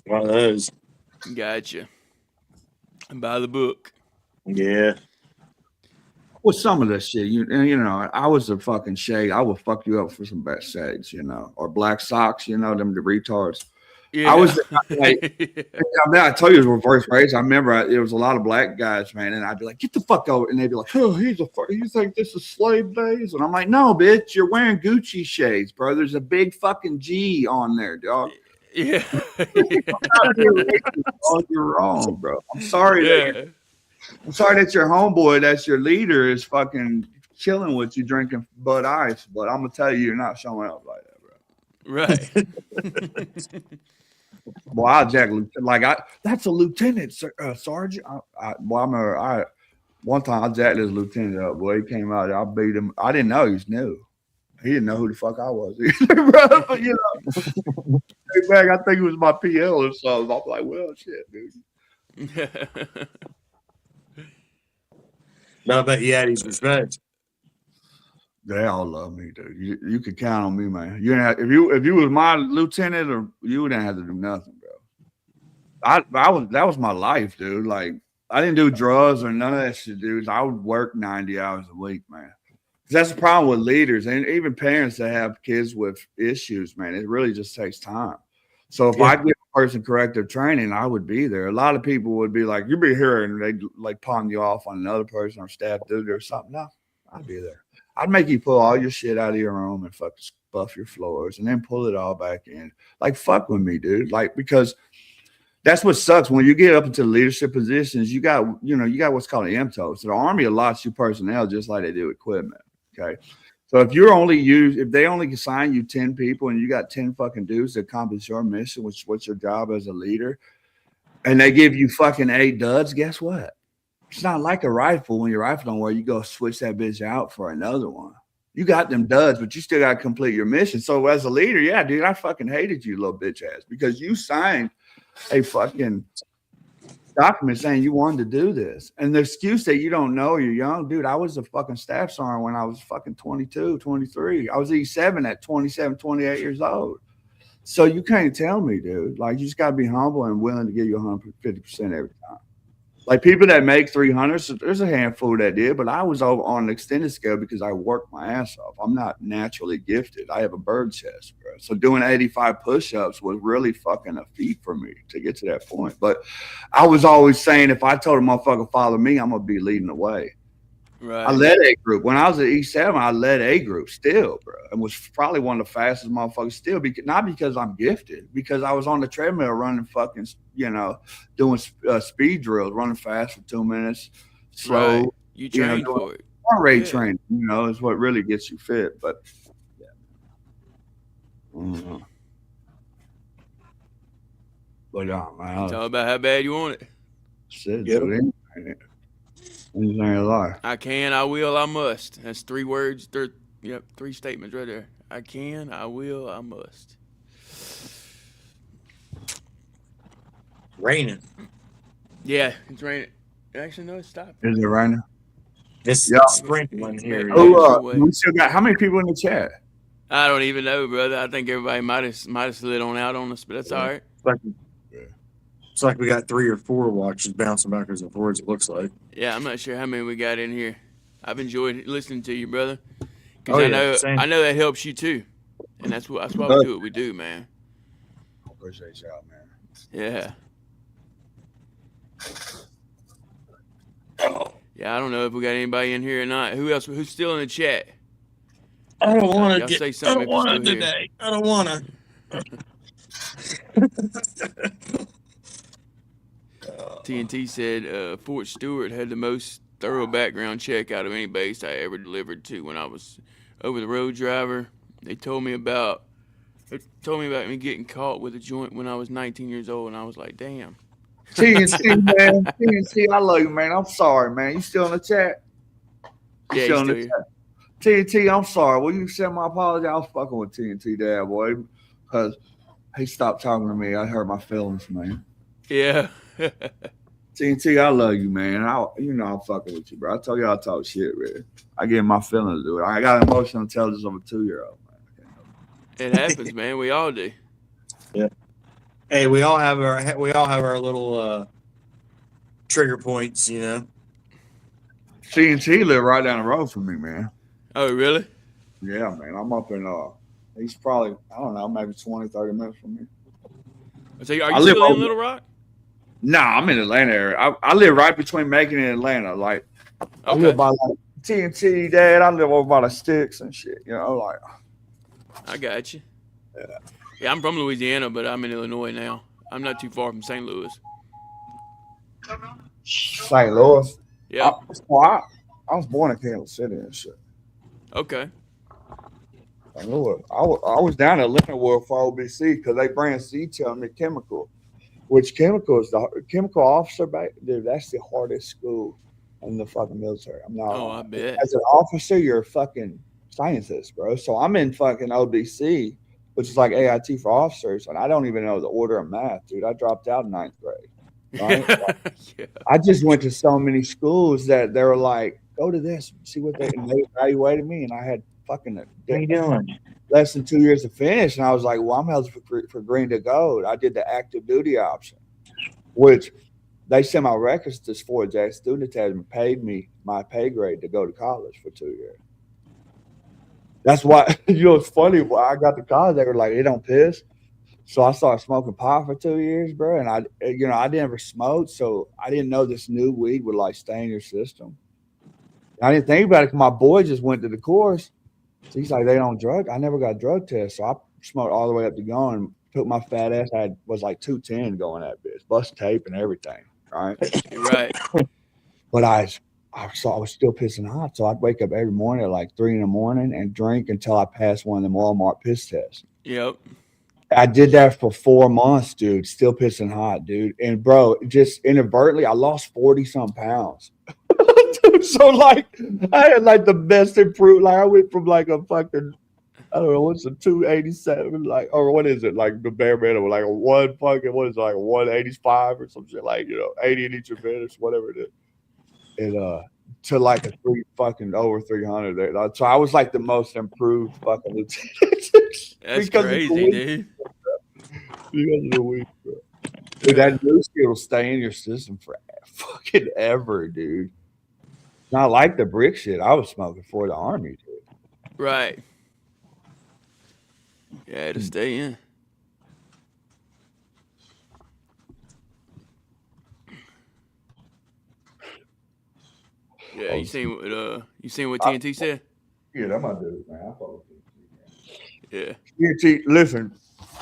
D: One of those.
C: Gotcha. And by the book.
D: Yeah.
E: with some of this shit, you know, I was a fucking shade. I would fuck you up for some best shades, you know, or black socks, you know, them the retards.
C: Yeah.
E: I was like, I mean, I told you it was reverse race. I remember there was a lot of black guys, man, and I'd be like, "Get the fuck over!" And they'd be like, "Oh, you think this is slave days?" And I'm like, "No, bitch, you're wearing Gucci shades, bro. There's a big fucking G on there, dog."
C: Yeah.
E: Oh, you're wrong, bro. I'm sorry.
C: Yeah.
E: I'm sorry that your homeboy, that's your leader, is fucking chilling with you, drinking Bud Ice. But I'm gonna tell you, you're not showing up like that, bro.
C: Right.
E: Well, I jack that's a lieutenant, sergeant. One time I jacked this lieutenant up. Boy, he came out. I beat him. I didn't know he was new. He didn't know who the fuck I was either, bro. But, you know, back, I think it was my PL or something. I'm like, well, shit, dude.
D: No, I bet you had his respect.
E: They all love me, dude. You could count on me, man. If you was my lieutenant, or you wouldn't have to do nothing, bro. That was my life, dude. Like, I didn't do drugs or none of that shit, dude. I would work 90 hours a week, man. That's the problem with leaders and even parents that have kids with issues, man. It really just takes time. So if I give a person corrective training, I would be there. A lot of people would be like, "You be here," and they'd like pawn you off on another person or staff dude or something. No, I'd be there. I'd make you pull all your shit out of your room and fucking buff your floors and then pull it all back in. Like, fuck with me, dude. Like, because that's what sucks. When you get up into leadership positions, you got what's called an MTO. So the Army allots you personnel just like they do equipment. Okay. So if they only assign you 10 people and you got 10 fucking dudes to accomplish your mission, which is what's your job as a leader, and they give you fucking 8 duds, guess what? It's not like a rifle. When your rifle don't work, you go switch that bitch out for another one. You got them duds, but you still got to complete your mission. So as a leader, yeah, dude, I fucking hated you, little bitch ass, because you signed a fucking document saying you wanted to do this. And the excuse that you don't know you're young, dude, I was a fucking staff sergeant when I was fucking 22, 23. I was E7 at 27, 28 years old. So you can't tell me, dude. Like, you just got to be humble and willing to give you 150% every time. Like, people that make 300, so there's a handful that did, but I was over on an extended scale because I worked my ass off. I'm not naturally gifted. I have a bird chest, bro. So doing 85 push-ups was really fucking a feat for me to get to that point. But I was always saying, if I told a motherfucker follow me, I'm going to be leading the way.
C: Right.
E: I led A group. When I was at E7, I led A group still, bro, and was probably one of the fastest motherfuckers still. Not because I'm gifted, because I was on the treadmill running fucking, you know, doing speed drills, running fast for 2 minutes, slow.
C: Right. You trained for it.
E: Heart rate training, you know, is what really gets you fit. But yeah. Mm-hmm. But yeah, man.
C: Talk about how bad you want it.
E: Shit, dude, anything a lie.
C: I can, I will, I must. That's 3 words. 3 statements right there. I can, I will, I must.
D: Raining.
C: Yeah, it's raining. Actually, no, it's stopping.
E: Is it raining?
D: It's
E: Yeah.
D: sprinkling here.
C: Oh,
D: Yeah.
C: no way.
E: We still got how many people in the chat?
C: I don't even know, brother. I think everybody might have slid on out on us, but that's all right.
D: It's like we got 3 or 4 watches bouncing backwards and forwards, it looks like.
C: Yeah, I'm not sure how many we got in here. I've enjoyed listening to you, brother.
D: Oh,
C: Because
D: yeah,
C: I know that helps you too, and that's why we do what we do, man.
E: I appreciate y'all, man.
C: Yeah. Yeah, I don't know if we got anybody in here or not. Who's still in the chat?
D: I don't want
C: Y'all
D: to
C: say
D: I
C: something
D: don't
C: if you're
D: want
C: still
D: to
C: here.
D: today. I don't want to.
C: TNT said Fort Stewart had the most thorough background check out of any base I ever delivered to when I was over the road driver. They told me about me getting caught with a joint when I was 19 years old, and I was like, damn.
E: TNT, man. TNT, I love you, man. I'm sorry, man. You still in the chat?
C: Yeah, he's still here.
E: Chat? TNT, I'm sorry. Will you send my apology? I was fucking with TNT dad, boy, because he stopped talking to me. I hurt my feelings, man.
C: Yeah.
E: TNT, I love you, man. I'm fucking with you, bro. I told you I talk shit, man. I get my feelings, dude. I got emotional intelligence of a 2-year-old, man.
C: It happens, man. We all do.
D: Yeah. Hey, we all have our little trigger points, you know.
E: TNT live right down the road from me, man.
C: Oh, really?
E: Yeah, man. I'm up in he's probably, I don't know, maybe 20, 30 minutes from me.
C: So are you still in Little Rock?
E: Nah, I'm in Atlanta area. I live right between Macon and Atlanta. Like, I live by like TNT, Dad. I live over by the sticks and shit. You know, like.
C: I got you. Yeah, I'm from Louisiana, but I'm in Illinois now. I'm not too far from St. Louis.
E: St. Louis.
C: Yeah.
E: I was born in Kansas City and shit.
C: Okay.
E: St. Louis. I was down at Leonardwood for OBC because they bring to me chemical. Which chemical is the chemical officer back? Dude, that's the hardest school in the fucking military. I'm not.
C: Oh, I bet.
E: As an officer, you're a fucking scientist, bro. So I'm in fucking OBC, which is like AIT for officers, and I don't even know the order of math, dude. I dropped out in 9th grade. Right?
C: Yeah.
E: I just went to so many schools that they were like, go to this, see what they evaluated me, and I had fucking
D: What are you doing?
E: less than 2 years to finish, and I was like, well, I'm eligible for green to gold. I did the active duty option, which they sent my records to Fort Jackson Student Attachment, paid me my pay grade to go to college for 2 years. That's why, it's funny, when I got to college, they were like, it don't piss. So I started smoking pot for 2 years, bro, and I never smoked, so I didn't know this new weed would like stay in your system. I didn't think about it because my boy just went to the course. So he's like, they don't drug. I never got a drug test. So I smoked all the way up to going, took my fat ass. Was like 210 going that bitch, bust tape and everything. Right.
C: Right.
E: But I was still pissing hot. So I'd wake up every morning at like 3 a.m. and drink until I passed one of them Walmart piss tests.
C: Yep.
E: I did that for 4 months, dude. Still pissing hot, dude. And bro, just inadvertently, I lost 40-some pounds. So like I had like the best improved. Like I went from like a fucking, I don't know, what's a 287, like, or what is it, like the bare minimum, like a one fucking, what is it, like 185 or some shit, like, 80 in each event, whatever it is, and to like a over 300 there. So I was like the most improved fucking lieutenant.
C: That's crazy, dude.
E: Because of the weed, bro. Dude, that new skill will stay in your system for fucking ever, dude. Not like the brick shit I was smoking for the Army, dude.
C: Right. Yeah, to stay in. Yeah, you seen what TNT said?
E: Yeah, that's my dude, man. I follow TNT, man.
C: Yeah.
E: TNT, listen,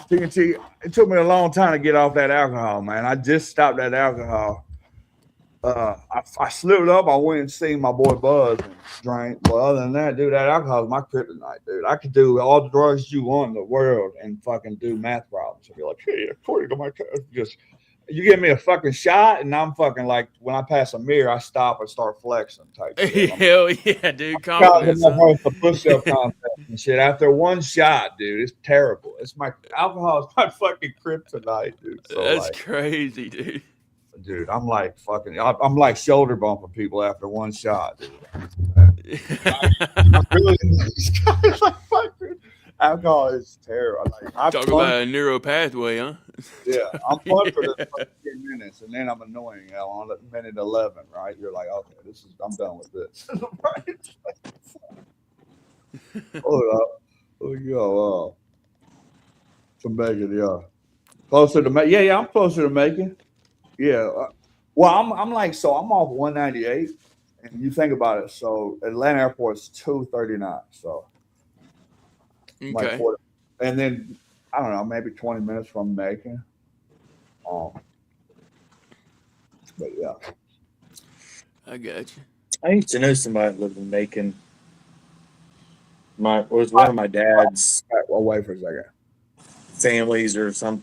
E: TNT, it took me a long time to get off that alcohol, man. I just stopped that alcohol. I slipped up. I went and seen my boy Buzz and drank. But other than that, dude, that alcohol is my kryptonite, dude. I could do all the drugs you want in the world and fucking do math problems. And you're like, hey, according to my just you give me a fucking shot, and I'm fucking like, when I pass a mirror, I stop and start flexing type shit.
C: Hell yeah, dude. Confidence.
E: The push-up contest and shit. After one shot, dude, it's terrible. Alcohol is my fucking kryptonite, dude. So
C: that's crazy, dude.
E: dude, I'm like fucking. I'm like shoulder bumping people after one shot, dude. I'm really it's like fuck, dude. Alcohol is terrible. Like I
C: Talk
E: fun,
C: about a neural pathway, huh?
E: yeah, I'm fun for the first 10 minutes, and then I'm annoying. You know, on minute 11, right? You're like, okay, I'm done with this. Right? Hold up, oh go to Macon, yeah, closer to Macon. Yeah, I'm closer to Macon. Yeah, well, I'm like, so I'm off 198, and you think about it. So Atlanta Airport's 239, so like
C: Okay.
E: 40, and then I don't know, maybe 20 minutes from Macon. But yeah,
C: I got you.
D: I used to know somebody that lived in Macon. Was one of my dad's
E: away for a second.
D: families or one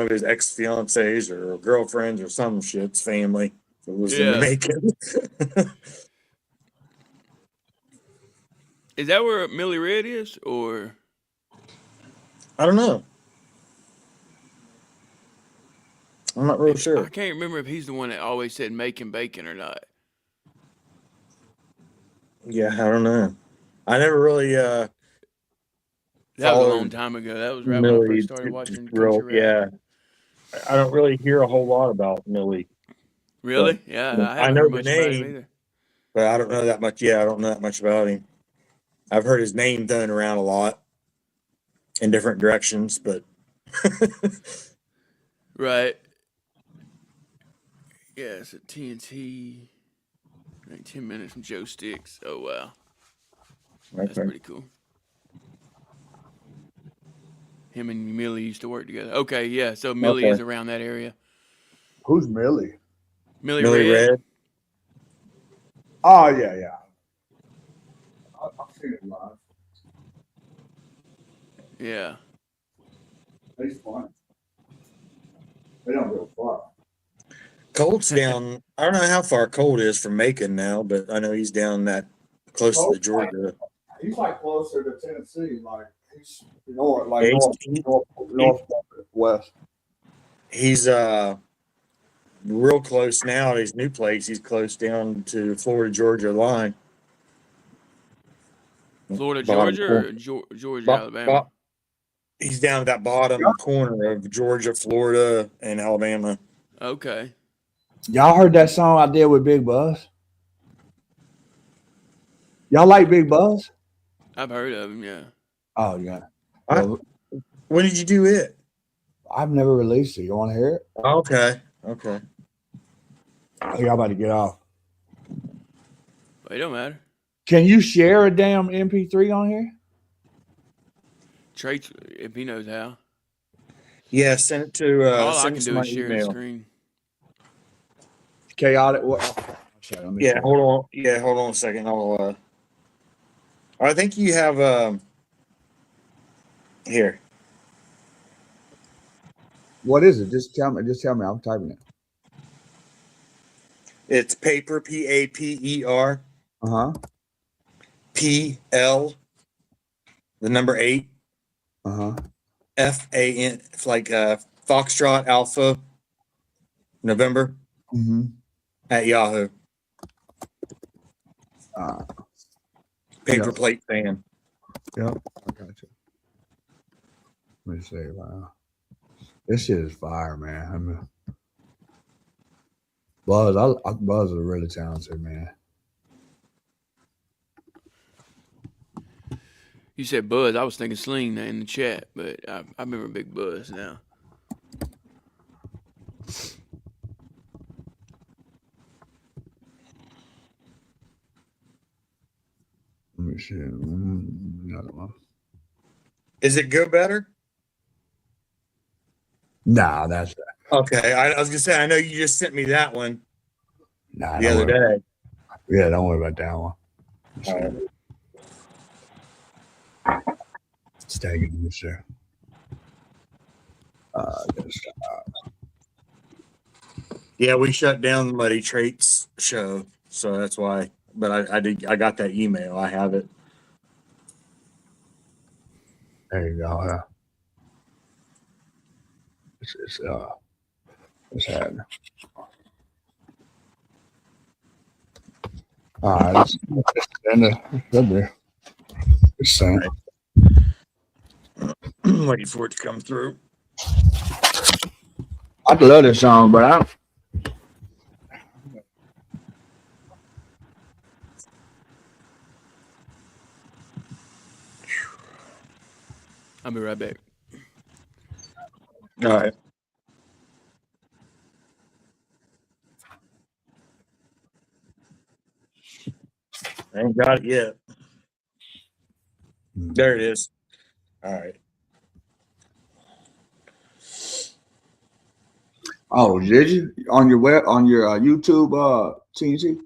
D: of his ex fiancées or girlfriends or some shit's family that was in
C: Yeah.
D: Macon.
C: Is that where Millie Red is, or
D: I don't know. I'm not real
C: I
D: sure.
C: can't remember if he's the one that always said making bacon or not.
D: Yeah, I don't know. I never really
C: That was a long
D: followed
C: time ago. That was right when I
D: Millie.
C: first started watching country rap.
D: Yeah. I don't really hear a whole lot about Millie.
C: Really?
D: But,
C: Yeah, I
D: I
C: haven't
D: know
C: heard
D: the
C: much about him
D: name,
C: either.
D: but I don't know that much. Yeah, I don't know that much about him. I've heard his name thrown around a lot in different directions, but
C: Right. Yeah, it's at TNT. 10 minutes from Joe Sticks. Oh, wow. That's
D: okay.
C: pretty cool. Him and Millie used to work together. Okay, yeah. So Millie is around that area.
E: Who's Millie?
C: Millie
D: Millie
C: Red.
D: Red.
E: Oh yeah. I've seen it live.
C: Yeah.
E: He's fun. They don't go far.
D: Cold's down. I don't know how far Cold is from Macon now, but I know he's down that close to the Georgia.
E: He's like closer to Tennessee, like he's north, like
D: Yeah,
E: northwest.
D: He's real close now at his new place. He's close down to Florida Georgia line.
C: Florida,
D: Bottom
C: Georgia,
D: corner.
C: or Georgia, Alabama?
D: He's down at that bottom corner of Georgia, Florida, and Alabama.
C: Okay.
E: Y'all heard that song I did with Big Buzz? Y'all like Big Buzz?
C: I've heard of him, yeah.
E: Oh yeah.
D: When did you do it?
E: I've never released it. You want to hear it?
D: Okay.
E: Oh, y'all about to get off.
C: But it don't matter.
E: Can you share a damn MP3 on here?
C: Trey, if he knows how.
D: Yeah, send it to.
C: All I
D: send
C: can
D: it to
C: do
D: my
C: is share the
D: email.
C: screen.
E: Chaotic.
D: Yeah, hold on. Yeah, hold on a second. I think you have. Here.
E: What is it? Just tell me. I'm typing it.
D: It's paper. PAPER. PL. The number 8. FAN. It's like Foxtrot Alpha. November. At Yahoo. Paper plate fan.
E: Yep. I got you. Let me see. Wow. This shit is fire, man. I mean, Buzz is really talented, man.
C: You said Buzz. I was thinking Sling in the chat, but I remember Big Buzz now.
E: Let me see. Another one.
D: Is it Go Better?
E: Nah, that's
D: Okay. I was gonna say I know you just sent me that one the other day.
E: Yeah, don't worry about that one.
D: All right.
E: It's taking this there.
D: Yeah, we shut down the Muddy Traits show, so that's why. But I got that email. I have it.
E: There you go. What's happening? All right. It's saying.
D: Waiting for it to come through.
E: I love this song, but I.
C: I'll be right back.
D: All right. I ain't got it yet. There it is. All right.
E: Oh, did you on your web on your YouTube TNT?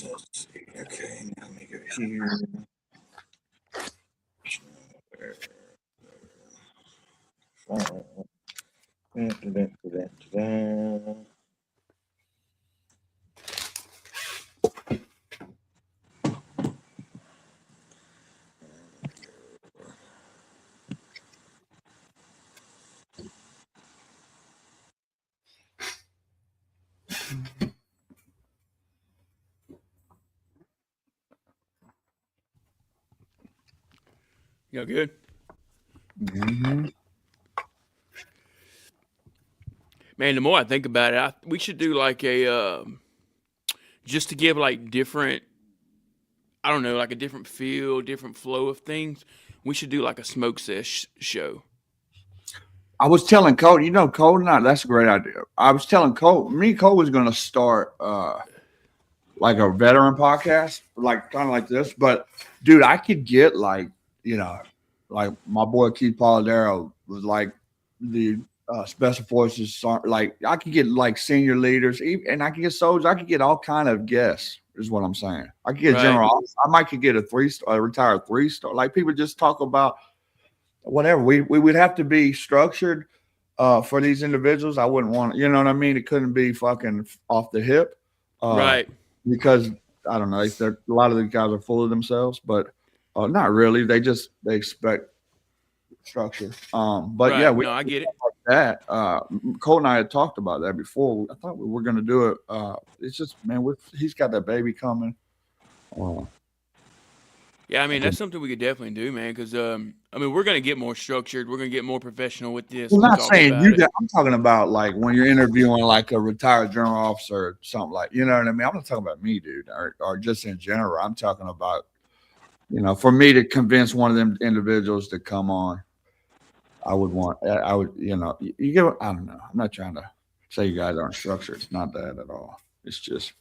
D: Let's see. Okay, now let me go here.
C: Y'all good?
E: Mm-hmm.
C: Man, the more I think about it, we should do like a just to give like different, I don't know, like a different feel, different flow of things. We should do like a smoke sesh show.
E: I was telling Cole, Cole and I, that's a great idea. I was telling Cole, me and Cole was going to start like a veteran podcast, like kind of like this. But dude, I could get like my boy Keith Polidero was like the special forces. Like I could get like senior leaders, and I could get soldiers. I could get all kind of guests. Is what I'm saying. I could get
C: Right.
E: general. I might could get a retired 3-star. Like people just talk about whatever. We would have to be structured for these individuals. I wouldn't want, you know what I mean? It couldn't be fucking off the hip.
C: Right.
E: Because I don't know, a lot of the guys are full of themselves, but not really. They expect structure. But
C: Right.
E: yeah, we
C: No, I get it.
E: like that. Cole and I had talked about that before. I thought we were going to do it. It's just, man, he's got that baby coming.
C: Yeah, I mean that's something we could definitely do, man. Because I mean we're gonna get more structured. We're gonna get more professional with this.
E: I'm
C: We'll
E: not
C: talk
E: saying
C: about
E: you
C: it.
E: got, I'm talking about like when you're interviewing like a retired general officer or something like, you know what I mean? I'm not talking about me, dude, or just in general. I'm talking about, for me to convince one of them individuals to come on, I would, you get, I don't know. I'm not trying to say you guys aren't structured. It's not that at all. It's just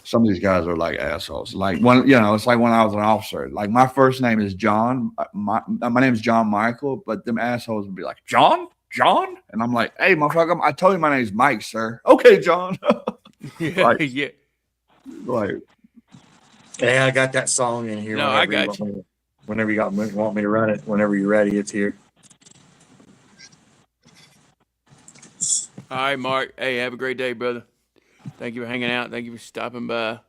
E: some of these guys are like assholes. Like it's like when I was an officer. Like my first name is John. My name is John Michael, but them assholes would be like, John, and I'm like, hey, motherfucker, I told you my name's Mike, sir. Okay, John.
C: Yeah, yeah.
E: Like,
D: Hey, I got that song in here.
C: No, I got you.
D: Whenever you want me to run it, whenever you're ready, it's here.
C: All right, Mark. Hey, have a great day, brother. Thank you for hanging out. Thank you for stopping by.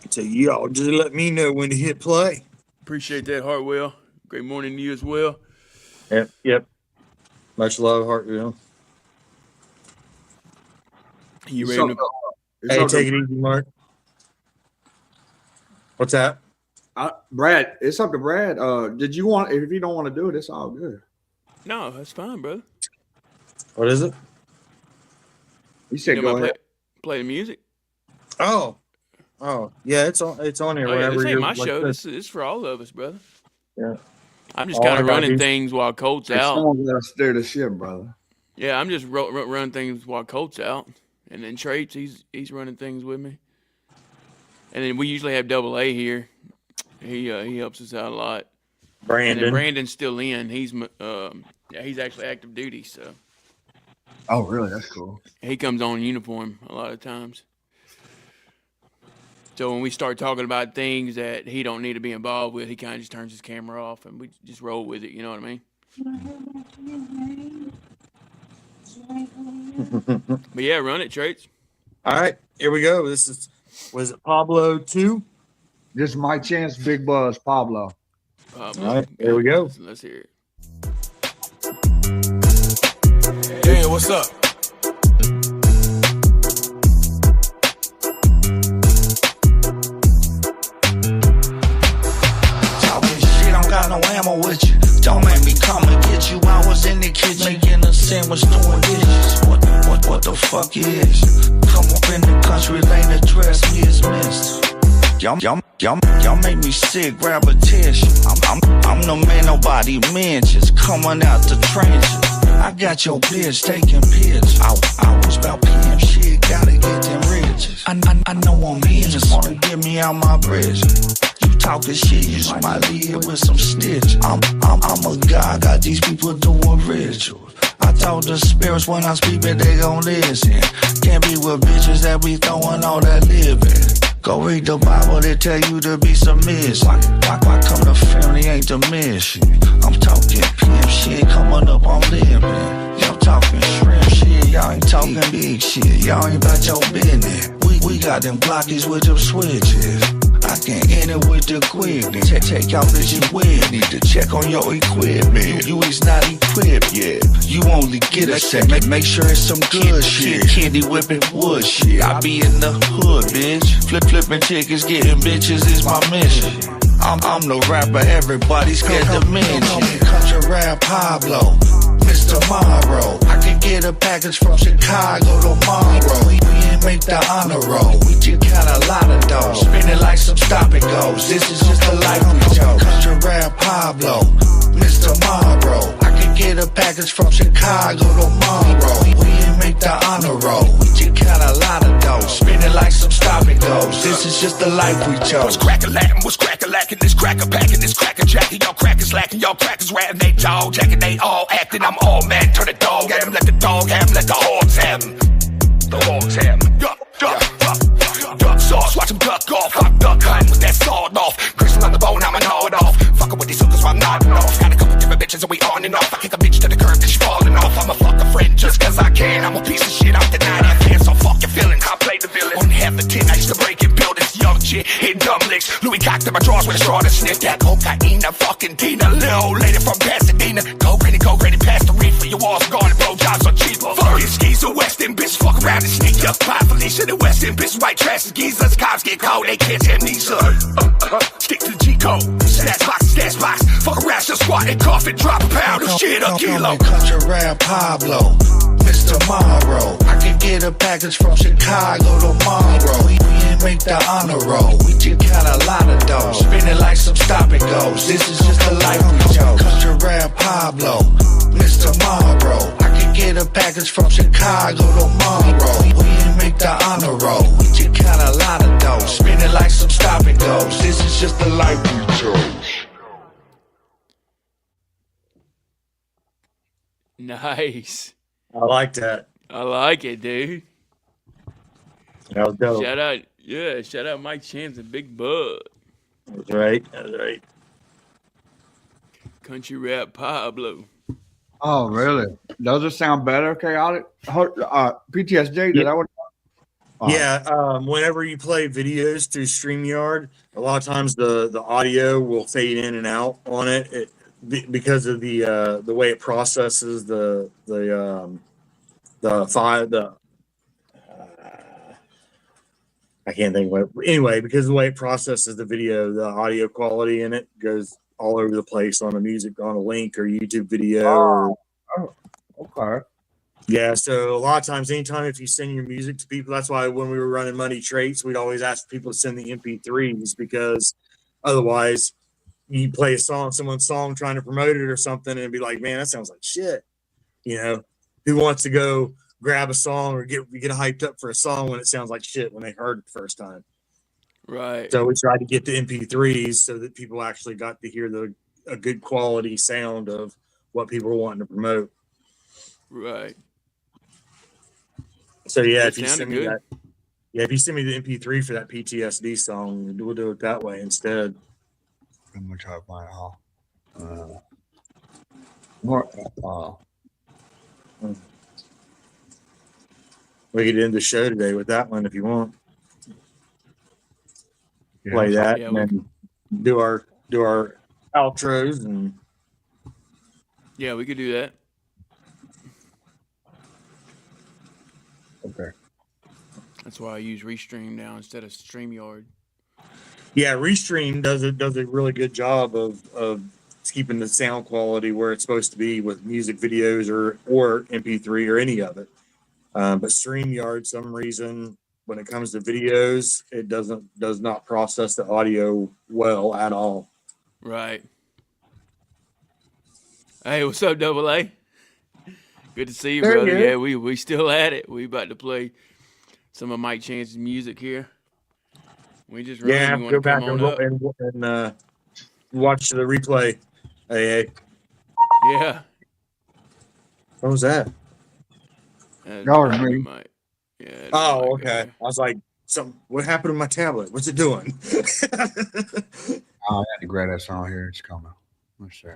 D: So y'all just let me know when to hit play.
C: Appreciate that, Hartwell. Great morning to you as well.
D: Yep. Much love, Hartwell.
C: You ready to?
D: Hey, take it easy, Mark. What's that?
E: Brad, it's up to Brad. Did you want? If you don't want to do it, it's all good.
C: No, that's fine, brother.
D: What is it?
E: You said
C: You
E: go
C: want
E: ahead.
C: to play the music?
D: Oh, yeah, it's on here.
C: Oh, yeah,
D: Whenever
C: this ain't
D: you're
C: my
D: like
C: show.
D: this.
C: This is for all of us, brother.
D: Yeah.
C: I'm just
D: All
C: kind
D: I
C: of
D: gotta
C: running
D: do-
C: things while Colt's
E: Hey,
C: out.
E: someone got to steer the ship, brother.
C: Yeah, I'm just running things while Colt's out, and then Traits, he's running things with me. And then we usually have Double A here. He helps us out a lot. And then Brandon's still in. He's actually active duty, so
E: Oh, really? That's cool.
C: he comes on in uniform a lot of times. So when we start talking about things that he don't need to be involved with, he kind of just turns his camera off, and we just roll with it. You know what I mean? But yeah, run it, Traits.
D: All right, here we go. Was it Pablo 2?
E: This is my chance, Big Buzz, Pablo.
C: Pablo.
D: All right, here we go.
C: Let's hear it.
A: Yeah, what's up?
I: Talking shit, don't got no ammo with you. Don't make me come and get you. I was in the kitchen making a sandwich, doing dishes. What the fuck is? Come up in the country lane, address me as mister. Y'all make me sick, grab a tissue. I'm the man nobody mentions, coming out the trenches. I got your bitch taking pictures. I was about PM shit, gotta get them riches. I know I'm in, just wanna get me out my bridge. You talking shit, you might leave with some stitches. I'm a god, got these people doing rituals. I told the spirits when I speak, but they gon' listen. Can't be with bitches that be throwing all that living. Go read the Bible, they tell you to be submissive. Why come to family ain't the mission? I'm talking pimp shit, coming up on living. Y'all talking shrimp shit, y'all ain't talking big shit. Y'all ain't about your business. We got them Glockies with them switches. I can end it with the quickness. Take out bitches with. Need to check on your equipment. You is not equipped yet. You only get a second. Make sure it's some good shit. Candy whipping wood shit. I be in the hood, bitch. Flipping tickets, getting bitches is my mission. I'm the rapper everybody's scared to mention. Country rap Pablo, Mr. Tomorrow. I can get a package from Chicago tomorrow. We ain't make the honor roll. We just got a lot of dough. Spin it like some stop and goes. This is just the life we chose. Country rap Pablo, Mr. Tomorrow. I can get a package from Chicago tomorrow. We ain't make the honor roll. We just got a lot of dough. Spin it like some stop and goes. This is just the life we chose.
A: What's crack-a-lackin', what's crack-a-lackin', this cracker-packin', this cracker-jackin', y'all crackers lackin', y'all crackers rattin', they jaw jackin', they all actin', I'm all man, turn the dog at him, let the dog have him, let the hogs have him. The hogs have him. Duck sauce, watch him duck off, I'm duck hunting with that sawed off, Crystal on the bone, I'ma gnaw it off, fuckin' with these hookers while I'm nodding off, got a couple different bitches and we on and off, I kick a bitch to the curb, then she fallin' off, I'ma fuck a friend just cause I can, I'm a piece of shit, I'm denying I can, so fuck your feelings, I play the villain, on half the 10, I used to break and build this young shit, hit dumb licks, Louis cocked in my drawers with a straw to sniff that cocaine, fucking Tina, little lady from Pasadena, go granny, pass the reef for your walls, gone and blow jobs are cheaper, fuck these skis, the West End bitch, fuck around and sneak up, pie Felicia, the West End bitch, white trash, geezers, cops get cold, they catch amnesia, stick to the G-code, stash box, fuck around, just squat and cough and drop a pound of shit a kilo.
I: Country rap Pablo, Mr. Tomorrow. I can get a package from Chicago tomorrow. We ain't make the honor roll. We just got a lot of dough. Spin it like some stop and goes. This is just the life we chose. Country rap Pablo, Mr. Tomorrow. I can get a package from Chicago tomorrow. We ain't make the honor roll. We just got a lot of dough. Spin it like some stop and goes. This is just the life we chose.
C: Nice.
D: I like that.
C: I like it, dude.
D: That was dope.
C: Shout out Mike Chance and Big Bud.
D: That's right.
C: Country rap Pablo.
E: Oh, really? Does it sound better, Chaotic? PTSD, did I want
D: Yeah, whenever you play videos through StreamYard, a lot of times the audio will fade in and out on it, because of the way it processes the file. I can't think of it. Anyway, because of the way it processes the video, the audio quality in it goes all over the place on a link or YouTube video.
E: Okay.
D: Yeah, so a lot of times, anytime if you send your music to people, that's why when we were running Money Traits, we'd always ask people to send the MP3s, because otherwise you play someone's song trying to promote it or something, and it'd be like, man, that sounds like shit. Who wants to go grab a song or get hyped up for a song when it sounds like shit when they heard it the first time?
C: Right.
D: So we tried to get the MP3s so that people actually got to hear a good quality sound of what people were wanting to promote.
C: Right.
D: So yeah,
C: That
D: if you send me
C: sounded
D: the MP3 for that PTSD song, we'll do it that way instead.
E: I'm going to try to find it.
D: We could end the show today with that one if you want.
E: Yeah.
D: Play that
C: Yeah,
D: and then do our outros and
C: Yeah, we could do that.
E: Okay.
C: That's why I use Restream now instead of StreamYard.
D: yeah, Restream does a really good job of keeping the sound quality where it's supposed to be with music videos or MP3 or any of it. But StreamYard, some reason, when it comes to videos, it does not process the audio well at all.
C: Right. Hey, what's up, Double A? Good to see you,
D: There
C: brother.
D: you
C: Yeah, we still at it. We about to play some of Mike Chance's music here. We just run.
D: Yeah,
C: You want
D: go
C: to come
D: back
C: on up?
D: and watch the replay. Hey.
C: Yeah.
D: What was that?
E: Y'all are me.
C: Yeah.
D: Oh, okay. I was like, what happened to my tablet? What's it doing?
E: I had to grab that song here. It's coming. Let's see.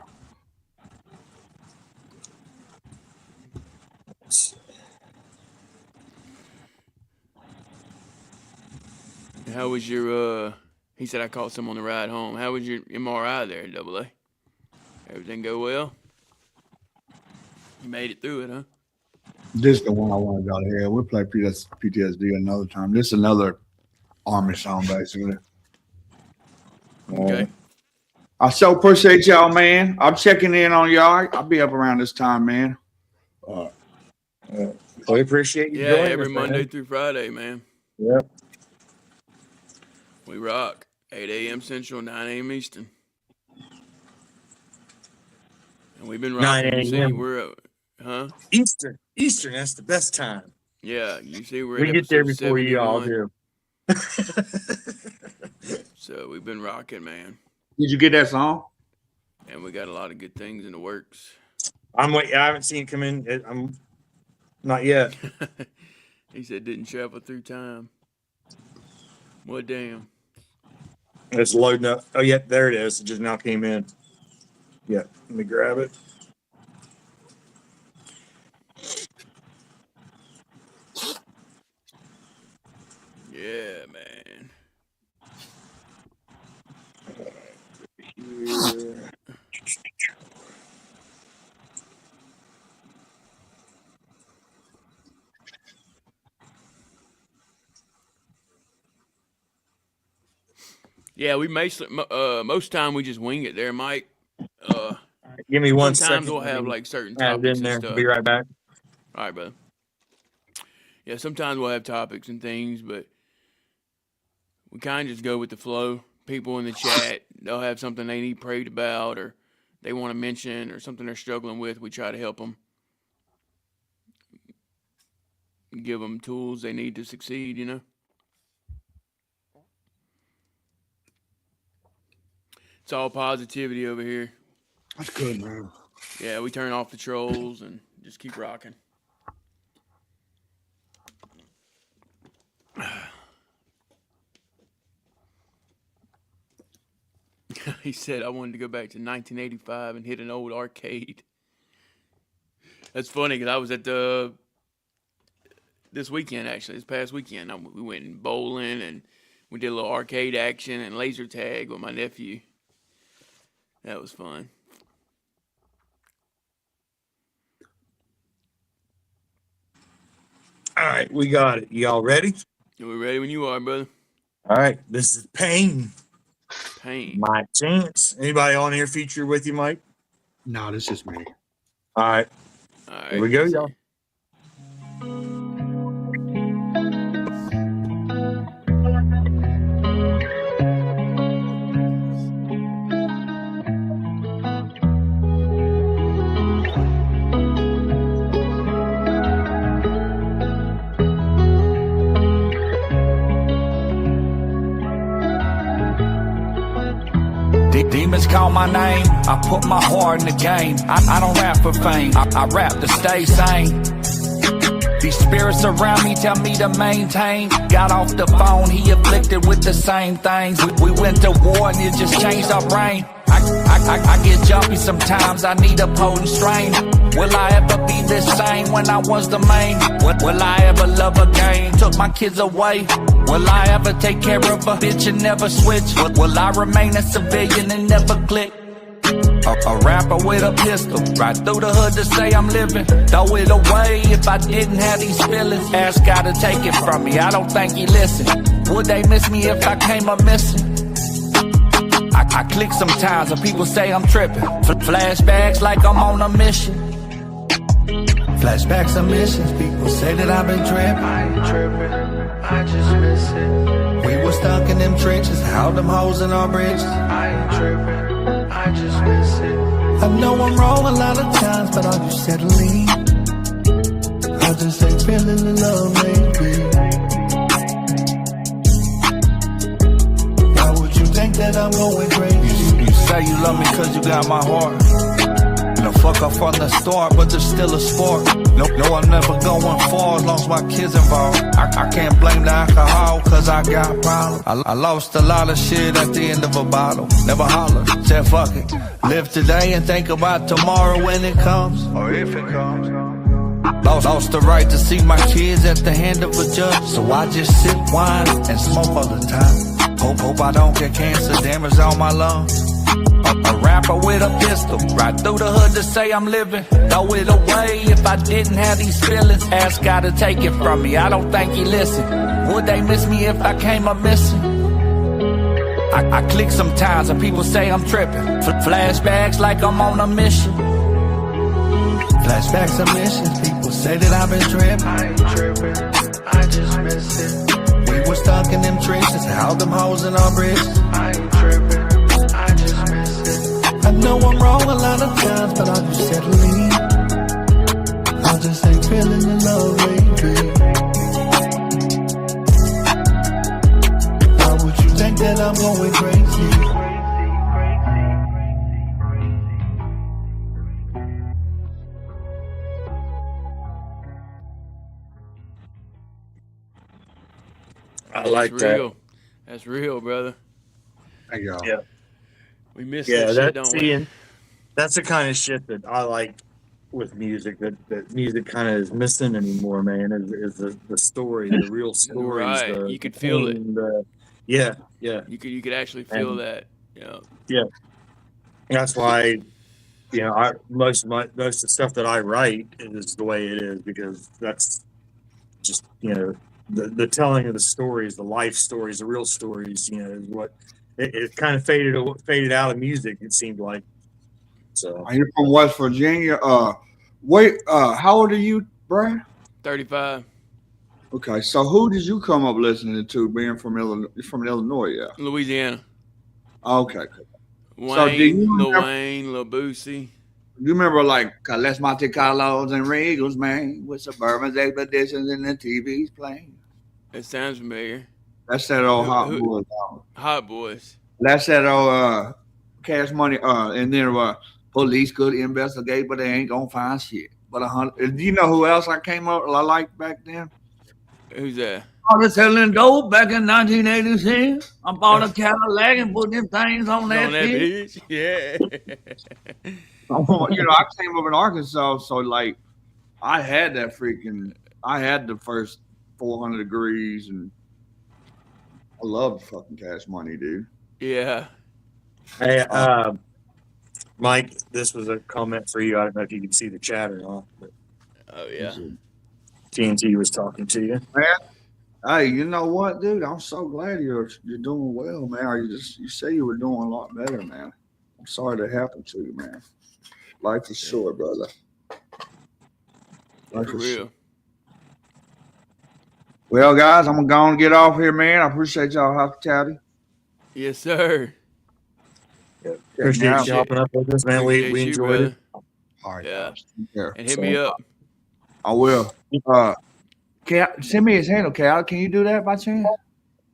C: How was your? He said I caught some on the ride home. How was your MRI there, Double A? Everything go well? You made it through it, huh?
E: This is the one I wanted y'all to hear. We'll play PTSD another time. This is another Army song, basically.
C: Okay.
E: I so appreciate y'all, man. I'm checking in on y'all. I'll be up around this time, man.
D: We appreciate you
C: Yeah,
D: joining
C: every
D: us,
C: Monday
D: man.
C: through Friday, man.
D: Yep.
C: We rock. 8 a.m. Central, 9 a.m. Eastern. And we've been
D: 9
C: rocking. You see,
D: a.m.
C: we're huh?
D: Eastern, that's the best time.
C: Yeah, you see, we're
D: We
C: at
D: get there
C: episode
D: before you all
C: 71.
D: do.
C: So we've been rocking, man.
E: Did you get that song?
C: And we got a lot of good things in the works.
D: I haven't seen it come in. I'm not yet.
C: He said didn't travel through time. What damn?
D: It's loading up. Oh, yeah, there it is. It just now came in. Yeah, let me grab it.
C: Yeah, man.
D: Here.
C: Yeah, we most time we just wing it there, Mike.
D: Give me one second.
C: Sometimes we'll have like certain
D: Add it
C: topics
D: in
C: and
D: there.
C: stuff.
D: Be right back.
C: All right, brother. Yeah, sometimes we'll have topics and things, but we kind of just go with the flow. People in the chat, they'll have something they need prayed about or they want to mention or something they're struggling with. We try to help them. Give them tools they need to succeed, you know? It's all positivity over here.
E: That's good, man.
C: Yeah, we turn off the trolls and just keep rocking. He said I wanted to go back to 1985 and hit an old arcade. That's funny because I was at this weekend, actually, this past weekend. We went bowling and we did a little arcade action and laser tag with my nephew. That was fun.
D: All right, we got it. Y'all ready?
C: We're ready when you are, brother.
D: All right, this is Pain.
C: Pain.
D: Mike Chance. Anybody on here feature with you, Mike?
E: No, this is me.
D: All right,
C: All right.
D: here we go, y'all.
I: Demons call my name, I put my heart in the game. I don't rap for fame, I rap to stay sane. These spirits around me tell me to maintain. Got off the phone, he afflicted with the same things. We went to war and it just changed our brain. I get jumpy sometimes, I need a potent strain. Will I ever be the same when I was the main? Will I ever love again? Took my kids away. Will I ever take care of a bitch and never switch? Will I remain a civilian and never click? A rapper with a pistol, right through the hood to say I'm living. Throw it away if I didn't have these feelings. Ask God to take it from me, I don't think he listened. Would they miss me if I came up missing? I click sometimes and people say I'm tripping. Flashbacks like I'm on a mission. Flashbacks and missions, people say that I've been tripping. I ain't tripping, I just miss it. We were stuck in them trenches, held them hoes in our bridges. I ain't tripping, I just miss it. I know I'm wrong a lot of times, but are you settling? I just ain't feeling the love lately. Why would you think that I'm going crazy? You say you love me cause you got my heart. No, fuck off from the start, but there's still a sport. No, I'm never going far as long as my kids involved. I can't blame the alcohol, cause I got problems. I lost a lot of shit at the end of a bottle. Never holler, said fuck it. Live today and think about tomorrow when it comes. Or if it comes. Lost the right to see my kids at the hand of a judge. So I just sip wine and smoke all the time. Hope I don't get cancer, damage on my lungs. A rapper with a pistol, right through the hood to say I'm living. Throw it away if I didn't have these feelings. Ask God to take it from me, I don't think he listened. Would they miss me if I came up missing? I click sometimes and people say I'm tripping. Flashbacks like I'm on a mission. Flashbacks and missions, people say that I've been tripping. I ain't tripping, I just miss it. We were stuck in them trenches, held them hoes in our bridges. I ain't tripping, I just miss it. I know I'm wrong a lot of times, but are you settling? I just ain't feeling the love lately. Why would you think that I'm going crazy?
D: I like that.
C: Real. That's real, brother.
E: Thank y'all.
D: Yeah.
C: We miss
D: Yeah,
C: that shit,
D: that's
C: don't we?
D: that's the kind of shit that I like with music. That music kind of is missing anymore, man. Is the story, the real stories.
C: Right. You could feel it.
D: Yeah.
C: You could actually feel that. Yeah.
D: Yeah. That's why, most of the stuff that I write is the way it is, because that's just the telling of the stories, the life stories, the real stories. Is what it kind of faded out of music. It seemed like. So
E: Are you from West Virginia? How old are you, Brad?
C: 35.
E: Okay, so who did you come up listening to? Being from Illinois, yeah.
C: Louisiana.
E: Okay.
C: Wayne,
E: So do you
C: Lil
E: remember-
C: Wayne, Lil Boosie.
E: You remember like Les Monte Carlos and Regals, man, with Suburban's expeditions and the TV's playing.
C: That sounds familiar.
E: That's that old Hot
C: Who-
E: Boys.
C: Hot Boys.
E: That's that old Cash Money. And then police could investigate, but they ain't gonna find shit. But 100. Do you know who else I liked back then?
C: Who's that?
E: I was selling dope back in 1986. I bought a Cadillac and put them things on that
C: On that
E: bitch.
C: bitch? Yeah.
E: I came up in Arkansas, so like I had the first 400 degrees, and I love fucking Cash Money, dude.
C: Yeah.
D: Hey, Mike, this was a comment for you. I don't know if you can see the chat or not, but
C: Oh, yeah.
D: TNT was talking to you.
E: Man, hey, you know what, dude? I'm so glad you're doing well, man. You say you were doing a lot better, man. I'm sorry that happened to you, man. Life is short, brother. Life
C: For
E: is
C: real.
E: short. Well, guys, I'm gonna get off here, man. I appreciate y'all hospitality.
C: Yes, sir.
D: Appreciate
E: Yeah.
D: you hopping up with us, man. We
C: Appreciate you,
D: enjoyed
C: brother.
D: it.
E: All right,
C: Yeah.
E: guys. Take care.
C: And hit me up.
E: I will. Send me his handle, Cal. Can you do that by chance?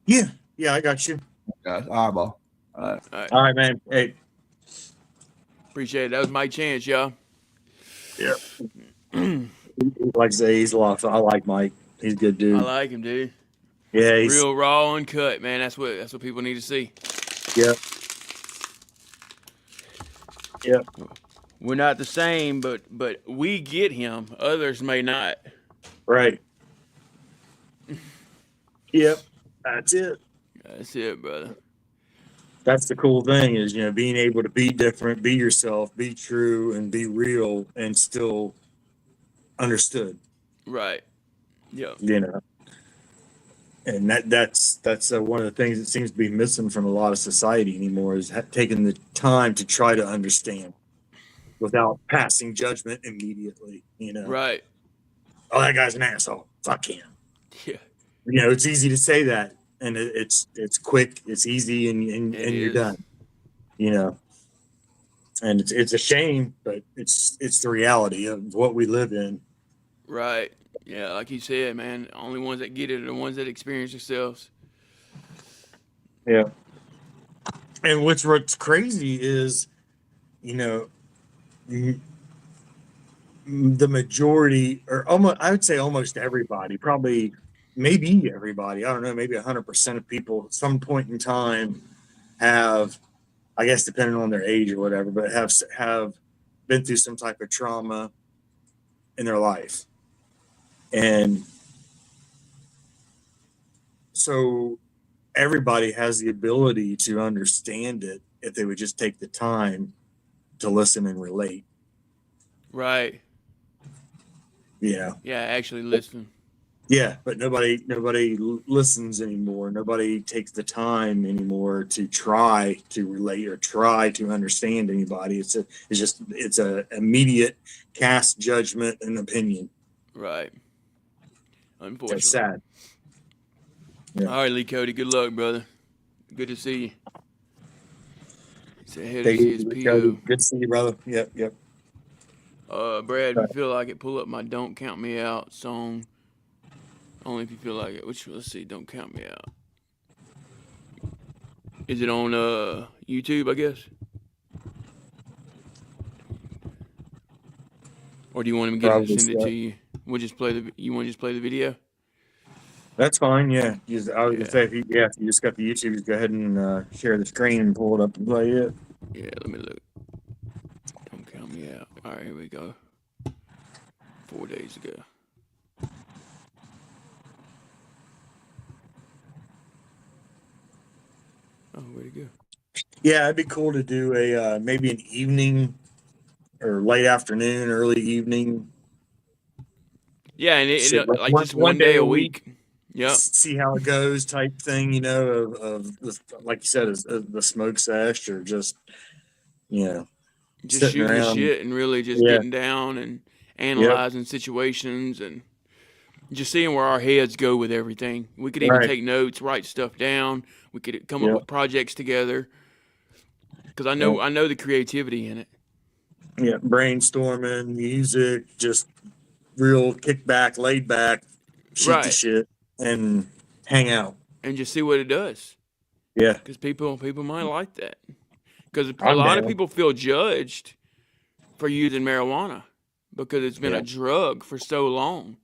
D: Yeah, I got you.
E: Guys, all right, bro. All right.
C: All right.
D: All right, man. Hey,
C: Appreciate it. That was my chance, y'all.
D: yeah. Like I say, he's a lot of fun. I like Mike. He's a good
C: I
D: dude.
C: like him, dude.
D: Yeah, he's
C: Real raw, uncut, man. That's what people need to see.
D: yeah. Yeah.
C: We're not the same, but we get him. Others may not.
D: Right. Yep. That's it.
C: That's it, brother.
D: That's the cool thing is, being able to be different, be yourself, be true, and be real, and still understood.
C: Right. Yeah.
D: And that's one of the things that seems to be missing from a lot of society anymore is taking the time to try to understand without passing judgment immediately.
C: Right.
D: Oh, that guy's an asshole. Fuck him.
C: Yeah.
D: It's easy to say that, and it's quick, it's easy, and you're done. And it's a shame, but it's the reality of what we live in.
C: Right. Yeah, like you said, man. The only ones that get it are the ones that experience themselves.
D: Yeah. And what's crazy is, the majority, or almost, I would say almost everybody, probably maybe everybody, I don't know, maybe 100% of people at some point in time have, I guess depending on their age or whatever, but have been through some type of trauma in their life. And so everybody has the ability to understand it if they would just take the time to listen and relate.
C: Right.
D: Yeah,
C: actually listen.
D: Yeah, but nobody listens anymore. Nobody takes the time anymore to try to relate or try to understand anybody. It's a immediate cast judgment and opinion.
C: Right. Unfortunately.
D: It's sad.
C: Yeah. All right, Lee Cody. Good luck, brother. Good to see you. He's ahead of CSPO.
D: Good to see you, brother. Yep.
C: Brad, if you feel like it, pull up my "Don't Count Me Out" song. Only if you feel like it. Let's see. "Don't Count Me Out." Is it on YouTube? I guess. Or do you want him to get it to send it to you? You want to just play the video?
D: That's fine. Yeah. I was gonna say if you just got the YouTube, just go ahead and share the screen and pull it up and play it.
C: Yeah. Let me look. Don't count me out. All right. Here we go. 4 days ago. Oh, where'd it go?
D: Yeah, it'd be cool to do a maybe an evening or late afternoon, early evening.
C: Yeah, and like just one day a week. Yeah.
D: See how it goes, type thing. Of like you said, the smoke sesh or just
C: just shooting the shit and really just getting down and analyzing situations and just seeing where our heads go with everything. We could even take notes, write stuff down. We could come up with projects together. Because I know the creativity in it.
D: Yeah, brainstorming, music, just real kick back, laid back, shoot the shit, and hang out.
C: And just see what it does.
D: Yeah.
C: Because people might like that. Because a lot of people feel judged for using marijuana because it's been a drug for so long.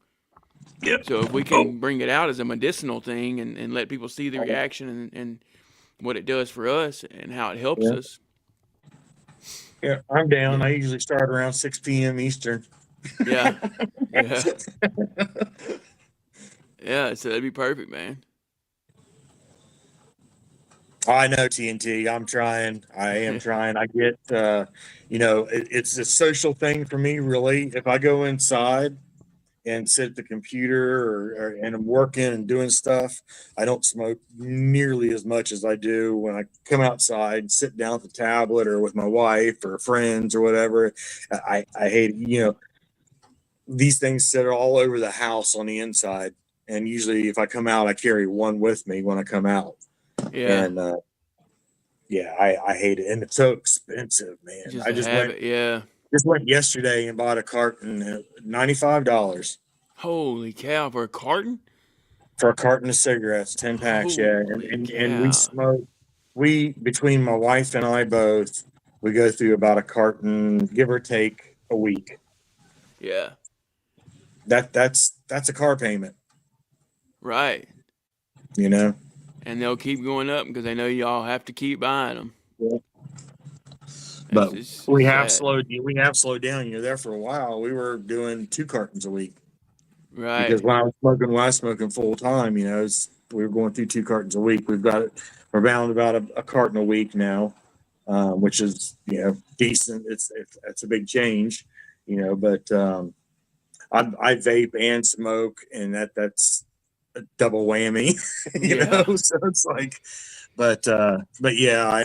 D: Yep.
C: So if we can bring it out as a medicinal thing and let people see the reaction and what it does for us and how it helps us.
D: Yeah, I'm down. I usually start around 6 p.m. Eastern.
C: Yeah. Yeah, so that'd be perfect, man.
D: I know, TNT. I'm trying. I am trying. I get, it's a social thing for me, really. If I go inside and sit at the computer and I'm working and doing stuff, I don't smoke nearly as much as I do when I come outside and sit down at the tablet or with my wife or friends or whatever. I hate it. These things sit all over the house on the inside. And usually if I come out, I carry one with me when I come out.
C: Yeah.
D: And, I hate it. And it's so expensive, man. Just went yesterday and bought a carton, $95.
C: Holy cow, for a carton?
D: For a carton of cigarettes, 10 packs, and we smoke. Between my wife and I both, we go through about a carton, give or take, a week.
C: Yeah.
D: that's a car payment,
C: Right.
D: you know.
C: And they'll keep going up because they know y'all have to keep buying them.
D: Yeah.
C: It's
D: But
C: just
D: we have
C: sad.
D: slowed down. You know, there for a while we were doing 2 cartons a week.
C: Right.
D: Because when I was smoking full time, you know, we were going through 2 cartons a week. We're bound about a carton a week now, which is, you know, decent. It's a big change, you know, but I vape and smoke, and that's a double whammy, you
C: Yeah.
D: know. So it's like, but yeah,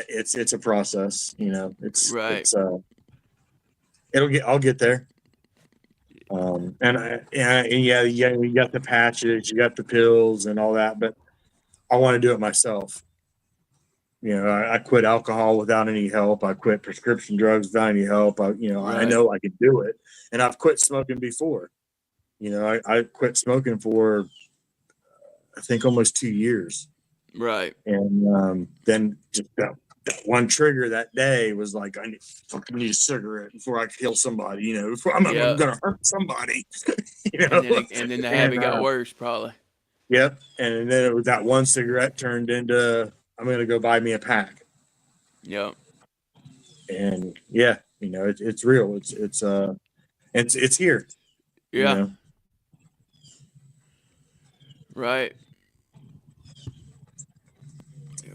D: it's a process, you know.
C: Right.
D: I'll get there. And yeah, you got the patches, you got the pills and all that, but I want to do it myself. You know, I quit alcohol without any help. I quit prescription drugs without any help. I
C: Right.
D: know I can do it, and I've quit smoking before. You know, I quit smoking for I think almost 2 years,
C: Right.
D: and then just that one trigger that day was like, I fucking need a cigarette before I kill somebody. You know, before I'm
C: Yeah.
D: gonna hurt somebody. You know,
C: And then the habit got worse, probably.
D: Yep. And then it was that one cigarette turned into, I'm going to go buy me a pack.
C: Yep.
D: And yeah, you know, it's real. It's here.
C: Yeah.
D: You know?
C: Right.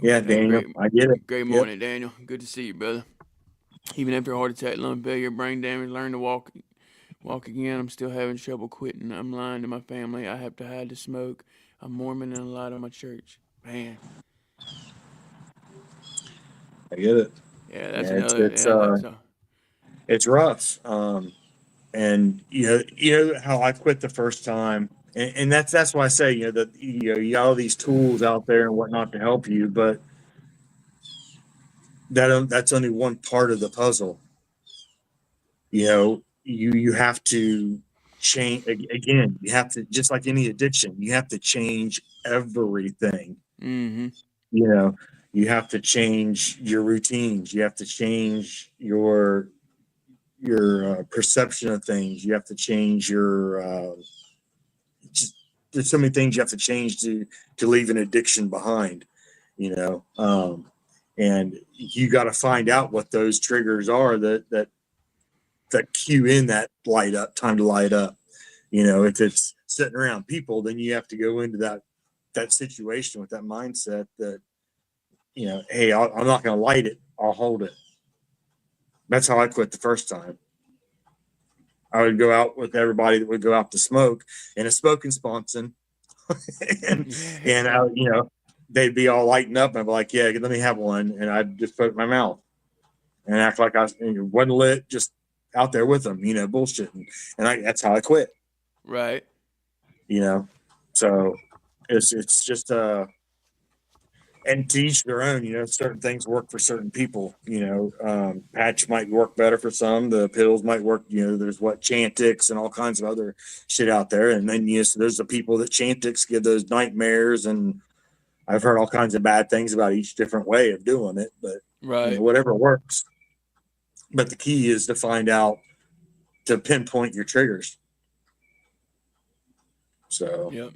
D: Yeah,
C: Hey,
D: Daniel, I get it.
C: Great morning, Daniel. Good to see you, brother. Even after a heart attack, lung failure, brain damage, learn to walk again. I'm still having trouble quitting. I'm lying to my family. I have to hide the smoke. I'm Mormon and I lie to my church. Man.
D: I get it.
C: Yeah, that's
D: Yeah,
C: another.
D: It's rough. And you know how I quit the first time, and that's why I say, you know, that you got all these tools out there and whatnot to help you, but that's only one part of the puzzle. You know, you have to change again. You have to, just like any addiction, you have to change everything.
C: Mm-hmm.
D: You know, you have to change your routines. You have to change your perception of things. You have to change your there's so many things you have to change to leave an addiction behind, you know. And you got to find out what those triggers are that cue in that time to light up. You know, if it's sitting around people, then you have to go into that situation with that mindset that, you know, hey, I'm not going to light it. I'll hold it. That's how I quit the first time. I would go out with everybody that would go out to smoke in a smoking sponson. and I, you know, they'd be all lighting up and I'd be like, yeah, let me have one. And I'd just put it in my mouth and act like I wasn't lit, just out there with them, you know, bullshitting. And that's how I quit.
C: Right.
D: You know, so it's just and to each their own. You know, certain things work for certain people. You know, patch might work better for some. The pills might work. You know, there's Chantix and all kinds of other shit out there. And then yes, there's the people that Chantix give those nightmares. And I've heard all kinds of bad things about each different way of doing it. But
C: right,
D: you know, whatever works. But the key is to find out, to pinpoint your triggers. So
C: yep.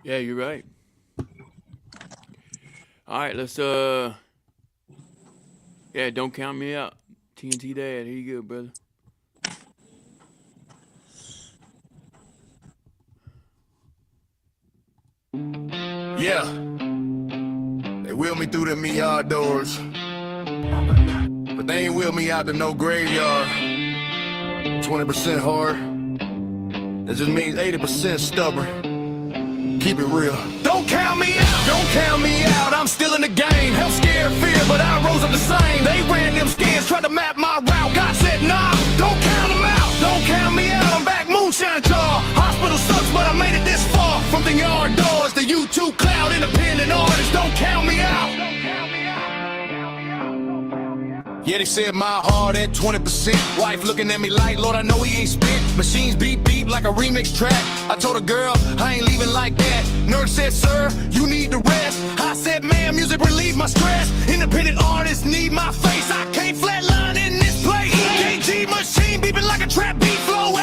C: Yeah, you're right. All right, let's don't count me out. TNT Dad, here you go, brother.
A: Yeah. They wheel me through them ER doors, but they ain't wheel me out to no graveyard. 20% hard, that just means 80% stubborn. Keep it real. Don't count me out, don't count me out. I'm still in the game. Hell, scared, fear, but I rose up the same. They ran them scans, tried to map my route. God said, nah, don't count them out. Don't count me out, I'm back, moonshine jar. Hospital sucks, but I made it this far. From the yard doors, the YouTube cloud, independent artists. Don't count me out. Yeah, they said my heart at 20%. Wife looking at me like, Lord, I know he ain't spent. Machines beep beep like a remix track. I told a girl, I ain't leaving like that. Nurse said, sir, you need to rest. I said, man, music relieve my stress. Independent artists need my face. I can't flatline in this place. EKG machine beeping like a trap beat flow.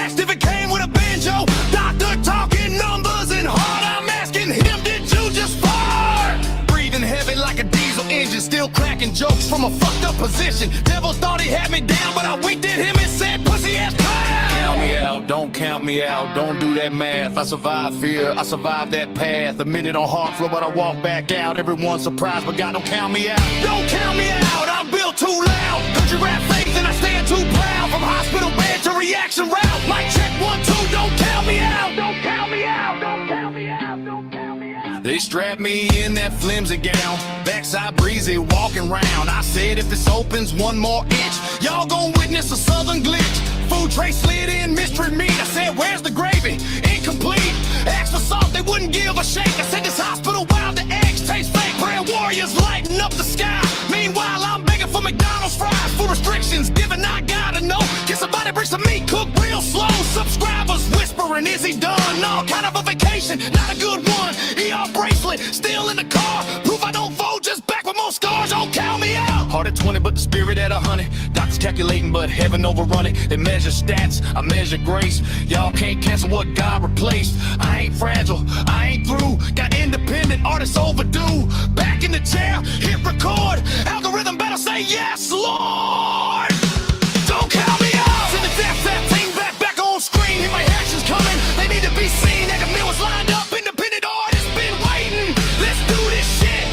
A: making jokes from a fucked up position. Devil thought he had me down, but I winked at him and said, pussy ass clown. Count me out, don't count me out, don't do that math. I survived fear, I survived that path. A minute on hard floor, but I walk back out. Everyone's surprised, but God don't count me out. Don't count me out, I'm built too loud. Country rap faith and I stand too proud. From hospital bed to reaction route. Mic check 1, 2, don't count me out. Don't count me out, don't count me out, don't count me out. They strapped me in that flimsy gown. Backside breezy, walking round. I said if this opens 1 more inch, y'all gon' witness a southern glitch. Food tray slid in, mystery meat. I said, where's the gravy? Incomplete. Asked for salt, they wouldn't give a shake. I said, this hospital wild, the eggs taste fake. Prayer warriors lighting up the sky. Meanwhile, I'm begging for McDonald's fries. Food restrictions, given I gotta know. Can somebody bring some meat cooked real slow? Subscribers whispering, is he done? No, kind of a vacation, not a good one. ER bracelet, still in the car. Proof I don't fold, just back with more scars. Don't count me out. Heart at 20, but the spirit at 100. Doctors calculating, but heaven overrun it. They measure stats, I measure grace. Y'all can't cancel what God replaced. I ain't fragile, I ain't through. Got independent artists overdue. Back in the chair, hit record. Algorithm better say yes, Lord. Don't count me out. Send the death that team back on screen. Hear my actions coming, they need to be seen. That the mill was lined up, independent artists been waiting. Let's do this shit,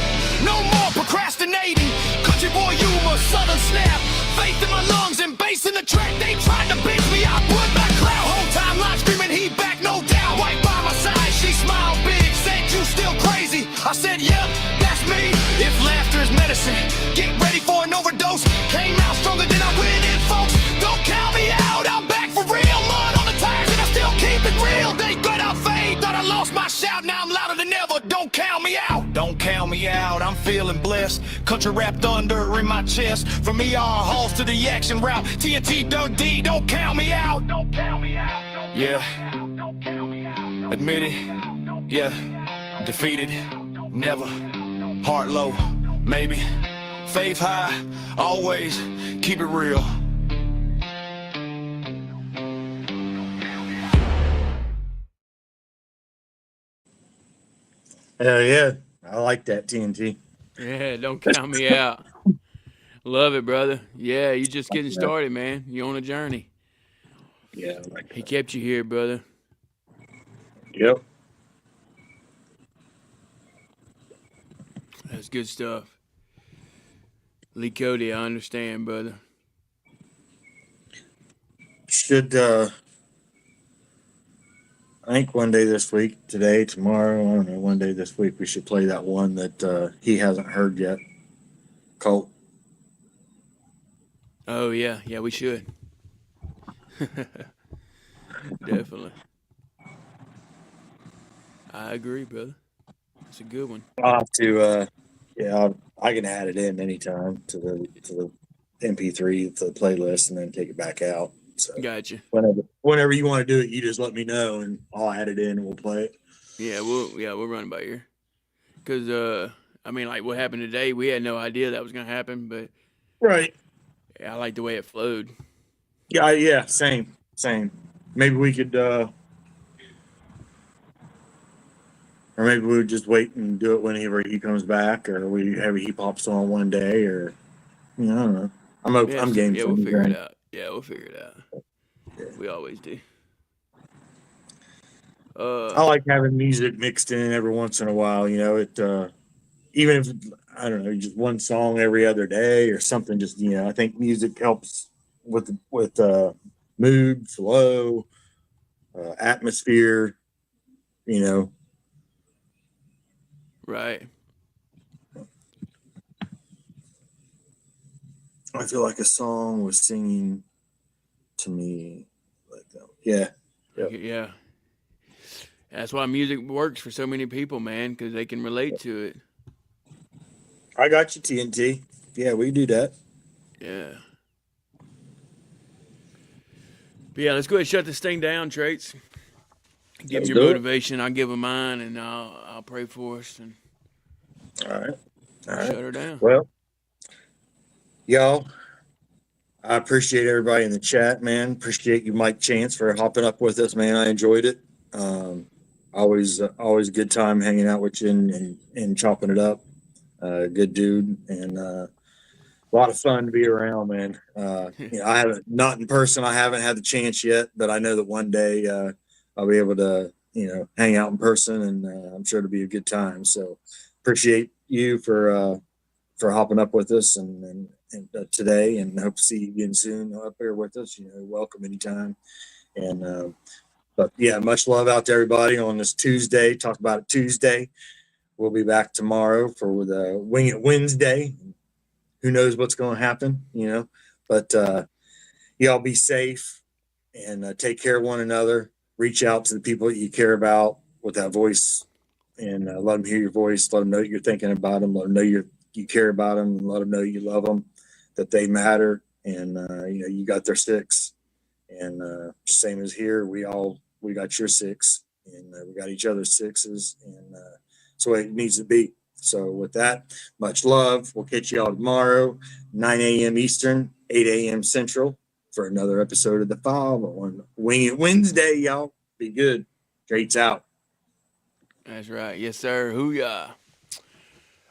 A: no more procrastinating. Country boy humor, southern snap. Faith in my lungs and bass in the track. They tried to beat me, I put my clout. Whole time line screaming, he back, no doubt. Right by my side, she smiled big, said you still crazy. I said, yep, that's me. If laughter is medicine, get ready for an overdose. Came out stronger than I went in, folks. Don't count me out, I'm back for real. Mud on the tires and I still keep it real. They good out fade, thought I lost my shout. Now I'm louder than ever, don't count me out. Don't count me out, I'm feeling blessed. Country rap thunder in my chest. From ER halls to the action route. TNT Doug D, don't count me out. Don't count me out. Yeah, admit it. Yeah, defeated, never. Heart low, maybe. Faith high, always keep it real.
D: Hell yeah. I like that, TNT.
C: Yeah, don't count me out. Love it, brother. Yeah, you just getting started, man. You on a journey.
D: Yeah, I like
C: He kept you here, brother.
D: Yep.
C: That's good stuff. Lee Cody, I understand, brother.
D: Should I think one day this week, today, tomorrow, I don't know, one day this week we should play that one that he hasn't heard yet. Colt.
C: Oh yeah, we should. Definitely. I agree, brother. It's a good one.
D: I'll have to I can add it in anytime to the MP3 to the playlist and then take it back out. So
C: Gotcha.
D: whenever you want to do it, you just let me know and I'll add it in and we'll play it.
C: Yeah, we'll run by here. Cause I mean, like what happened today, we had no idea that was gonna happen, but
D: Right.
C: I like the way it flowed.
D: Yeah, same. Maybe we could or maybe we would just wait and do it whenever he comes back, or whenever he pops on one day, or I don't know. I'm game.
C: Yeah, we'll figure it out. Yeah, we'll figure it out. Yeah. We always do.
D: I like having music mixed in every once in a while. It even if I don't know, just one song every other day or something. Just I think music helps with mood, flow, atmosphere.
C: Right.
D: I feel like a song was singing to me like that. Yeah. Yep.
C: Yeah. That's why music works for so many people, man, because they can relate to it.
D: I got you, TNT. Yeah, we do that.
C: Yeah. But yeah, let's go ahead and shut this thing down, Traits. Give me your motivation. I'll give them mine, and I'll pray for us. And
D: all right.
C: Shut her down.
D: Well, y'all, I appreciate everybody in the chat, man. Appreciate you, Mike Chance, for hopping up with us, man. I enjoyed it. Always a good time hanging out with you and chopping it up. Good dude. And A lot of fun to be around, man. I haven't, not in person. I haven't had the chance yet, but I know that one day I'll be able to, hang out in person, and I'm sure it'll be a good time. So appreciate you for hopping up with us and today, and hope to see you again soon up here with us. Welcome anytime. And but yeah, much love out to everybody on this Tuesday. Talk about it Tuesday. We'll be back tomorrow for the Wing It Wednesday. Who knows what's going to happen, but y'all be safe and take care of one another. Reach out to the people that you care about with that voice, and let them hear your voice. Let them know you're thinking about them. Let them know you care about them, and let them know you love them, that they matter, and you got their six. And just same as here, we got your six, and we got each other's sixes, and that's the way it needs to be. So with that, much love. We'll catch y'all tomorrow, 9 a.m. Eastern, 8 a.m. Central, for another episode of The F.O.B. on Wing It Wednesday, y'all. Be good. Traits out.
C: That's right. Yes, sir. Hoo-yah.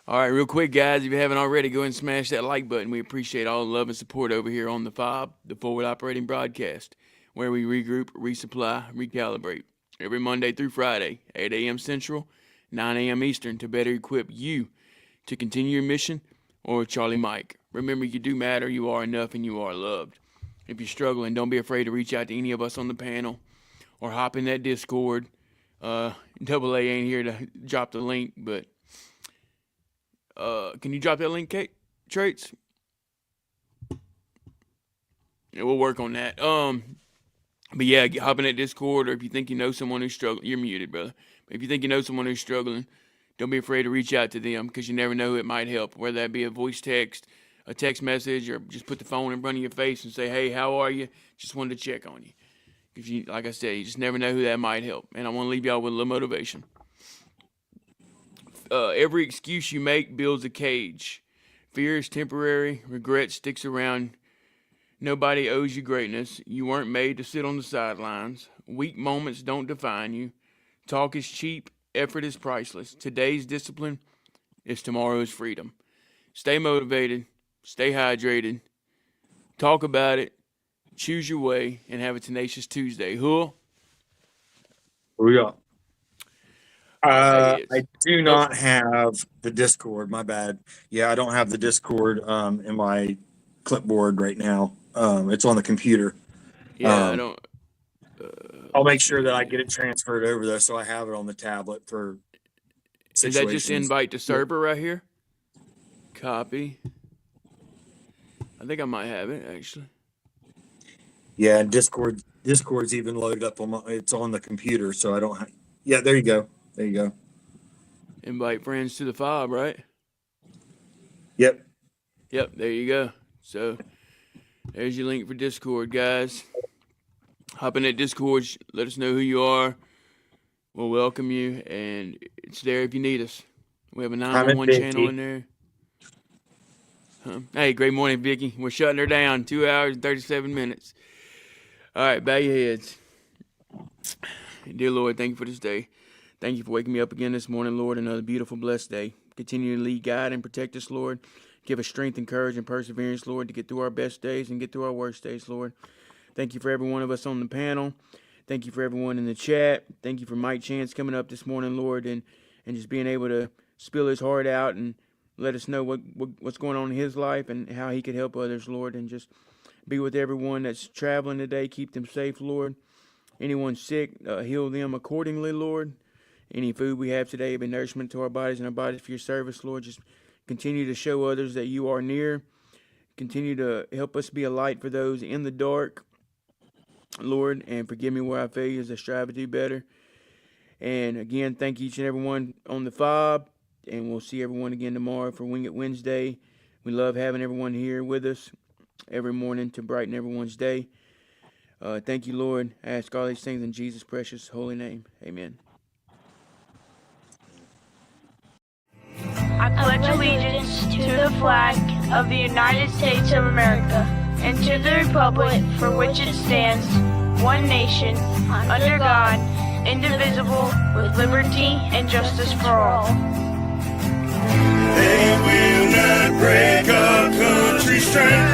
C: All right, real quick, guys, if you haven't already, go ahead and smash that like button. We appreciate all the love and support over here on The F.O.B., the Forward Operating Broadcast, where we regroup, resupply, recalibrate every Monday through Friday, 8 a.m. Central, 9 a.m. Eastern, to better equip you to continue your mission, or Charlie Mike. Remember, you do matter, you are enough, and you are loved. If you're struggling, don't be afraid to reach out to any of us on the panel or hop in that Discord. Double A ain't here to drop the link, but can you drop that link, Kate? Traits? Yeah, we'll work on that. But yeah, hop in that Discord, or if you think you know someone who's struggling, you're muted, brother. But if you think you know someone who's struggling, don't be afraid to reach out to them, because you never know who it might help, whether that be a voice text, a text message, or just put the phone in front of your face and say, hey, how are you? Just wanted to check on you. If you, like I said, you just never know who that might help. And I want to leave y'all with a little motivation. Every excuse you make builds a cage. Fear is temporary. Regret sticks around. Nobody owes you greatness. You weren't made to sit on the sidelines. Weak moments don't define you. Talk is cheap. Effort is priceless. Today's discipline is tomorrow's freedom. Stay motivated. Stay hydrated. Talk about it. Choose your way, and have a tenacious Tuesday. Who?
D: We got. I do not have the Discord. My bad. Yeah, I don't have the Discord in my clipboard right now. It's on the computer.
C: Yeah, I don't.
D: I'll make sure that I get it transferred over though, so I have it on the tablet for situations.
C: Is that just invite to server right here? Copy. I think I might have it actually.
D: Yeah, and Discord's even loaded up on it's on the computer, so I don't. Yeah, there you go. There you go.
C: Invite friends to the F.O.B, right?
D: Yep.
C: Yep, there you go. So there's your link for Discord, guys. Hop in that Discord. Let us know who you are. We'll welcome you, and it's there if you need us. We have a 911 channel in there. Hey, great morning, Vicky. We're shutting her down. 2 hours and 37 minutes. All right, bow your heads. Dear Lord, thank you for this day. Thank you for waking me up again this morning, Lord. Another beautiful, blessed day. Continue to lead, guide, and protect us, Lord. Give us strength and courage and perseverance, Lord, to get through our best days and get through our worst days, Lord. Thank you for every one of us on the panel. Thank you for everyone in the chat. Thank you for Mike Chance coming up this morning, Lord, and just being able to spill his heart out and let us know what's going on in his life and how he could help others, Lord, and just be with everyone that's traveling today. Keep them safe, Lord. Anyone sick, heal them accordingly, Lord. Any food we have today be nourishment to our bodies and our bodies for your service, Lord. Just continue to show others that you are near. Continue to help us be a light for those in the dark, Lord, and forgive me where I fail as I strive to do better. And again, thank each and everyone on the F.O.B, and we'll see everyone again tomorrow for Wing It Wednesday. We love having everyone here with us every morning to brighten everyone's day. Thank you, Lord. I ask all these things in Jesus' precious holy name. Amen.
B: I pledge allegiance to the flag of the United States of America and to the republic for which it stands, one nation, under God, indivisible, with liberty and justice for all.
A: They will not break our country
I: say